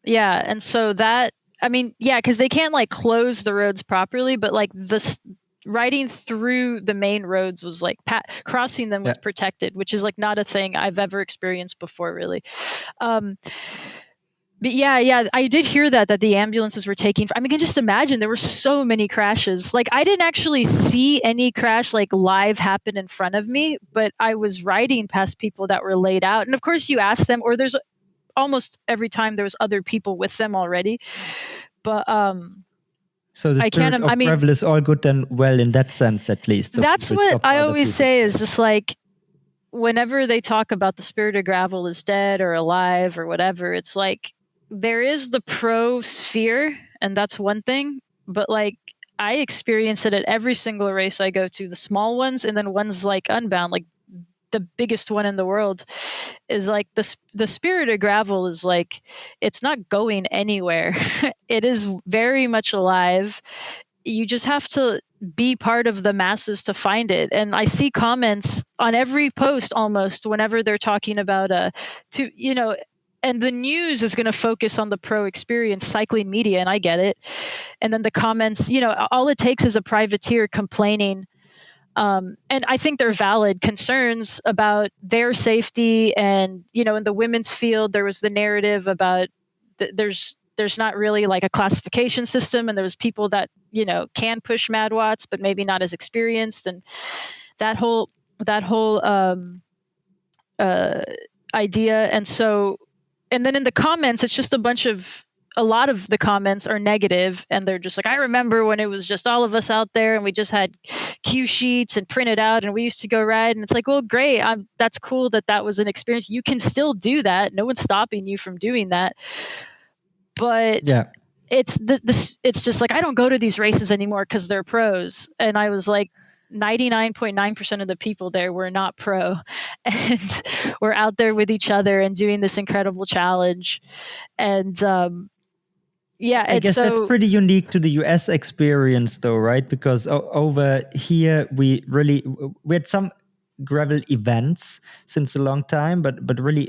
Yeah, and so that, I mean, because they can't like close the roads properly, but like riding through the main roads was like crossing them was protected, which is like not a thing I've ever experienced before, really. But I did hear that the ambulances were taking. I mean, I can just imagine there were so many crashes. Like I didn't actually see any crash like live happen in front of me, but I was riding past people that were laid out, and of course you ask them, or there's almost every time there was other people with them already, but so the spirit of gravel is all good and well in that sense, at least. So that's what I always say is just like, whenever they talk about the spirit of gravel is dead or alive or whatever, it's like there is the pro sphere, and that's one thing, but like I experience it at every single race I go to, the small ones, and then ones like Unbound, like the biggest one in the world, is like the spirit of gravel is like, it's not going anywhere. It is very much alive. You just have to be part of the masses to find it. And I see comments on every post almost whenever they're talking about and the news is going to focus on the pro experience, cycling media, and I get it. And then the comments, all it takes is a privateer complaining. And I think they're valid concerns about their safety. And, in the women's field, there was the narrative about there's not really like a classification system, and there was people that, can push mad watts, but maybe not as experienced. And that whole idea. And then in the comments, it's just a lot of the comments are negative, and they're just like, I remember when it was just all of us out there and we just had cue sheets and printed out and we used to go ride. And it's like, well, great. That's cool that was an experience. You can still do that. No one's stopping you from doing that. But it's it's just like, I don't go to these races anymore because they're pros. And I was like, 99.9% of the people there were not pro, and we're out there with each other and doing this incredible challenge. And I guess that's pretty unique to the US experience, though, right? Because over here, we had some gravel events since a long time, but really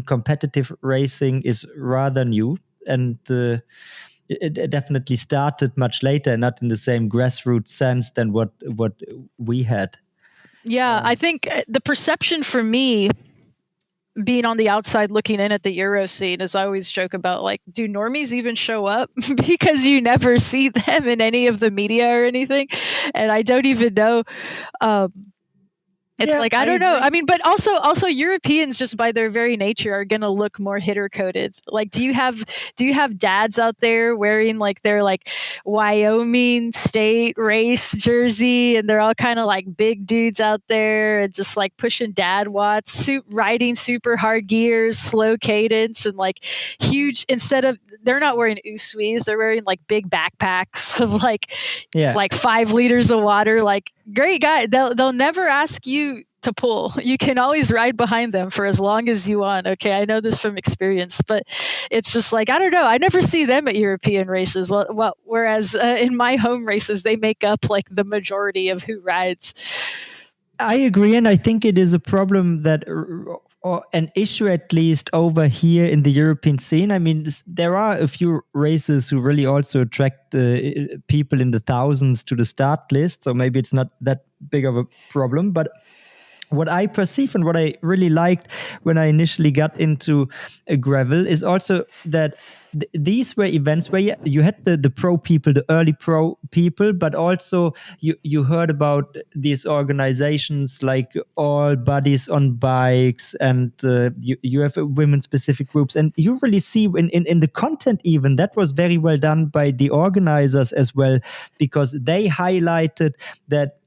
competitive racing is rather new. And it definitely started much later, not in the same grassroots sense than what we had. Yeah, I think the perception for me, being on the outside looking in at the Euro scene, is I always joke about, like, do normies even show up? Because you never see them in any of the media or anything. And I don't even know. It's like, I don't know. I mean, but also Europeans, just by their very nature, are going to look more hitter coated. Like, do you have dads out there wearing like their like Wyoming state race jersey, and they're all kind of like big dudes out there and just like pushing dad watts, riding super hard gears, slow cadence, and like huge, they're not wearing Usuis, they're wearing like big backpacks of like 5 liters of water. Like, great guy. They'll never ask you to pull. You can always ride behind them for as long as you want. Okay, I know this from experience, but it's just like, I don't know. I never see them at European races. Well, whereas in my home races, they make up like the majority of who rides. I agree, and I think it is a problem that or an issue, at least over here in the European scene. I mean, there are a few races who really also attract people in the thousands to the start list. So maybe it's not that big of a problem. But what I perceive and what I really liked when I initially got into gravel is also that these were events where you had the pro people, the early pro people, but also you heard about these organizations like All Buddies on Bikes, and you have women specific groups, and you really see in the content even that was very well done by the organizers as well, because they highlighted that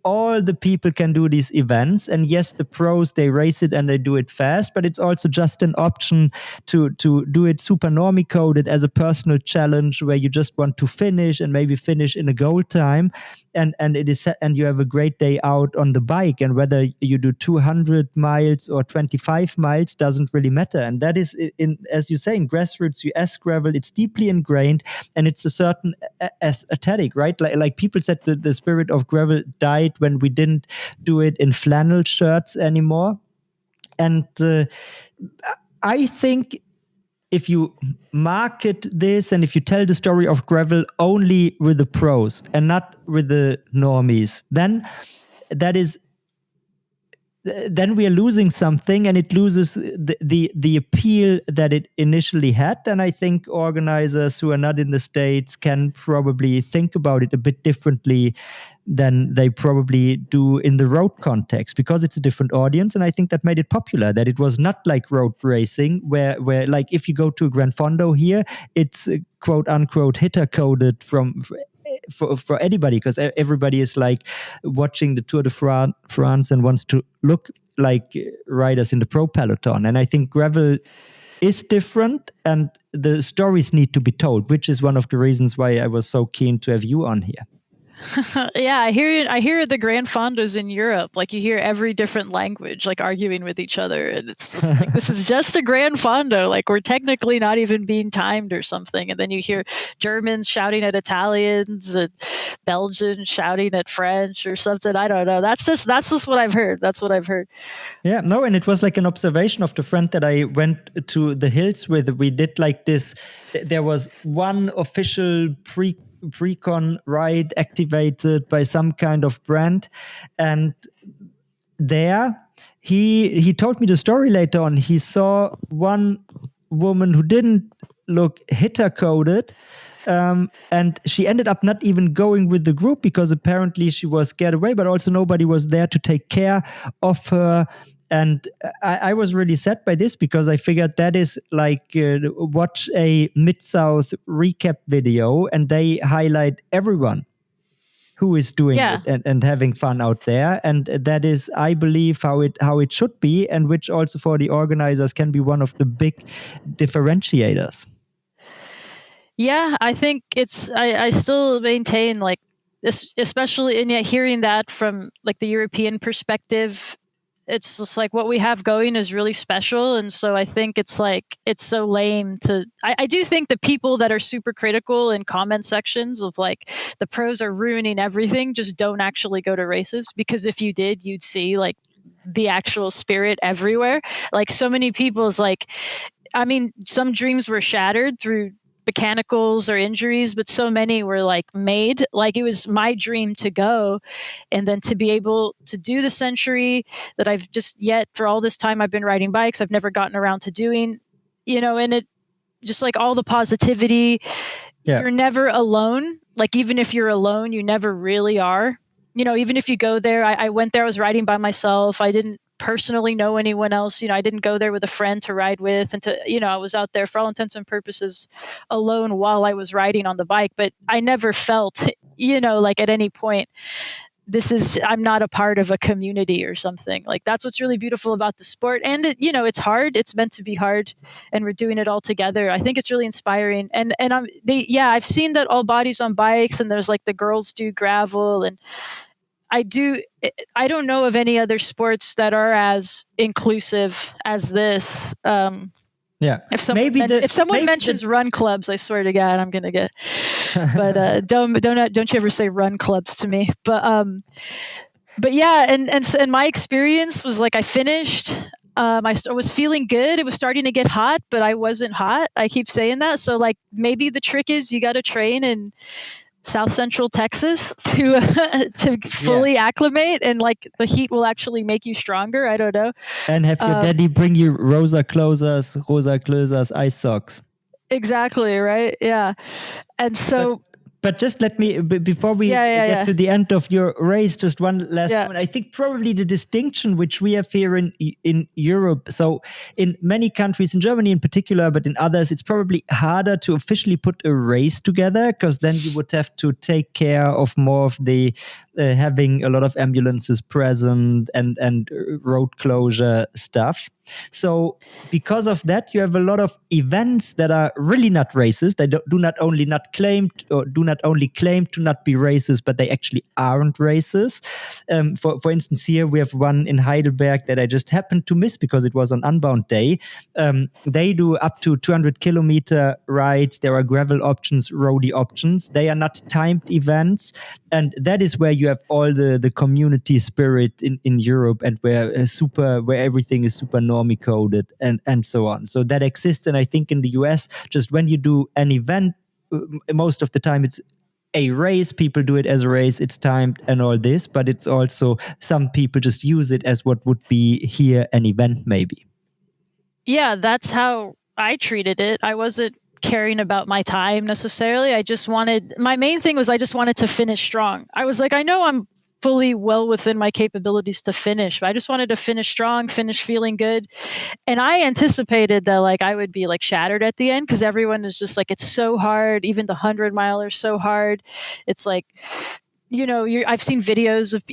all the people can do these events, and yes, the pros, they race it and they do it fast, but it's also just an option to do it super normie coded as a personal challenge where you just want to finish and maybe finish in a goal time, and it is, and you have a great day out on the bike, and whether you do 200 miles or 25 miles doesn't really matter. And that is, in, as you say, in grassroots US gravel, it's deeply ingrained, and it's a certain aesthetic, right? Like people said, the spirit of gravel died when we didn't do it in flannel shirts anymore. And I think if you market this and if you tell the story of gravel only with the pros and not with the normies, then then we are losing something, and it loses the appeal that it initially had. And I think organizers who are not in the States can probably think about it a bit differently than they probably do in the road context, because it's a different audience. And I think that made it popular, that it was not like road racing where like if you go to a Gran Fondo here, it's quote unquote hitter coded for anybody, because everybody is like watching the Tour de France and wants to look like riders in the pro peloton. And I think gravel is different, and the stories need to be told, which is one of the reasons why I was so keen to have you on here. Yeah, I hear the Grand Fondos in Europe. Like, you hear every different language, like, arguing with each other, and it's just like, this is just a Grand Fondo. Like, we're technically not even being timed or something. And then you hear Germans shouting at Italians and Belgians shouting at French or something. I don't know. That's just what I've heard. That's what I've heard. Yeah, no, and it was like an observation of the friend that I went to the hills with. We did like this. There was one official pre-con ride activated by some kind of brand, and there he told me the story later on. He saw one woman who didn't look hitter coded, and she ended up not even going with the group because apparently she was scared away, but also nobody was there to take care of her. And I was really sad by this, because I figured that is like watch a Mid-South recap video and they highlight everyone who is doing it and having fun out there. And that is, I believe, how it should be, and which also for the organizers can be one of the big differentiators. Yeah, I think I still maintain, like, especially, and yet hearing that from like the European perspective, it's just like what we have going is really special. And so I think it's like, it's so lame to, I do think the people that are super critical in comment sections of like the pros are ruining everything just don't actually go to races, because if you did, you'd see like the actual spirit everywhere. Like, so many people's, like, I mean, some dreams were shattered through mechanicals or injuries, but so many were like made. Like, it was my dream to go, and then to be able to do the century that I've just yet, for all this time I've been riding bikes, I've never gotten around to doing, and it just like all the positivity. You're never alone. Like, even if you're alone, you never really are. Even if you go there, I went there, I was riding by myself. I didn't personally know anyone else. I didn't go there with a friend to ride with, and I was out there for all intents and purposes alone while I was riding on the bike. But I never felt, like at any point, I'm not a part of a community or something. Like, that's what's really beautiful about the sport. And it's hard. It's meant to be hard, and we're doing it all together. I think it's really inspiring. And I've seen that All Bodies on Bikes, and there's like the girls do gravel, and I don't know of any other sports that are as inclusive as this. If someone mentions run clubs, I swear to God, I'm gonna get. But don't you ever say run clubs to me. But yeah, and my experience was like, I finished. I was feeling good. It was starting to get hot, but I wasn't hot. I keep saying that. So like maybe the trick is you got to train in South Central Texas to to fully acclimate, and like the heat will actually make you stronger. I don't know. And have your daddy bring you rosa closers, ice socks. Exactly, right? Yeah. And so but just let me, before we get to the end of your race, just one last point. I think probably the distinction which we have here in Europe, so in many countries, in Germany in particular, but in others, it's probably harder to officially put a race together, because then you would have to take care of more of the having a lot of ambulances present and road closure stuff. So because of that, you have a lot of events that are really not races. They do not only claim to not be races, but they actually aren't races. For instance, here we have one in Heidelberg that I just happened to miss because it was on Unbound Day. They do up to 200-kilometer rides. There are gravel options, roadie options. They are not timed events. And that is where you have all the community spirit in Europe, and where everything is super normie coded and so on. So that exists. And I think in the US, just when you do an event, most of the time it's a race. People do it as a race. It's timed and all this, but it's also some people just use it as what would be here an event maybe. Yeah, that's how I treated it. I wasn't caring about my time necessarily. My main thing was I just wanted to finish strong. I was like, I know I'm fully well within my capabilities to finish, but I just wanted to finish strong, finish feeling good. And I anticipated that like I would be like shattered at the end, because everyone is just like, it's so hard. Even the 100-miler is so hard. It's like, I've seen videos of,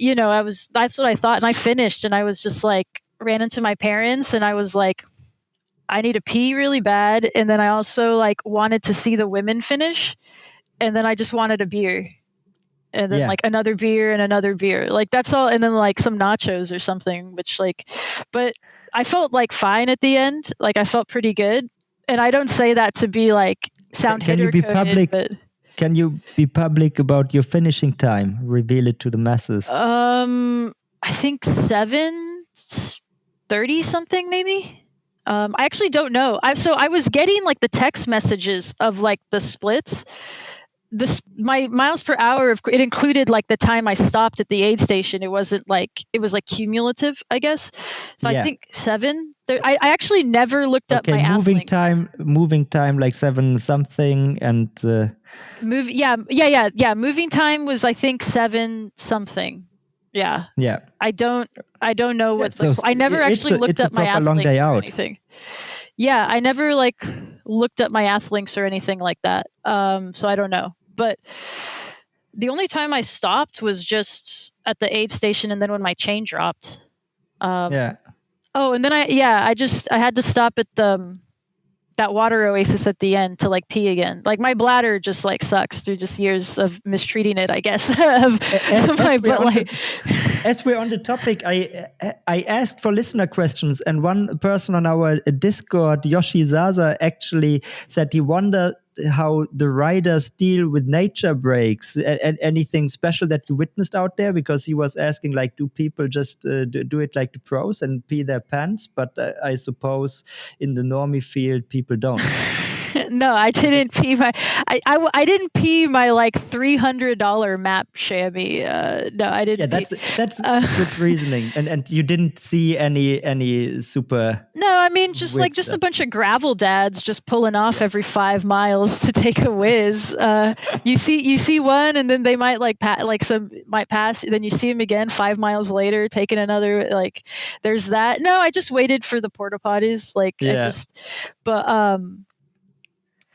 that's what I thought. And I finished, and I was just like, ran into my parents, and I was like, I need to pee really bad. And then I also like wanted to see the women finish. And then I just wanted a beer. And then like another beer and another beer. Like that's all. And then like some nachos or something, but I felt like fine at the end. Like I felt pretty good. And I don't say that to be like sound Can you be public? But can you be public about your finishing time? Reveal it to the masses. I think 7:30 something maybe. I actually don't know. I was getting like the text messages of like the splits. My miles per hour, it included like the time I stopped at the aid station. It wasn't like, it was like cumulative, I guess. So I think 7. I actually never looked up my moving time like 7 something, and moving time was I think 7 something. Yeah. I don't know what. So I never actually looked up my athlinks or anything. Yeah, I never like looked up my athlinks or anything like that. So I don't know. But the only time I stopped was just at the aid station, and then when my chain dropped. Oh, and then I had to stop at that water oasis at the end to like pee again. Like my bladder just like sucks through just years of mistreating it, I guess. As we're on the topic, I asked for listener questions, and one person on our Discord, Yoshi Zaza, actually said he wondered how the riders deal with nature breaks. Anything special that you witnessed out there? Because he was asking, like, do people just do it like the pros and pee their pants? But I suppose in the normie field, people don't. No, I didn't pee my. I didn't pee my like $300 map chamois. No, I didn't. Yeah, that's good reasoning. And you didn't see any super. No, I mean just a bunch of gravel dads just pulling off every 5 miles to take a whiz. You see one, and then they might might pass. Then you see them again 5 miles later taking another. Like there's that. No, I just waited for the porta potties.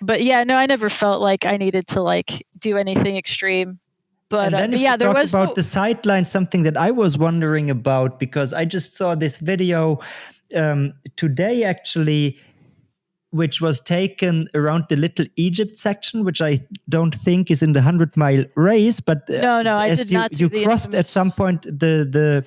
But yeah, no, I never felt like I needed to like do anything extreme. But and then there was about the sideline, something that I was wondering about, because I just saw this video today actually, which was taken around the Little Egypt section, which I don't think is in the 100-mile race, but no, I did not do you crossed at some point the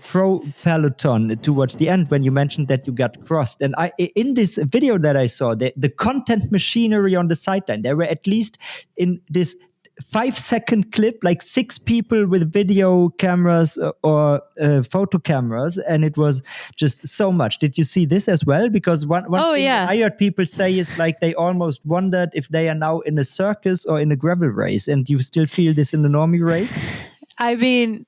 pro peloton towards the end when you mentioned that you got crossed. And in this video that I saw, the content machinery on the sideline, there were at least in this 5-second clip, like 6 people with video cameras or photo cameras, and it was just so much. Did you see this as well? Because one thing that I heard people say is like they almost wondered if they are now in a circus or in a gravel race, and you still feel this in the normie race? I mean,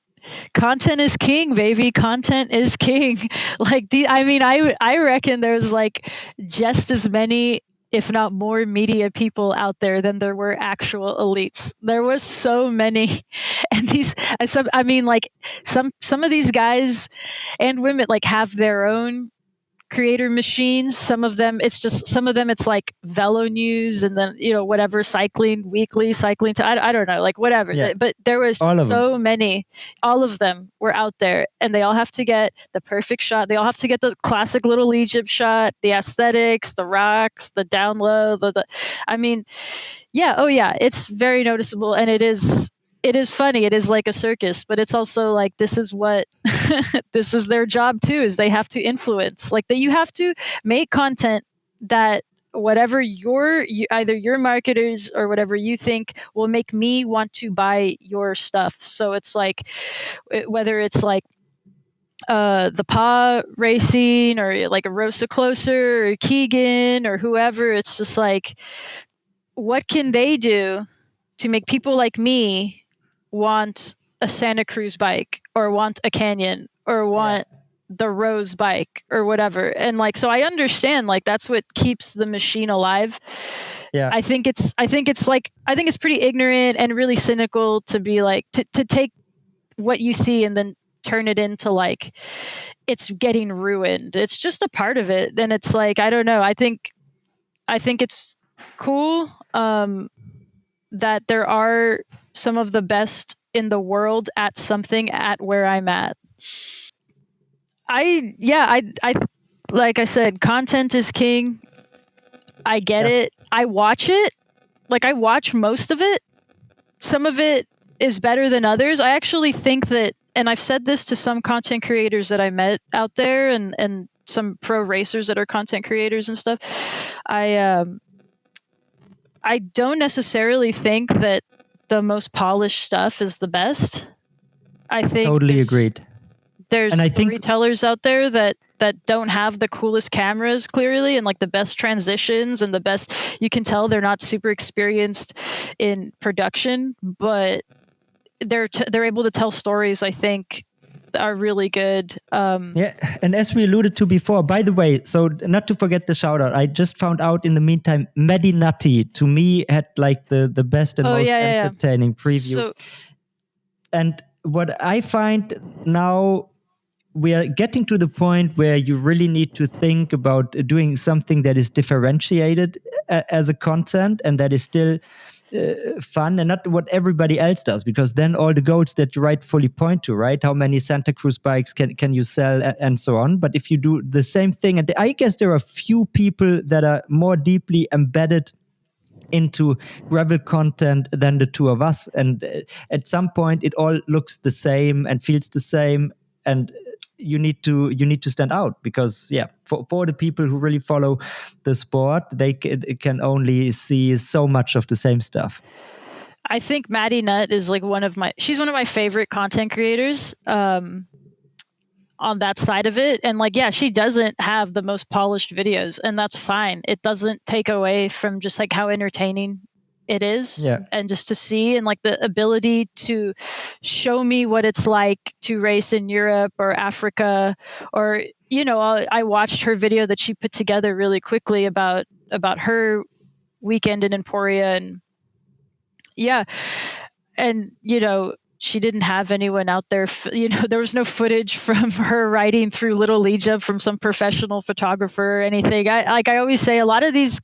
content is king, baby. Content is king. I reckon there's like just as many, if not more, media people out there than there were actual elites. There was so many, and some of these guys and women like have their own creator machines. Some of them it's like Velo News, and then whatever, Cycling Weekly, Cycling I don't know, like whatever. Yeah. But there was so many. All of them were out there, and they all have to get the perfect shot. They all have to get the classic Little Egypt shot, the aesthetics, the rocks, the down low. It's very noticeable, and it is funny. It is like a circus, but it's also like this is what this is their job too, is they have to influence, like that you have to make content that whatever either your marketers or whatever you think will make me want to buy your stuff. So it's like whether it's like the paw racing or like a Rosa Closer or Keegan or whoever, it's just like, what can they do to make people like me want a Santa Cruz bike or want a Canyon or want the Rose bike or whatever? And like, so I understand, like, that's what keeps the machine alive. Yeah. I think it's pretty ignorant and really cynical to be like, to take what you see and then turn it into like, it's getting ruined. It's just a part of it. Then it's like, I don't know. I think it's cool that there are some of the best in the world at something at where I'm at. I like I said, content is king. I get it. I watch it. Like, I watch most of it. Some of it is better than others. I actually think that, and I've said this to some content creators that I met out there, and some pro racers that are content creators and stuff. I don't necessarily think that the most polished stuff is the best. I think totally agreed. There's storytellers out there that don't have the coolest cameras clearly, and like the best transitions and the best, you can tell they're not super experienced in production, but they're able to tell stories, I think, are really good. And as we alluded to before, by the way, so not to forget the shout out, I just found out in the meantime, Maddie Nutty to me had like the best and most entertaining preview. And what I find now, we are getting to the point where you really need to think about doing something that is differentiated as a content, and that is still fun and not what everybody else does, because then all the goals that you rightfully point to, right? How many Santa Cruz bikes can you sell and so on. But if you do the same thing, and I guess there are few people that are more deeply embedded into gravel content than the two of us. And at some point it all looks the same and feels the same. And you need to stand out, because for the people who really follow the sport, they can only see so much of the same stuff. I think Maddie Nutt is like she's one of my favorite content creators on that side of it. And like, she doesn't have the most polished videos, and that's fine. It doesn't take away from just like how entertaining it is, and just to see, and like the ability to show me what it's like to race in Europe or Africa, or I watched her video that she put together really quickly about her weekend in Emporia, and she didn't have anyone out there, there was no footage from her riding through Little Egypt from some professional photographer or anything. I always say, a lot of this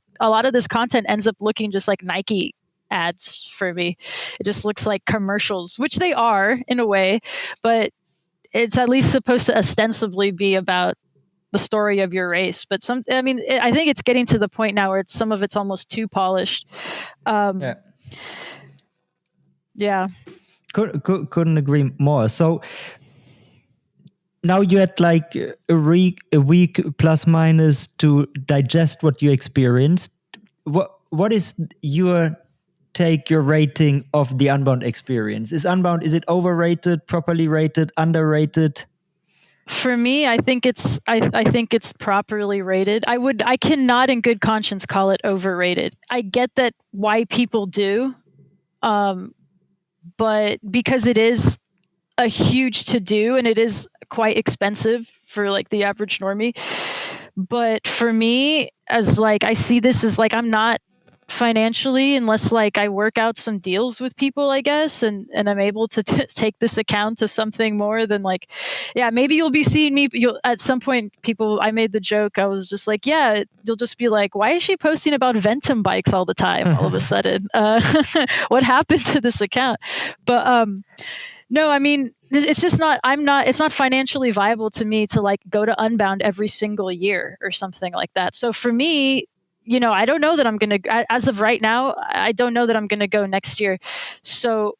content ends up looking just like Nike ads for me. It just looks like commercials, which they are in a way, but it's at least supposed to ostensibly be about the story of your race. But I think it's getting to the point now where some of it's almost too polished. Couldn't agree more. So now you had like a week plus minus to digest what you experienced. What is your take your rating of the Unbound experience? Is it overrated, properly rated, underrated? For me, I think it's properly rated. I cannot in good conscience call it overrated. I get that why people do, but because it is a huge to do and it is quite expensive for like the average normie. But for me, as like I see this as like I'm not financially unless like I work out some deals with people, I guess, and I'm able to take this account to something more than like, yeah, maybe you'll be seeing me. You'll at some point, people. I made the joke. I was just like, yeah, you'll just be like, why is she posting about Ventum bikes all the time? All of a sudden, what happened to this account? But no, I mean, it's just not. It's not financially viable to me to like go to Unbound every single year or something like that. So for me, I don't know that I'm going to, as of right now, I don't know that I'm going to go next year. So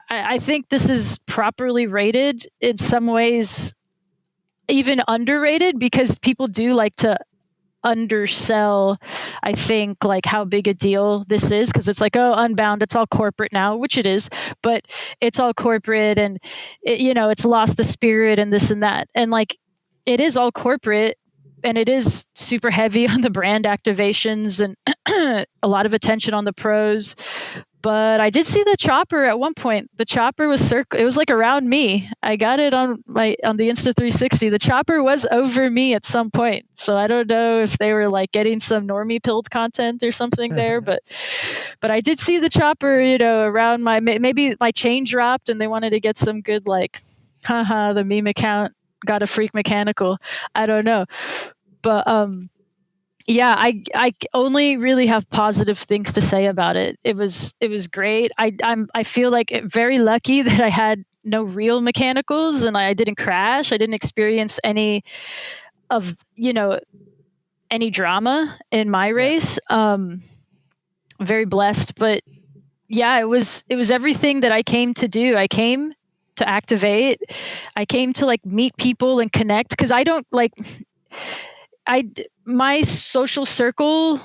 I think this is properly rated, in some ways, even underrated, because people do like to undersell, I think, like how big a deal this is, because it's like, oh, Unbound, it's all corporate now, which it is, but it's all corporate and it's lost the spirit and this and that. And like, it is all corporate, and it is super heavy on the brand activations and a lot of attention on the pros. But I did see the chopper at one point. The chopper was it was like around me. I got it on the Insta360. The chopper was over me at some point. So I don't know if they were like getting some normie pilled content or something there, but I did see the chopper, around maybe my chain dropped and they wanted to get some good like, haha, the meme account got a freak mechanical. I don't know. But yeah, I only really have positive things to say about it. It was great. I feel like very lucky that I had no real mechanicals and I didn't crash. I didn't experience any of any drama in my race. Very blessed, but yeah, it was everything that I came to do. I came to activate. I came to like meet people and connect, because I don't like my social circle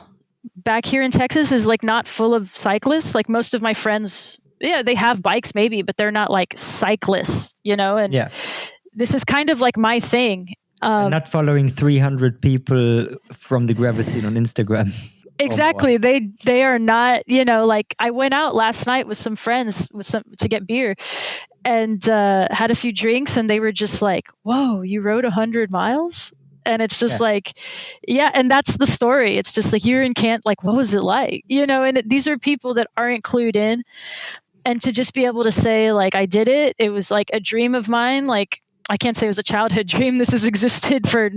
back here in Texas is like not full of cyclists. Like most of my friends, yeah, they have bikes maybe, but they're not like cyclists, and this is kind of like my thing. And not following 300 people from the gravel scene on Instagram. Exactly. They are not, like I went out last night with some friends to get beer and had a few drinks, and they were just like, whoa, you rode 100 miles? And it's just like, yeah, and that's the story. It's just like, you're in Kent, like, what was it like? And these are people that aren't clued in. And to just be able to say, like, I did it, it was like a dream of mine. Like, I can't say it was a childhood dream. This has existed for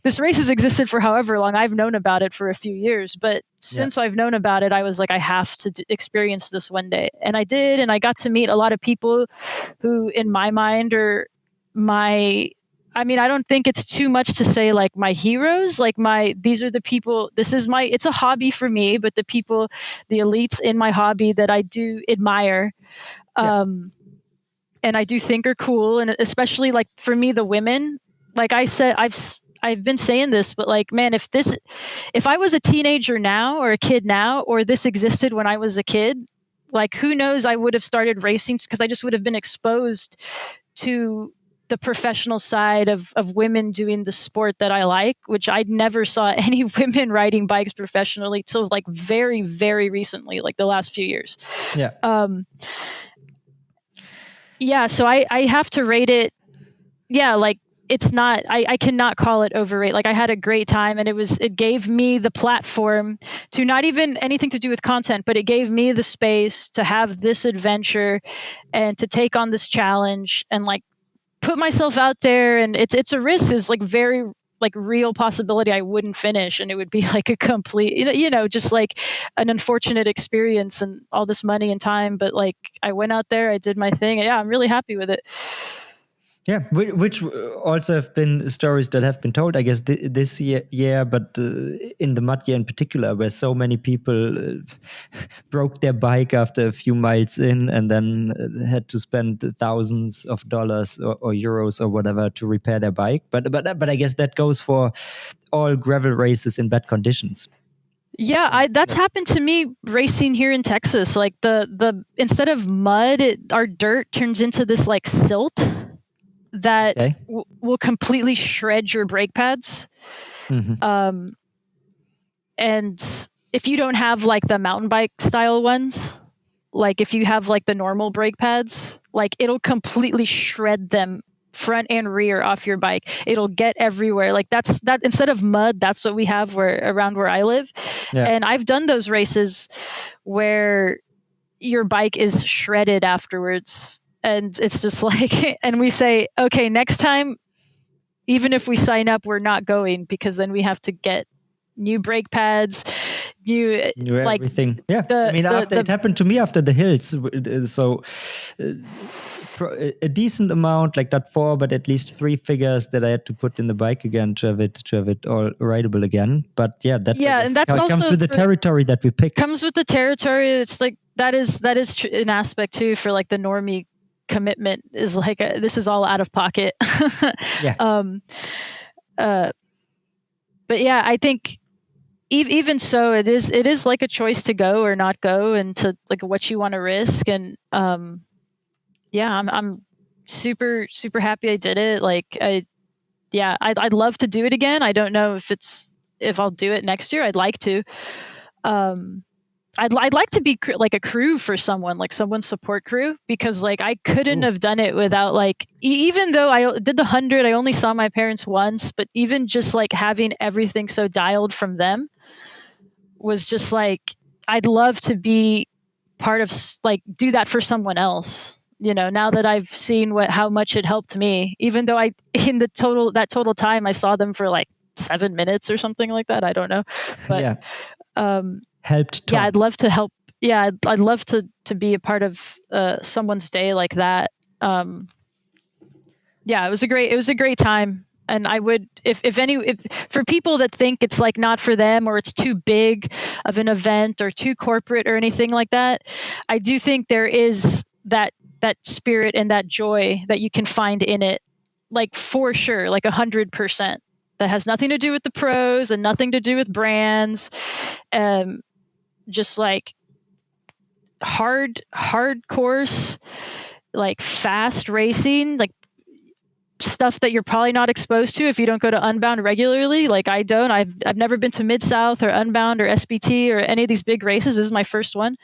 this race has existed for however long. I've known about it for a few years, but since I've known about it, I was like, I have to experience this one day. And I did. And I got to meet a lot of people who, in my mind, are I don't think it's too much to say like my heroes, like these are the people, it's a hobby for me, but the people, the elites in my hobby that I do admire, and I do think are cool. And especially like for me, the women, like I said, I've been saying this, but like, man, if I was a teenager now or a kid now, or this existed when I was a kid, like who knows, I would have started racing, because I just would have been exposed to the professional side of women doing the sport that I like, which I never saw any women riding bikes professionally till like very, very recently, like the last few years. So I have to rate it. Yeah, like it's not, I cannot call it overrated. Like I had a great time, and it gave me the platform to, not even anything to do with content, but it gave me the space to have this adventure and to take on this challenge and like put myself out there. And it's a risk, is like very like real possibility I wouldn't finish, and it would be like a complete, just like an unfortunate experience and all this money and time. But like I went out there, I did my thing. Yeah, I'm really happy with it. Yeah, which also have been stories that have been told, I guess, this year, but in the mud year in particular, where so many people broke their bike after a few miles in, and then had to spend thousands of dollars or euros or whatever to repair their bike. But I guess that goes for all gravel races in bad conditions. Yeah, that's happened to me racing here in Texas. Like the instead of mud, our dirt turns into this like silt that Okay. will completely shred your brake pads. Mhm. And if you don't have like the mountain bike style ones, like if you have like the normal brake pads, like it'll completely shred them front and rear off your bike. It'll get everywhere. Like that instead of mud, that's what we have around where I live. Yeah. And I've done those races where your bike is shredded afterwards. And it's just like, and we say, okay, next time, even if we sign up, we're not going because then we have to get new brake pads, new Knew like everything. Yeah. I the mean, the after it the happened to me after the hills, so uh, a decent amount, like not four, but at least three figures that I had to put in the bike again to have it all rideable again. But yeah, that's I yeah, guess and that's how it comes also with the for territory that we pick. comes with the territory. It's like that is an aspect too for like the normie commitment is like this is all out of pocket. Yeah. um uh but yeah, I think even so it is like a choice to go or not go and to like what you want to risk. And yeah, I'm super happy I did it. Like I'd love to do it again. I don't know if I'll do it next year. I'd like to. um I'd like to be like a crew for someone, like someone's support crew, because like I couldn't Ooh. have done it without like even though I did the 100, I only saw my parents once, but even just like having everything so dialed from them was just like I'd love to be part of like do that for someone else. You know, now that I've seen how much it helped me, even though I in the total time I saw them for like 7 minutes or something like that. I don't know, but Yeah. um, Helped yeah, I'd tons. love to help. Yeah, I'd love to be a part of someone's day like that. Um, yeah, it was a great time. And I would, if for people that think it's like not for them or it's too big of an event or too corporate or anything like that, I do think there is that spirit and that joy that you can find in it, like for sure, like 100%. That has nothing to do with the pros and nothing to do with brands. Just like hard course, like fast racing, like stuff that you're probably not exposed to if you don't go to Unbound regularly. Like I don't. I've never been to Mid South or Unbound or SBT or any of these big races. This is my first one.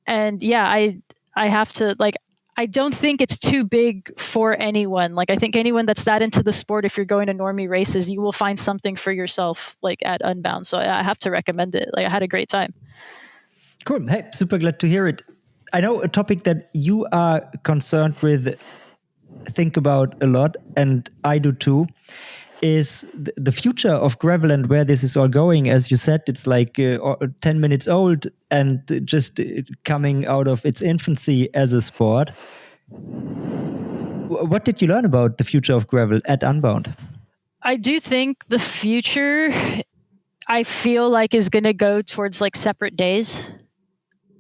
And yeah, I have to like I don't think it's too big for anyone. Like I think anyone that's that into the sport, if you're going to normie races, you will find something for yourself like at Unbound. So I have to recommend it. Like I had a great time. Cool. Hey, super glad to hear it. I know a topic that you are concerned with, think about a lot, and I do too, is the future of gravel and where this is all going. As you said, it's like 10 minutes old and just coming out of its infancy as a sport. What did you learn about the future of gravel at Unbound? I do think the future, I feel like, is going to go towards like separate days.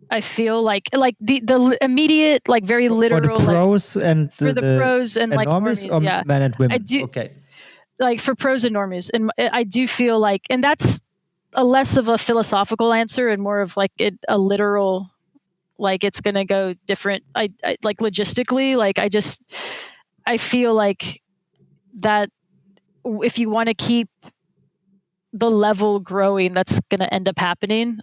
I feel like the immediate, like very For the literal, like pros and for the pros and like normies, normies. or Yeah, men and I women? do Okay. like for pros and normies, and I do feel like, and that's a less of a philosophical answer and more of like a literal, like it's going to go different. I like logistically, like I feel like that if you want to keep the level growing, that's going to end up happening.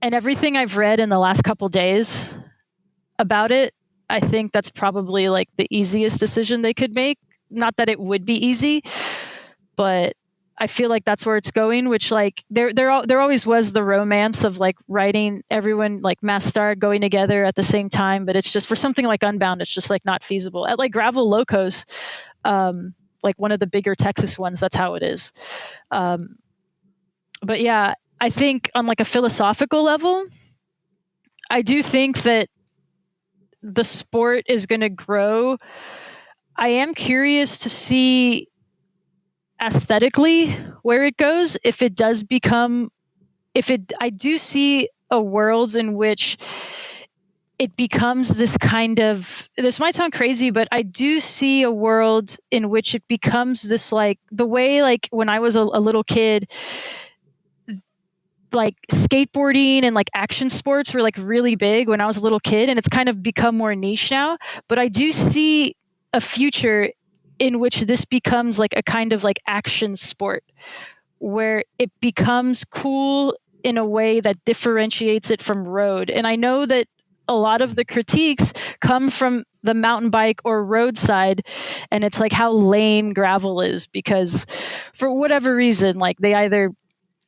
And everything I've read in the last couple days about it, I think that's probably like the easiest decision they could make. Not that it would be easy, but I feel like that's where it's going. Which like there always was the romance of like writing everyone like mass start going together at the same time, but it's just for something like Unbound, it's just like not feasible. At like Gravel Locos, like one of the bigger Texas ones, that's how it is. But yeah, I think on like a philosophical level, I do think that the sport is going to grow. I am curious to see aesthetically where it goes. If it does become, I do see a world in which it becomes this kind of, this might sound crazy, but I do see a world in which it becomes this, like the way, like when I was a little kid, like skateboarding and like action sports were like really big when I was a little kid, and it's kind of become more niche now. But I do see a future in which this becomes like a kind of like action sport where it becomes cool in a way that differentiates it from road. And I know that a lot of the critiques come from the mountain bike or road side, and it's like how lame gravel is, because for whatever reason, like they either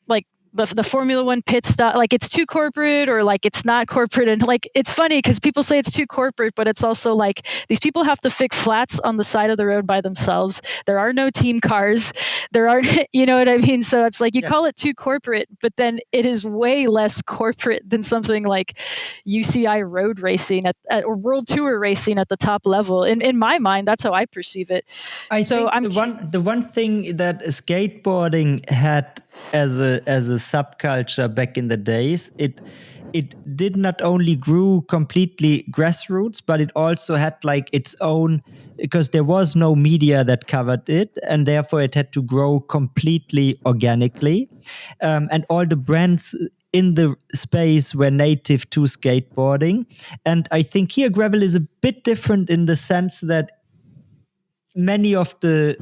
like the Formula One pit stop, like it's too corporate or like it's not corporate. And like it's funny because people say it's too corporate, but it's also like these people have to fix flats on the side of the road by themselves. There are no team cars. There are, you know what I mean? So it's like you call it too corporate, but then it is way less corporate than something like UCI road racing or World Tour racing at the top level. In my mind, that's how I perceive it. I So think I'm the one thing that skateboarding had as a subculture back in the days, it did not only grew completely grassroots, but it also had like its own, because there was no media that covered it, and therefore it had to grow completely organically. And all the brands in the space were native to skateboarding. And I think here gravel is a bit different in the sense that many of the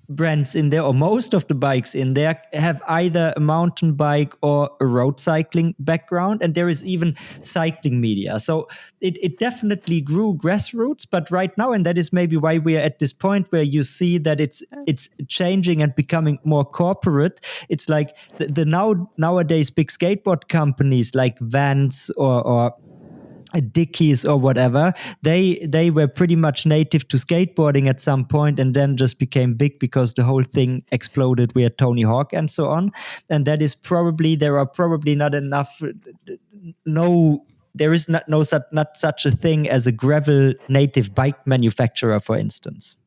brands in there, or most of the bikes in there, have either a mountain bike or a road cycling background, and there is even cycling media. So it definitely grew grassroots, but right now, and that is maybe why we are at this point where you see that it's changing and becoming more corporate. It's like the nowadays big skateboard companies like Vans or Dickies or whatever, they were pretty much native to skateboarding at some point, and then just became big because the whole thing exploded with Tony Hawk and so on. And that is probably, there are probably not enough, there is not such a thing as a gravel native bike manufacturer, for instance.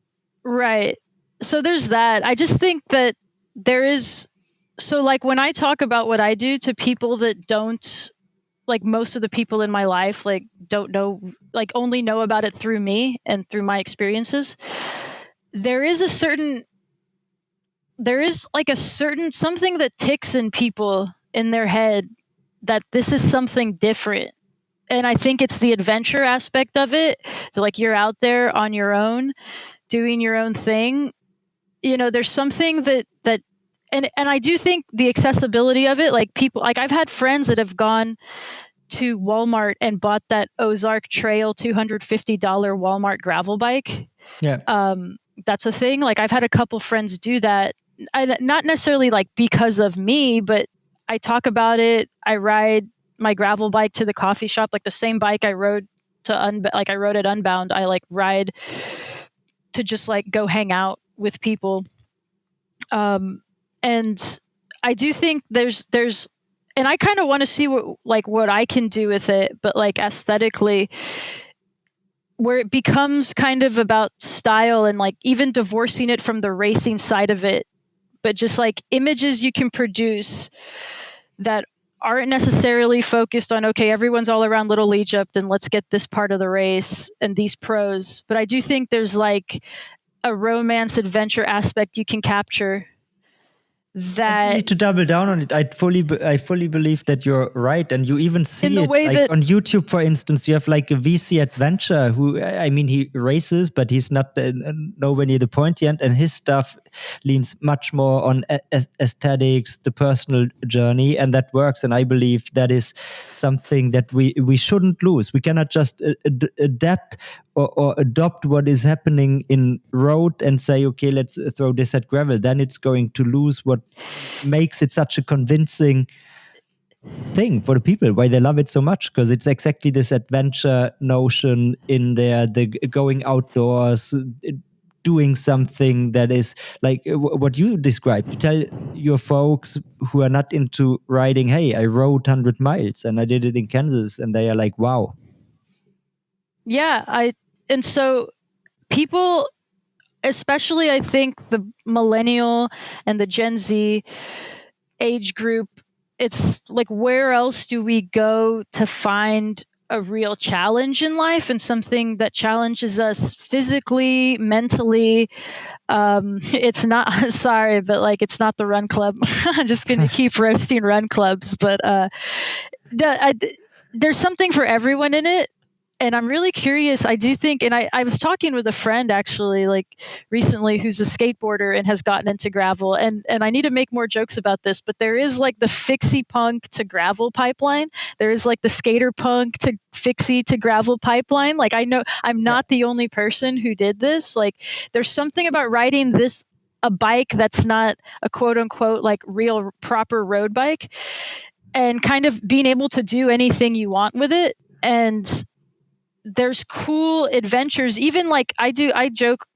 Right. So there's that. I just think that there is, so like when I talk about what I do to people that don't, like most of the people in my life, like don't know, like only know about it through me and through my experiences, there is like a certain something that ticks in people in their head that this is something different. And I think it's the adventure aspect of it. So like you're out there on your own, doing your own thing. You know, there's something that and I do think the accessibility of it, like people, like I've had friends that have gone to Walmart and bought that Ozark Trail $250 Walmart gravel bike. Yeah. That's a thing. Like I've had a couple friends do that. Not necessarily like because of me, but I talk about it. I ride my gravel bike to the coffee shop, like the same bike I rode to like I rode at Unbound. I like ride to just like go hang out with people. And I do think there's and I kind of want to see what I can do with it, but like aesthetically, where it becomes kind of about style and like even divorcing it from the racing side of it, but just like images you can produce that aren't necessarily focused on, okay, everyone's all around Little Egypt and let's get this part of the race and these pros. But I do think there's like a romance adventure aspect you can capture that you need to double down on it. I fully believe that you're right, and you even see it like that on YouTube, for instance. You have like a VC Adventure who, I mean, he races, but he's not nowhere near the pointy end, and his stuff leans much more on aesthetics, the personal journey, and that works. And I believe that is something that we shouldn't lose. We cannot just adapt or adopt what is happening in road and say, okay, let's throw this at gravel. Then it's going to lose what makes it such a convincing thing for the people, why they love it so much, because it's exactly this adventure notion in there, the going outdoors, doing something that is like what you described. You tell your folks who are not into riding, hey, I rode 100 miles and I did it in Kansas, and they are like, wow. Yeah, and so people, especially I think the millennial and the Gen Z age group, it's like, where else do we go to find a real challenge in life and something that challenges us physically, mentally. It's not sorry, but like it's not the run club. I'm just going to keep roasting run clubs, but there's something for everyone in it. And I'm really curious. I do think, and I was talking with a friend actually, like recently, who's a skateboarder and has gotten into gravel. And I need to make more jokes about this, but there is like the fixie punk to gravel pipeline. There is like the skater punk to fixie to gravel pipeline. Like I know I'm not the only person who did this. Like there's something about riding a bike that's not a quote unquote like real proper road bike, and kind of being able to do anything you want with it. And there's cool adventures. Even like I joke,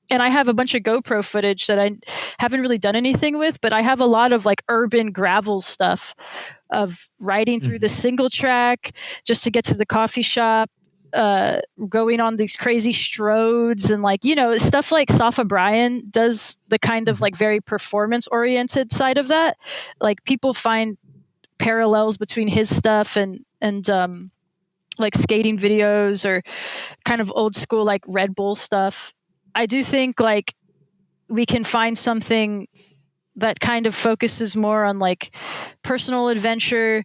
and I have a bunch of GoPro footage that I haven't really done anything with, but I have a lot of like urban gravel stuff of riding through the single track just to get to the coffee shop, going on these crazy stroads, and like, stuff like Safa Brian does, the kind of like very performance oriented side of that. Like people find parallels between his stuff and like skating videos or kind of old school like Red Bull stuff. I do think like we can find something that kind of focuses more on like personal adventure,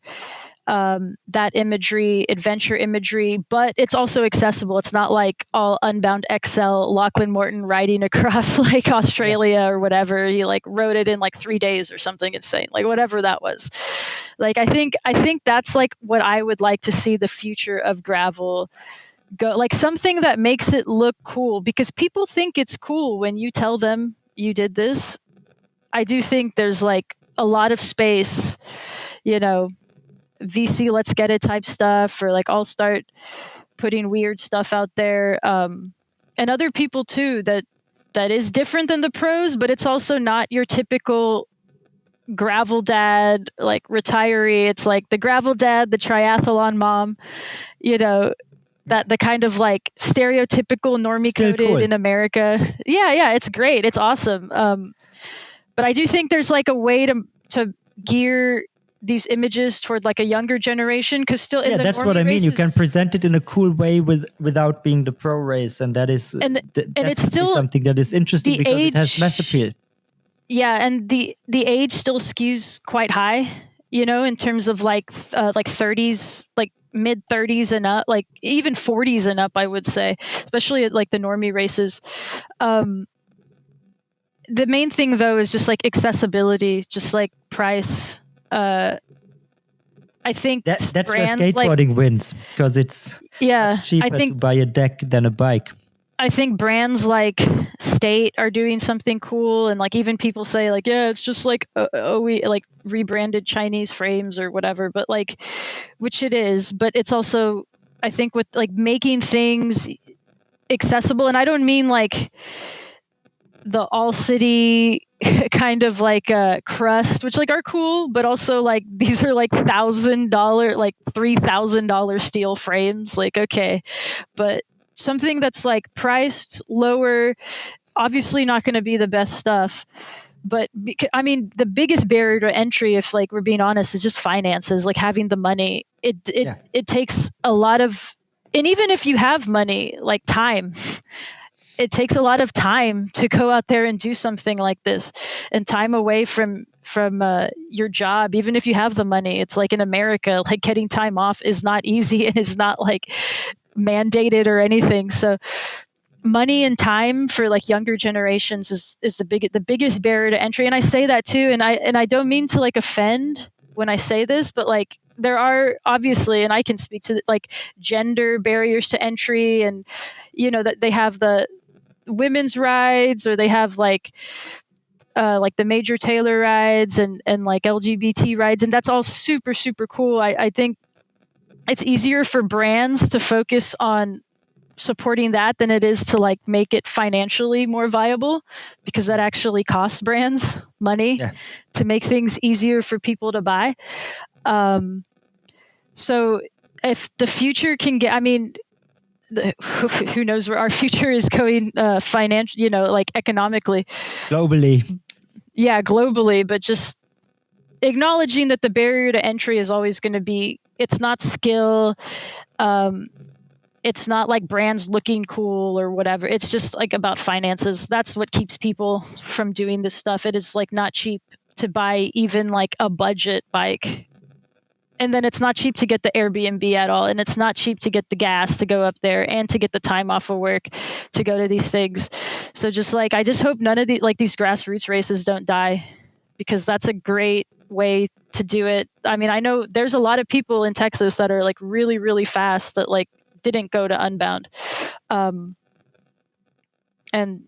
that imagery, adventure imagery, but it's also accessible. It's not like all Unbound XL Lachlan Morton riding across like Australia or whatever. He like rode it in like 3 days or something insane, like whatever that was. Like I think that's like what I would like to see the future of gravel go, like something that makes it look cool, because people think it's cool when you tell them you did this. I do think there's like a lot of space, VC let's get it type stuff, or like I'll start putting weird stuff out there, and other people too that is different than the pros, but it's also not your typical gravel dad, like retiree. It's like the gravel dad, the triathlon mom, that the kind of like stereotypical normie coded in America. Yeah, it's great. It's awesome. But I do think there's like a way to gear these images toward like a younger generation, because still in the that's normie what I mean. races, you can present it in a cool way without being the pro race, and that is and it's still something that is interesting because it has mass appeal. Yeah, and the age still skews quite high, in terms of like 30s, like mid 30s and up, like even 40s and up, I would say, especially at like the normie races. The main thing though is just like accessibility, just like price. I think that's where skateboarding wins, because it's much cheaper to buy a deck than a bike. I think brands like State are doing something cool, and like even people say like, yeah, it's just like we like rebranded Chinese frames or whatever, but like, which it is, but it's also, I think, with like making things accessible, and I don't mean like the all city kind of like crust, which like are cool, but also like these are like $1,000, like $3,000 steel frames, like okay, but something that's like priced lower, obviously not going to be the best stuff, but I mean the biggest barrier to entry, if like we're being honest, is just finances, like having the money. It takes a lot of, and even if you have money, like time, it takes a lot of time to go out there and do something like this, and time away from your job. Even if you have the money, it's like in America, like getting time off is not easy and is not like mandated or anything. So money and time for like younger generations is the biggest barrier to entry. And I say that too, and I don't mean to like offend when I say this, but like there are obviously, and I can speak to like gender barriers to entry, and that they have the women's rides, or they have like the Major Taylor rides and like LGBT rides, and that's all super super cool. I think it's easier for brands to focus on supporting that than it is to like make it financially more viable, because that actually costs brands money to make things easier for people to buy. So if the future can get, I mean, who knows where our future is going, financially, like economically, globally. Yeah, globally, but just acknowledging that the barrier to entry is always going to be, it's not skill. It's not like brands looking cool or whatever. It's just like about finances. That's what keeps people from doing this stuff. It is like not cheap to buy even like a budget bike. And then it's not cheap to get the Airbnb at all. And it's not cheap to get the gas to go up there and to get the time off of work to go to these things. So just like, I just hope none of these grassroots races don't die, because that's a great way to do it. I mean, I know there's a lot of people in Texas that are like really, really fast that like didn't go to Unbound. And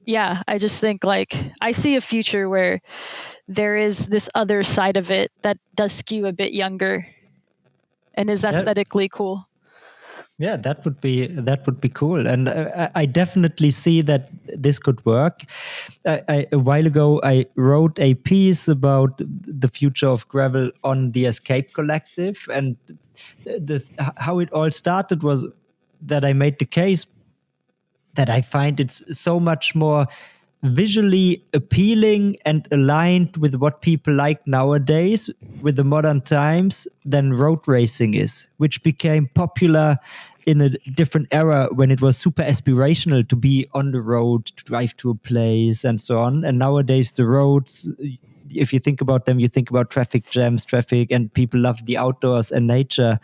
yeah, I just think like I see a future where there is this other side of it that does skew a bit younger and is aesthetically cool. Yeah, that would be cool, and I definitely see that this could work. A while ago, I wrote a piece about the future of gravel on the Escape Collective, and how it all started was that I made the case that I find it's so much more visually appealing and aligned with what people like nowadays with the modern times than road racing is, which became popular in a different era when it was super aspirational to be on the road, to drive to a place and so on. And nowadays the roads, if you think about them, you think about traffic jams, and people love the outdoors and nature.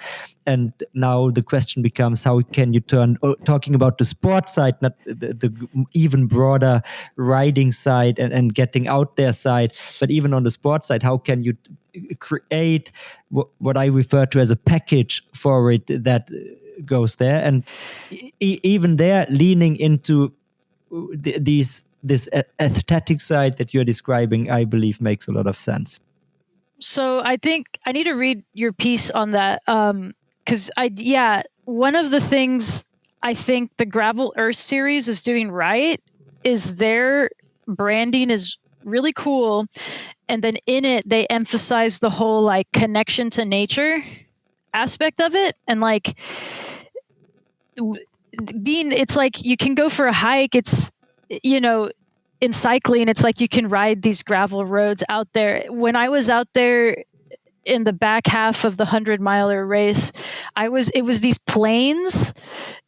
And now the question becomes, how can you turn, talking about the sport side, not the even broader riding side and getting out there side, but even on the sport side, how can you create what I refer to as a package for it that goes there? And even there, leaning into this aesthetic side that you're describing, I believe makes a lot of sense. So I think I need to read your piece on that. Because one of the things I think the Gravel Earth series is doing right is their branding is really cool. And then in it, they emphasize the whole like connection to nature aspect of it. And like it's like you can go for a hike. It's, in cycling, it's like you can ride these gravel roads out there. When I was out there in the back half of the 100-miler race, it was these plains.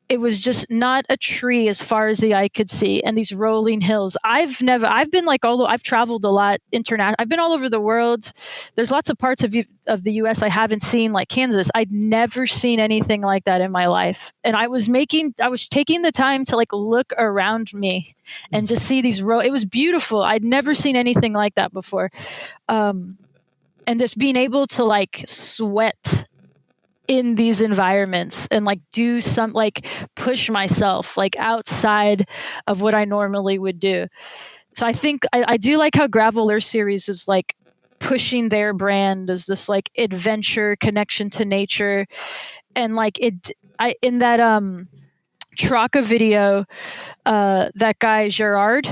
It was just not a tree as far as the eye could see, and these rolling hills. I've been like I've traveled a lot international. I've been all over the world. There's lots of parts of the U.S. I haven't seen, like Kansas. I'd never seen anything like that in my life, and I was taking the time to like look around me and just see these It was beautiful. I'd never seen anything like that before, and just being able to like sweat in these environments and like do some like push myself like outside of what I normally would do. So I think I do like how Gravel Earth series is like pushing their brand as this like adventure connection to nature. And like in that Traka video, that guy Gerard,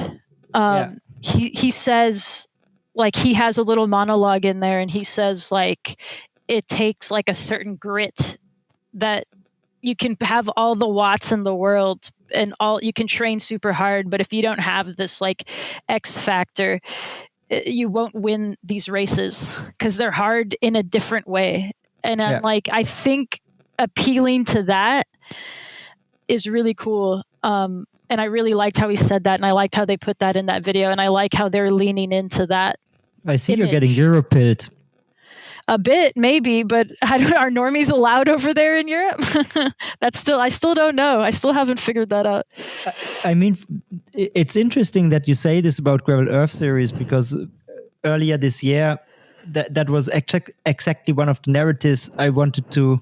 he says, like, he has a little monologue in there, and he says like it takes like a certain grit that you can have all the watts in the world and you can train super hard, but if you don't have this like X factor, you won't win these races because they're hard in a different way. And like, I think appealing to that is really cool. And I really liked how he said that, and I liked how they put that in that video, and I like how they're leaning into that. I see you're getting Europilled. A bit, maybe, but are normies allowed over there in Europe? I still don't know. I still haven't figured that out. I mean, it's interesting that you say this about Gravel Earth series, because earlier this year, that was exactly one of the narratives I wanted to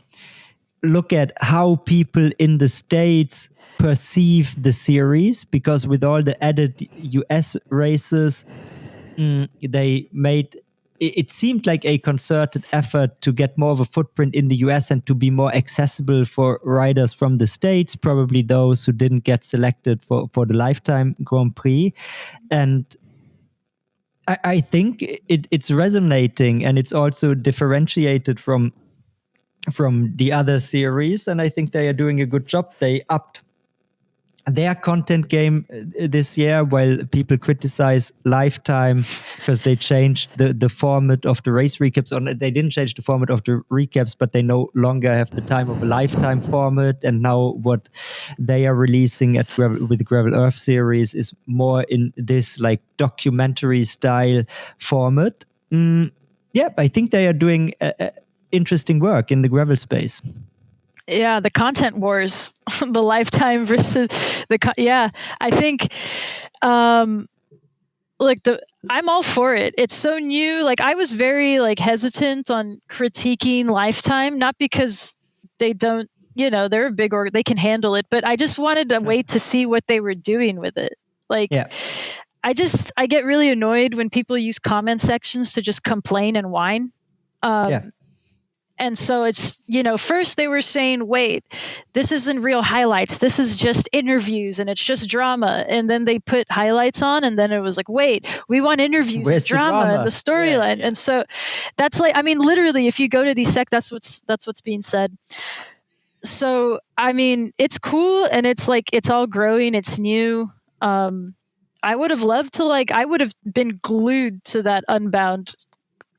look at, how people in the States perceive the series, because with all the added US races, they made it seemed like a concerted effort to get more of a footprint in the US and to be more accessible for riders from the States, probably those who didn't get selected for the Lifetime Grand Prix. And I think it's resonating, and it's also differentiated from the other series. And I think they are doing a good job. They upped their content game this year, while people criticize Lifetime because they changed the format of the race recaps. Or they didn't change the format of the recaps, but they no longer have the time of a Lifetime format. And now what they are releasing with the Gravel Earth series is more in this like documentary style format. Yeah, I think they are doing interesting work in the gravel space. Yeah, the content wars, the Lifetime versus I think I'm all for it. It's so new. Like I was very like hesitant on critiquing Lifetime, not because they don't, they're a big they can handle it, but I just wanted to wait to see what they were doing with it. Like I get really annoyed when people use comment sections to just complain and whine. And so it's, first they were saying, wait, this isn't real highlights. This is just interviews and it's just drama. And then they put highlights on and then it was like, wait, we want interviews and drama and the storyline. And so that's like, I mean, literally, if you go to these that's what's being said. So, I mean, it's cool and it's like, it's all growing. It's new. I would have loved to I would have been glued to that Unbound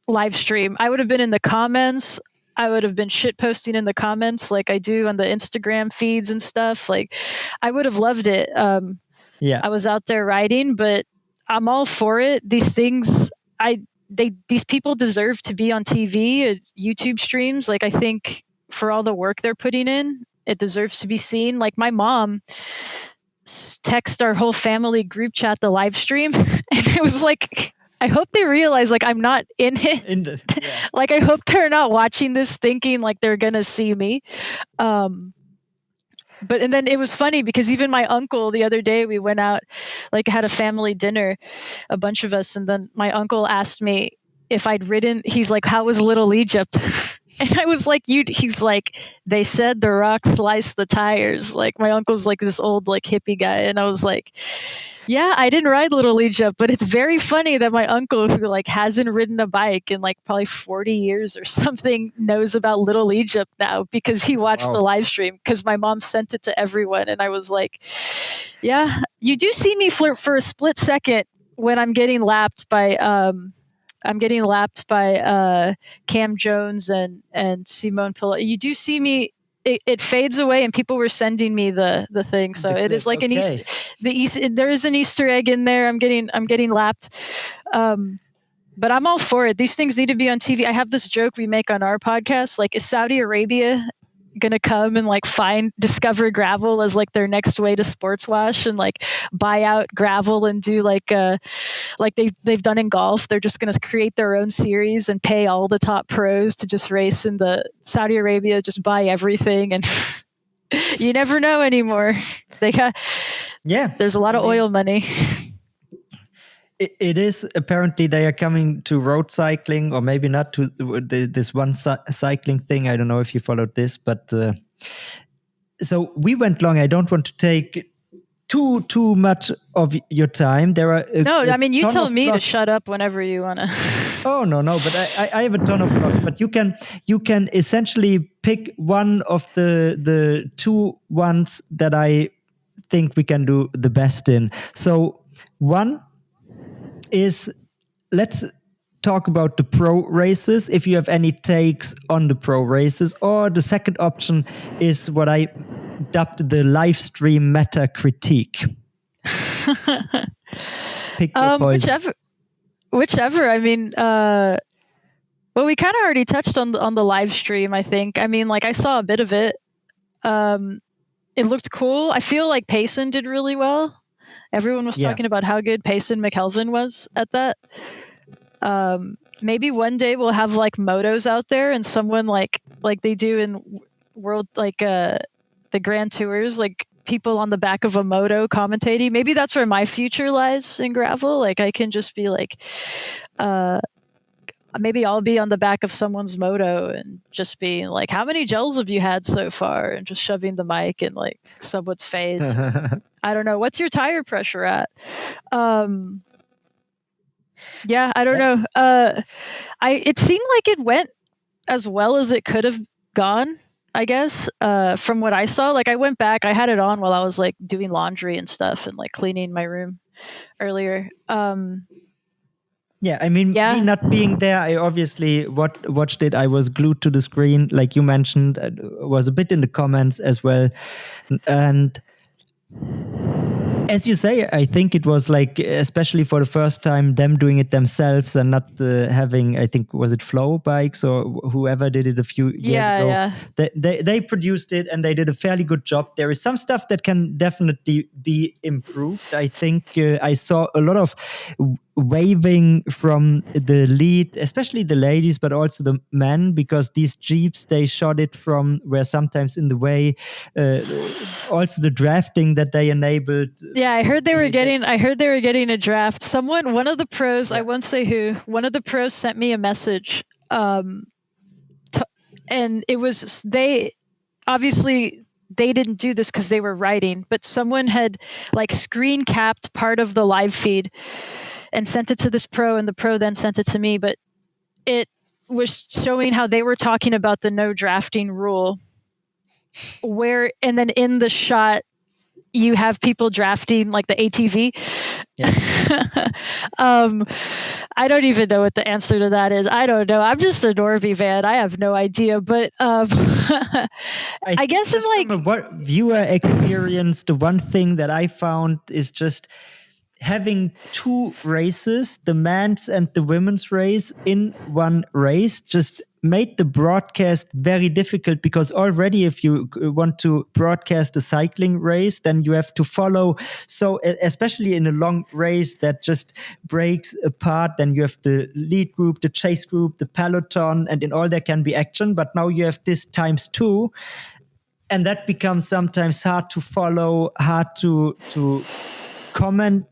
live stream. I would have been in the comments. I would have been shit posting in the comments like I do on the Instagram feeds and stuff. Like I would have loved it. I was out there riding, but I'm all for it. These things, these people deserve to be on TV, YouTube streams. Like I think for all the work they're putting in, it deserves to be seen. Like my mom text our whole family group chat the live stream, and it was like, I hope they realize like I'm not in it. Like I hope they're not watching this thinking like they're gonna see me. But and then it was funny because even my uncle the other day we went out, like had a family dinner, a bunch of us, and then my uncle asked me if I'd ridden. He's like, "How was Little Egypt?" And I was like, he's like, they said the rock sliced the tires. Like my uncle's like this old like hippie guy. And I was like, yeah, I didn't ride Little Egypt, but it's very funny that my uncle who like hasn't ridden a bike in like probably 40 years or something knows about Little Egypt now because he watched the live stream because my mom sent it to everyone. And I was like, yeah, you do see me flirt for a split second when I'm getting lapped by, Cam Jones and Simone Pilot. You do see me. It fades away, and people were sending me the thing. So it is like an Easter. There is an Easter egg in there. I'm getting lapped. But I'm all for it. These things need to be on TV. I have this joke we make on our podcast. Like, is Saudi Arabia gonna come and like discover gravel as like their next way to sports wash and like buy out gravel and do like they've done in golf? They're just gonna create their own series and pay all the top pros to just race in the Saudi Arabia, just buy everything, and you never know anymore. There's a lot of oil money. It is apparently they are coming to road cycling, or maybe not to this one cycling thing. I don't know if you followed this, but so we went long. I don't want to take too much of your time. There are I mean, you tell me to shut up whenever you want to. Oh no, but I have a ton of blogs. But you can essentially pick one of the two ones that I think we can do the best in. So one is, let's talk about the pro races, if you have any takes on the pro races. Or the second option is what I dubbed the live stream meta critique. Pick your poison. Whichever. I mean, well, we kind of already touched on the live stream, I think. I mean, like I saw a bit of it. It looked cool. I feel like Payson did really well. Everyone was talking about how good Payson McKelvin was at that. Maybe one day we'll have like motos out there and someone like they do in world, like the Grand Tours, like people on the back of a moto commentating. Maybe that's where my future lies in gravel. Like I can just be like, maybe I'll be on the back of someone's moto and just being like, how many gels have you had so far? And just shoving the mic in like someone's face. I don't know. What's your tire pressure at? Yeah, I don't know. It seemed like it went as well as it could have gone. I guess, from what I saw. Like I went back, I had it on while I was like doing laundry and stuff and like cleaning my room earlier. Yeah, I mean, me Yeah. not being there, I obviously watched it. I was glued to the screen, like you mentioned, was a bit in the comments as well. And as you say, I think it was like, especially for the first time, them doing it themselves and not having, I think, was it Flow Bikes or whoever did it a few years ago. Yeah. They produced it and they did a fairly good job. There is some stuff that can definitely be improved. I think I saw a lot of waving from the lead, especially the ladies, but also the men, because these Jeeps, they shot it from where sometimes in the way. Also the drafting that they enabled. Yeah, I heard they were getting a draft. One of the pros, I won't say who, one of the pros sent me a message. And it was, they obviously they didn't do this because they were writing, but someone had like screen capped part of the live feed and sent it to this pro, and the pro then sent it to me. But it was showing how they were talking about the no drafting rule, and then in the shot you have people drafting like the ATV. Yeah. I don't even know what the answer to that is. I don't know. I'm just a normie, man. I have no idea. But I guess I'm like, from a viewer experience, the one thing that I found is just having two races, the men's and the women's race, in one race, just made the broadcast very difficult, because already if you want to broadcast a cycling race, then you have to follow. So especially in a long race that just breaks apart, then you have the lead group, the chase group, the peloton, and in all there can be action. But now you have this times two, and that becomes sometimes hard to follow, hard to commentate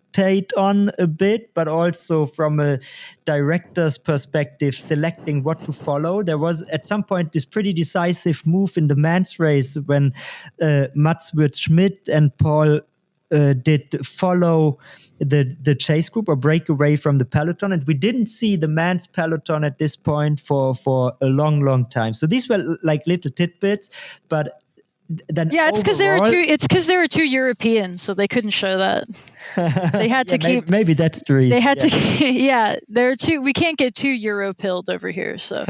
on a bit, but also from a director's perspective, selecting what to follow. There was at some point this pretty decisive move in the men's race when Mats Schmidt and Paul did follow the chase group or break away from the peloton, and we didn't see the men's peloton at this point for a long time. So these were like little tidbits, but then it's because there were two Europeans, so they couldn't show that. They had to keep. Maybe that's the reason. They had to. Yeah, there are two. We can't get too Euro-pilled over here, so.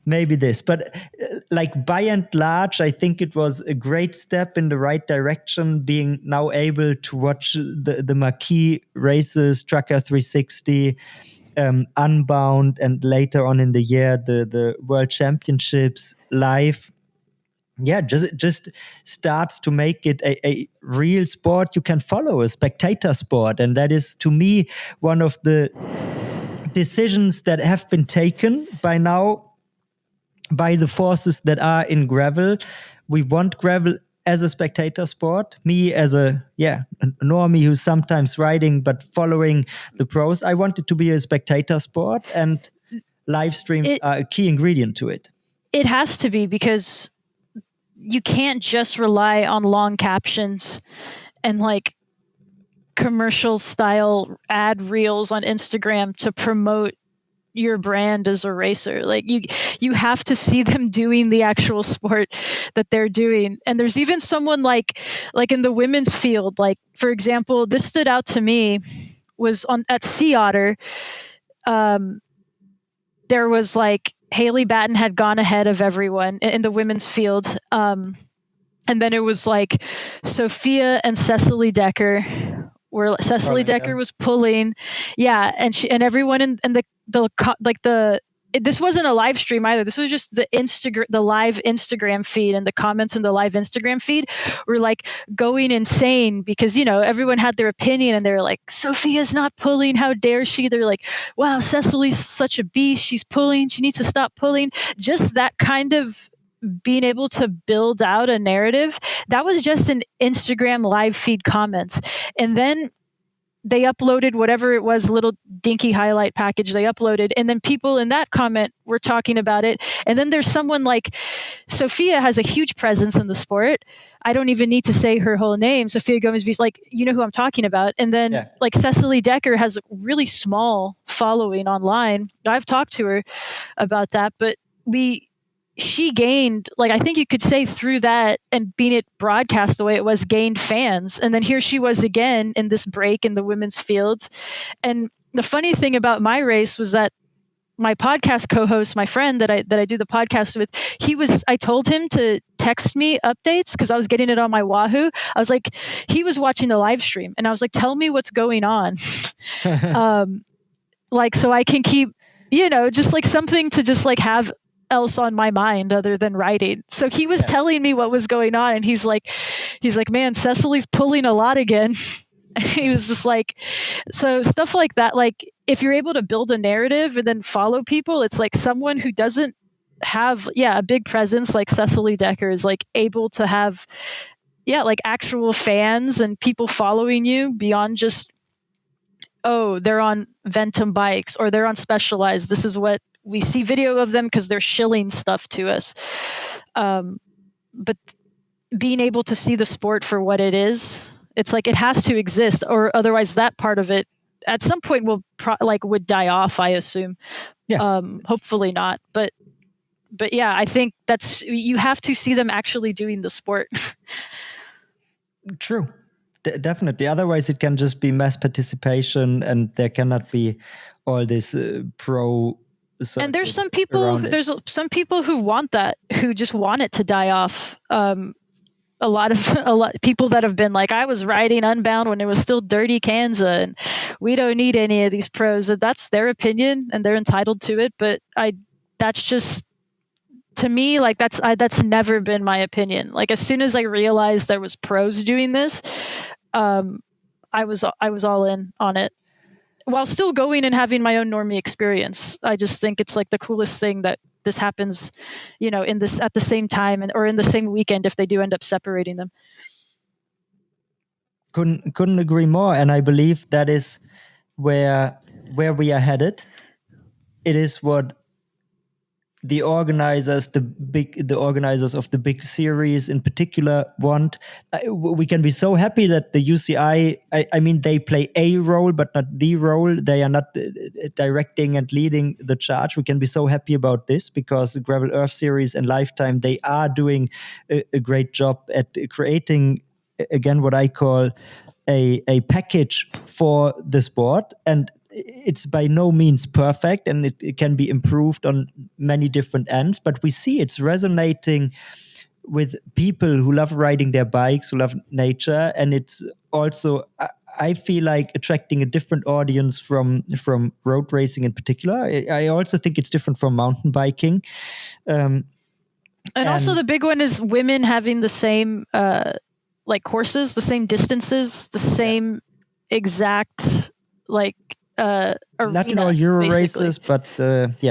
Maybe this, but like by and large, I think it was a great step in the right direction, being now able to watch the marquee races, Trucker 360, Unbound, and later on in the year, the World Championships live. Yeah, just starts to make it a real sport you can follow, a spectator sport. And that is, to me, one of the decisions that have been taken by now by the forces that are in gravel. We want gravel as a spectator sport. Me as a normie who's sometimes riding but following the pros, I want it to be a spectator sport, and live streams are a key ingredient to it. It has to be, because you can't just rely on long captions and like commercial style ad reels on Instagram to promote your brand as a racer. Like you have to see them doing the actual sport that they're doing. And there's even someone like in the women's field, like for example, this stood out to me, was at Sea Otter. There was like Haley Batten had gone ahead of everyone in the women's field. And then it was like Sophia and Cecily Decker, where Cecily Decker was pulling. Yeah. And everyone in the this wasn't a live stream either. This was just the live Instagram feed, and the comments in the live Instagram feed were like going insane, because, you know, everyone had their opinion, and they were like, Sophia's not pulling. How dare she? They're like, wow, Cecily's such a beast. She's pulling. She needs to stop pulling. Just that kind of being able to build out a narrative. That was just an Instagram live feed comments. And then they uploaded whatever it was, little dinky highlight package they uploaded. And then people in that comment were talking about it. And then there's someone like Sophia has a huge presence in the sport. I don't even need to say her whole name. Sophia Gomez, like, you know who I'm talking about. And then like Cecily Decker has a really small following online. I've talked to her about that, but she gained, like, I think you could say through that and being it broadcast the way it was, gained fans. And then here she was again in this break in the women's fields. And the funny thing about my race was that my podcast co-host, my friend that I do the podcast with, I told him to text me updates because I was getting it on my Wahoo. I was like, he was watching the live stream and I was like, tell me what's going on. Like, so I can keep, just like something to just like have else on my mind other than writing. So he was telling me what was going on and he's like, man, Cecily's pulling a lot again. He was just like, so stuff like that, like if you're able to build a narrative and then follow people, it's like someone who doesn't have a big presence like Cecily Decker is like able to have like actual fans and people following you beyond just, oh, they're on Ventum bikes or they're on Specialized. This is what we see video of them because they're shilling stuff to us. But being able to see the sport for what it is, it's like it has to exist, or otherwise that part of it at some point would die off, I assume. Hopefully not, but yeah, I think you have to see them actually doing the sport. True. Definitely. Otherwise, it can just be mass participation, and there cannot be all this pro. And there's some people. Some people who want that, who just want it to die off. A lot of people that have been like, I was riding Unbound when it was still dirty Kanza, and we don't need any of these pros. That's their opinion, and they're entitled to it. But that's just, to me, like that's never been my opinion. Like as soon as I realized there was pros doing this, I was all in on it, while still going and having my own normie experience. I just think it's like the coolest thing that this happens, in this at the same time or in the same weekend if they do end up separating them. Couldn't agree more, and I believe that is where we are headed. It is what the organizers of the big series in particular want. We can be so happy that the UCI, I mean, they play a role, but not the role. They are not directing and leading the charge. We can be so happy about this because the Gravel Earth series and Lifetime, they are doing a great job at creating, again, what I call a package for the sport. And it's by no means perfect, and it can be improved on many different ends, but we see it's resonating with people who love riding their bikes, who love nature, and it's also, I feel like, attracting a different audience from road racing in particular. I also think it's different from mountain biking. And also the big one is women having the same like courses, the same distances, the same exact like arena, not in all Euro basically. races, but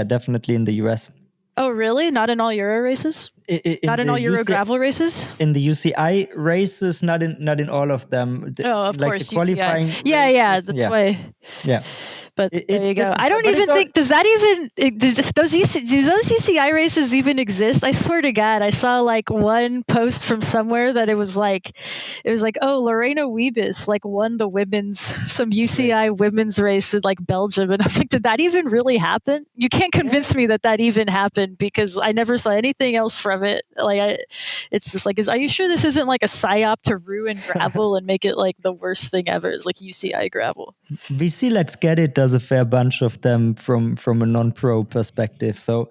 definitely in the US. Oh, really? Not in all Euro races? Not in all Euro gravel races? In the UCI races, not in all of them. Oh, of course, the qualifying UCI. Yeah, that's why. Yeah. But there you go. I don't even think, does those UCI races even exist? I swear to God, I saw like one post from somewhere that it was like, oh, Lorena Wiebes like won the some UCI women's race in like Belgium. And I'm like, did that even really happen? You can't convince me that even happened because I never saw anything else from it. Like, it's just like, are you sure this isn't like a psyop to ruin gravel and make it like the worst thing ever? It's like UCI gravel. VC Let's Get It does a fair bunch of them from a non-pro perspective. So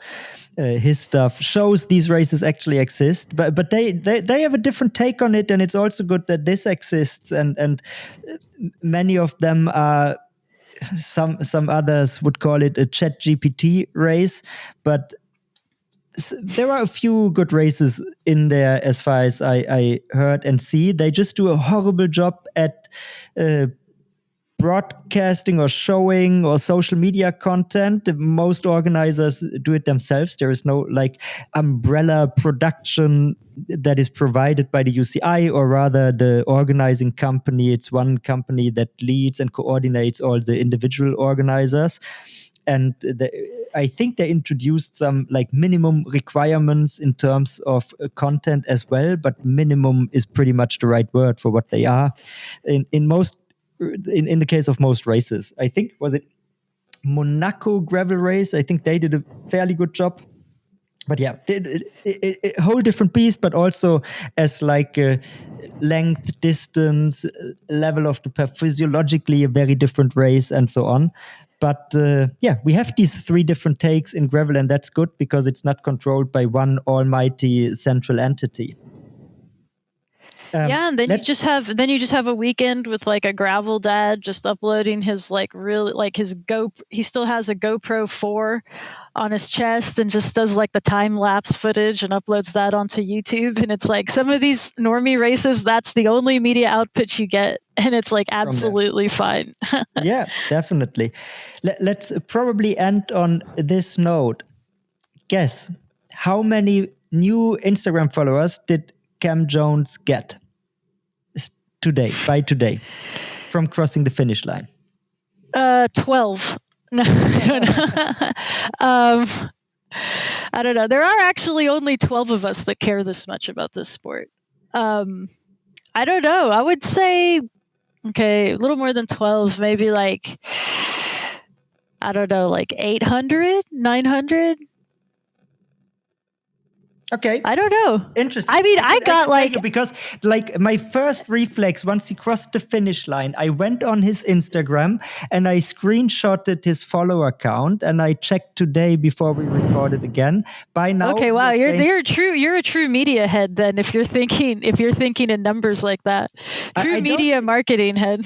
his stuff shows these races actually exist, but they have a different take on it, and it's also good that this exists. And many of them are, some others would call it a ChatGPT race, but there are a few good races in there as far as I heard and see. They just do a horrible job at broadcasting or showing or social media content. Most organizers do it themselves. There is no like umbrella production that is provided by the UCI, or rather the organizing company. It's one company that leads and coordinates all the individual organizers. And I think they introduced some like minimum requirements in terms of content as well, but minimum is pretty much the right word for what they are. In the case of most races, I think, was it Monaco gravel race? I think they did a fairly good job. but yeah, whole different beast, but also as like a length, distance, level of the physiologically a very different race and so on. But yeah, we have these three different takes in gravel, and that's good because it's not controlled by one almighty central entity. Yeah, and then you just have a weekend with like a gravel dad just uploading his like really like his he still has a GoPro 4 on his chest and just does like the time lapse footage and uploads that onto YouTube, and it's like some of these normie races that's the only media output you get, and it's like absolutely fine. Yeah, definitely. Let's probably end on this note. Guess how many new Instagram followers did Cam Jones get by today from crossing the finish line? 12. No, I don't know. There are actually only 12 of us that care this much about this sport. I don't know. I would say, okay, a little more than 12, maybe like, I don't know, like 800, 900. Okay. I don't know. Interesting. I mean, I got like, because like my first reflex once he crossed the finish line, I went on his Instagram and I screenshotted his follower count and I checked today before we recorded again. By now, okay, wow, you're a true media head then. If you're thinking in numbers like that, true media marketing head.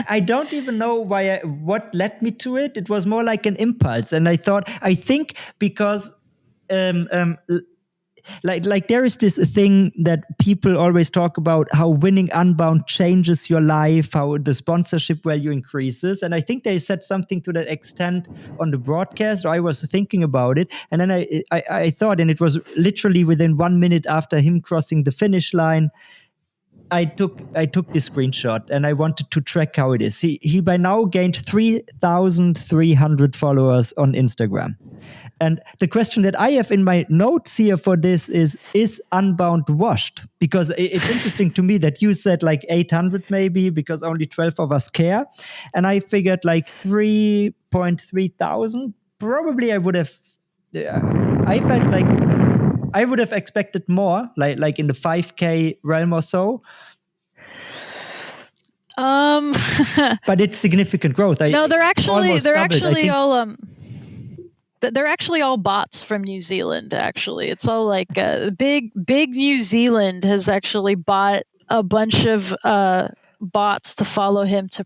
I don't even know what led me to it. It was more like an impulse, and I think because. Like there is this thing that people always talk about, how winning Unbound changes your life, how the sponsorship value increases, and I think they said something to that extent on the broadcast. Or I was thinking about it, and then I thought, and it was literally within 1 minute after him crossing the finish line, I took this screenshot and I wanted to track how it is. He by now gained 3,300 followers on Instagram. And the question that I have in my notes here for this is Unbound washed? Because it's interesting to me that you said like 800 maybe, because only 12 of us care. And I figured like 3.3 thousand. Probably I would have, I felt like I would have expected more, like in the 5K realm or so. But it's significant growth. No, they're actually all bots from New Zealand. Actually, it's all like big New Zealand has actually bought a bunch of bots to follow him to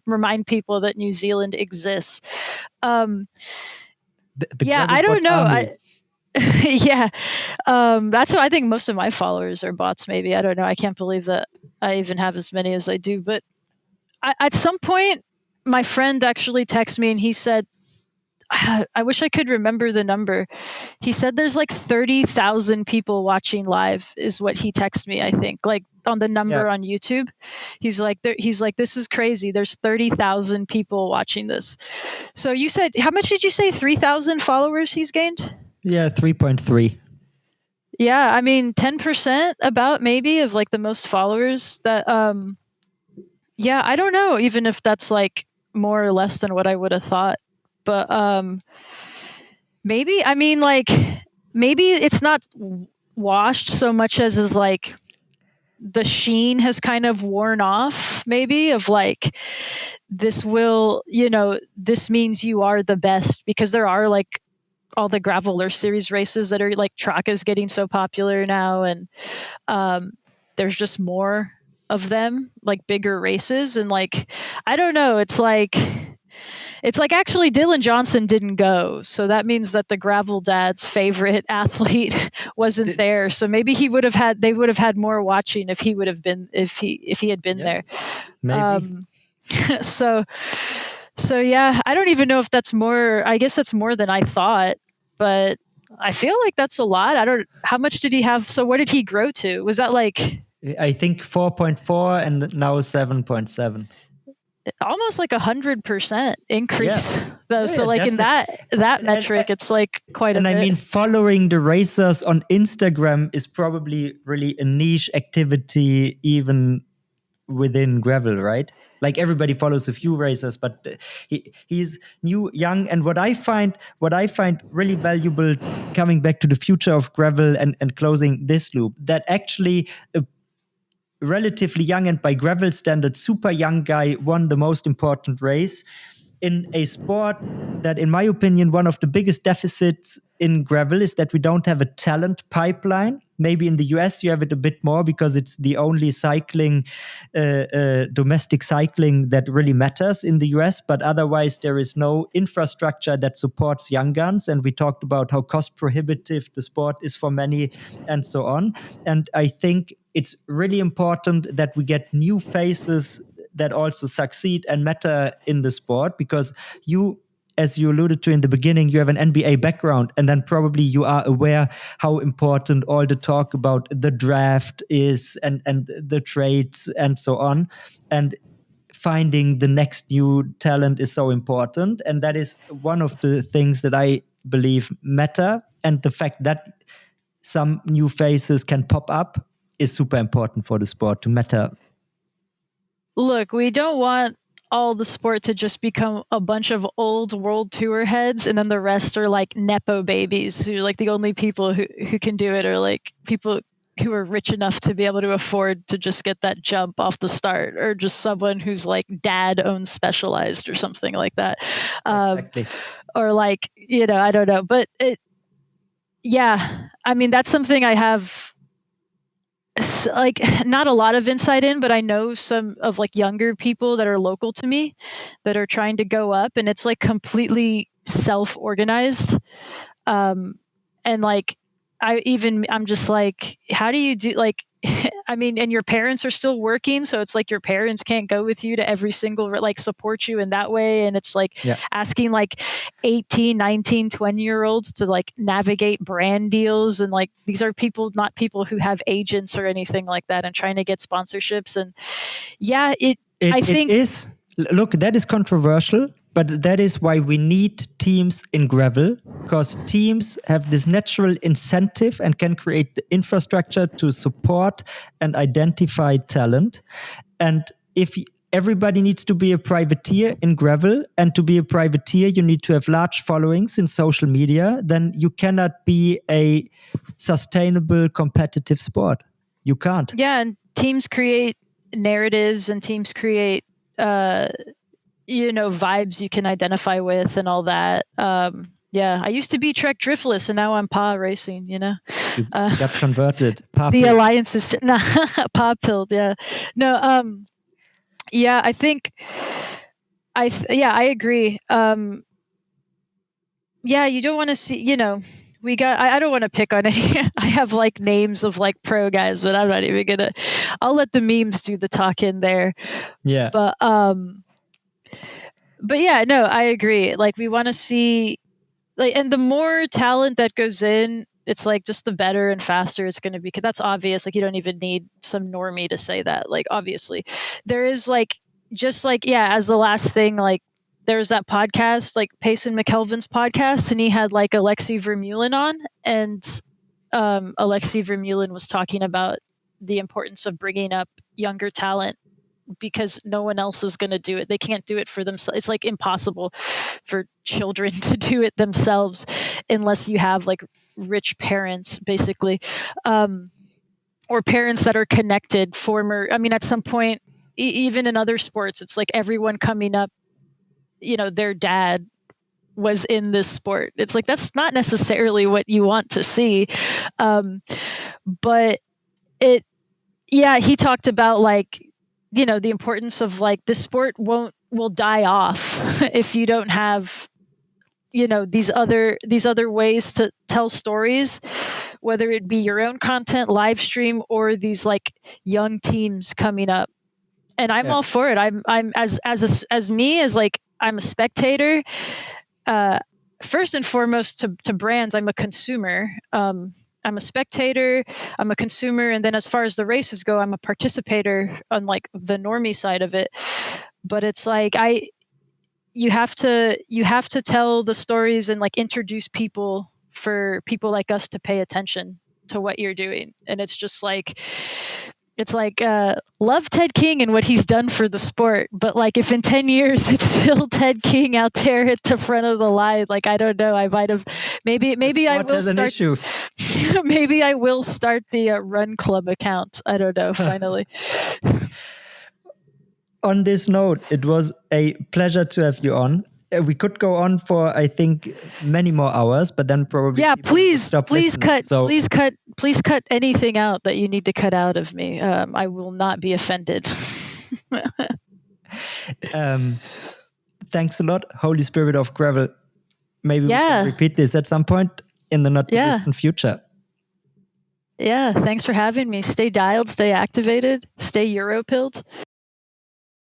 remind people that New Zealand exists. Yeah, I don't know. Yeah, that's what I think. Most of my followers are bots. Maybe, I don't know. I can't believe that I even have as many as I do. But at some point, my friend actually texted me and he said, I wish I could remember the number. He said there's like 30,000 people watching live is what he texted me, I think, like on the number on YouTube. He's like, this is crazy. There's 30,000 people watching this. So you said, how much did you say? 3,000 followers he's gained? Yeah, 3.3. Yeah, I mean 10% about maybe of like the most followers that yeah, I don't know even if that's like more or less than what I would have thought. But maybe, I mean, like maybe it's not washed so much as is like the sheen has kind of worn off, maybe, of like this means you are the best, because there are like all the Graveler series races that are like track is getting so popular now, and there's just more of them, like bigger races, and like I don't know, it's like actually Dylan Johnson didn't go, so that means that the Gravel Dad's favorite athlete wasn't there. So maybe they would have had more watching if he had been there. Maybe. So yeah, I don't even know if that's more. I guess that's more than I thought, but I feel like that's a lot. How much did he have? So what did he grow to? Was that like? I think 4.4 and now 7.7. Almost like 100% increase. Yeah. Though. So like definitely. In that metric, it's like quite a bit. And I mean, following the racers on Instagram is probably really a niche activity, even within gravel, right? Like everybody follows a few racers, but he's new, young, and what I find really valuable, coming back to the future of gravel and closing this loop, that actually a relatively young, and by gravel standards super young guy won the most important race in a sport that, in my opinion, one of the biggest deficits in gravel is that we don't have a talent pipeline. Maybe in the US you have it a bit more because it's the only cycling, domestic cycling that really matters in the US. But otherwise, there is no infrastructure that supports young guns. And we talked about how cost prohibitive the sport is for many, and so on. And I think it's really important that we get new faces that also succeed and matter in the sport, because you, as you alluded to in the beginning, you have an NBA background, and then probably you are aware how important all the talk about the draft is, and the trades and so on. And finding the next new talent is so important. And that is one of the things that I believe matter. And the fact that some new faces can pop up is super important for the sport to matter. Look, we don't want all the sport to just become a bunch of old world tour heads, and then the rest are like nepo babies who, like, the only people who can do it are like people who are rich enough to be able to afford to just get that jump off the start, or just someone who's like dad owns Specialized or something like that. Exactly. Or like, I don't know, but I mean, that's something I have like not a lot of insight in, but I know some of like younger people that are local to me that are trying to go up, and it's like completely self-organized. And like I'm just like, how do you do, like, I mean, and your parents are still working, so it's like your parents can't go with you to every single, like, support you in that way. And it's like asking like 18, 19, 20-year-olds to like navigate brand deals, and like these are people, not people who have agents or anything like that, and trying to get sponsorships. And I think it is. Look, that is controversial, but that is why we need teams in gravel, because teams have this natural incentive and can create the infrastructure to support and identify talent. And if everybody needs to be a privateer in gravel, and to be a privateer, you need to have large followings in social media, then you cannot be a sustainable competitive sport. You can't. Yeah, and teams create narratives, and teams create vibes you can identify with and all that. I used to be Trek Driftless, and now I'm Pa Racing. You got converted. The alliance is Pa Pilled. Yeah, no. I think I agree. You don't want to see. We got. I don't want to pick on any. I have like names of like pro guys, but I'm not even gonna. I'll let the memes do the talking there. Yeah. But yeah, no, I agree. Like, we want to see, like, and the more talent that goes in, it's like just the better and faster it's going to be. Because that's obvious. Like, you don't even need some normie to say that. Like, obviously, there is like, just like, as the last thing, like, there's that podcast, like Payson McKelvin's podcast, and he had like Alexei Vermeulen on, and Alexei Vermeulen was talking about the importance of bringing up younger talent, because no one else is going to do it. They can't do it for themselves. It's like impossible for children to do it themselves unless you have like rich parents, basically, or parents that are connected. At some point, even in other sports, it's like everyone coming up, their dad was in this sport. It's like, that's not necessarily what you want to see. But he talked about like, the importance of like the sport will die off if you don't have, these other ways to tell stories, whether it be your own content, live stream, or these like young teams coming up. And I'm all for it. I'm as like, I'm a spectator. First and foremost, to brands, I'm a consumer. I'm a spectator, I'm a consumer, and then as far as the races go, I'm a participator on like the normie side of it. But it's like you have to tell the stories and like introduce people, for people like us to pay attention to what you're doing. And it's just like, It's like love Ted King and what he's done for the sport, but like if in 10 years it's still Ted King out there at the front of the line, like I don't know, I might have maybe I Sport will has an start issue. maybe I will start the run club account. I don't know. Finally. On this note, it was a pleasure to have you on. We could go on for, I think, many more hours, but then probably Yeah, people would stop please listening. please cut anything out that you need to cut out of me. I will not be offended. Thanks a lot, Holy Spirit of Gravel. Maybe we Yeah. can repeat this at some point in the not too Yeah. distant future. Yeah, thanks for having me. Stay dialed, stay activated, stay Europilled.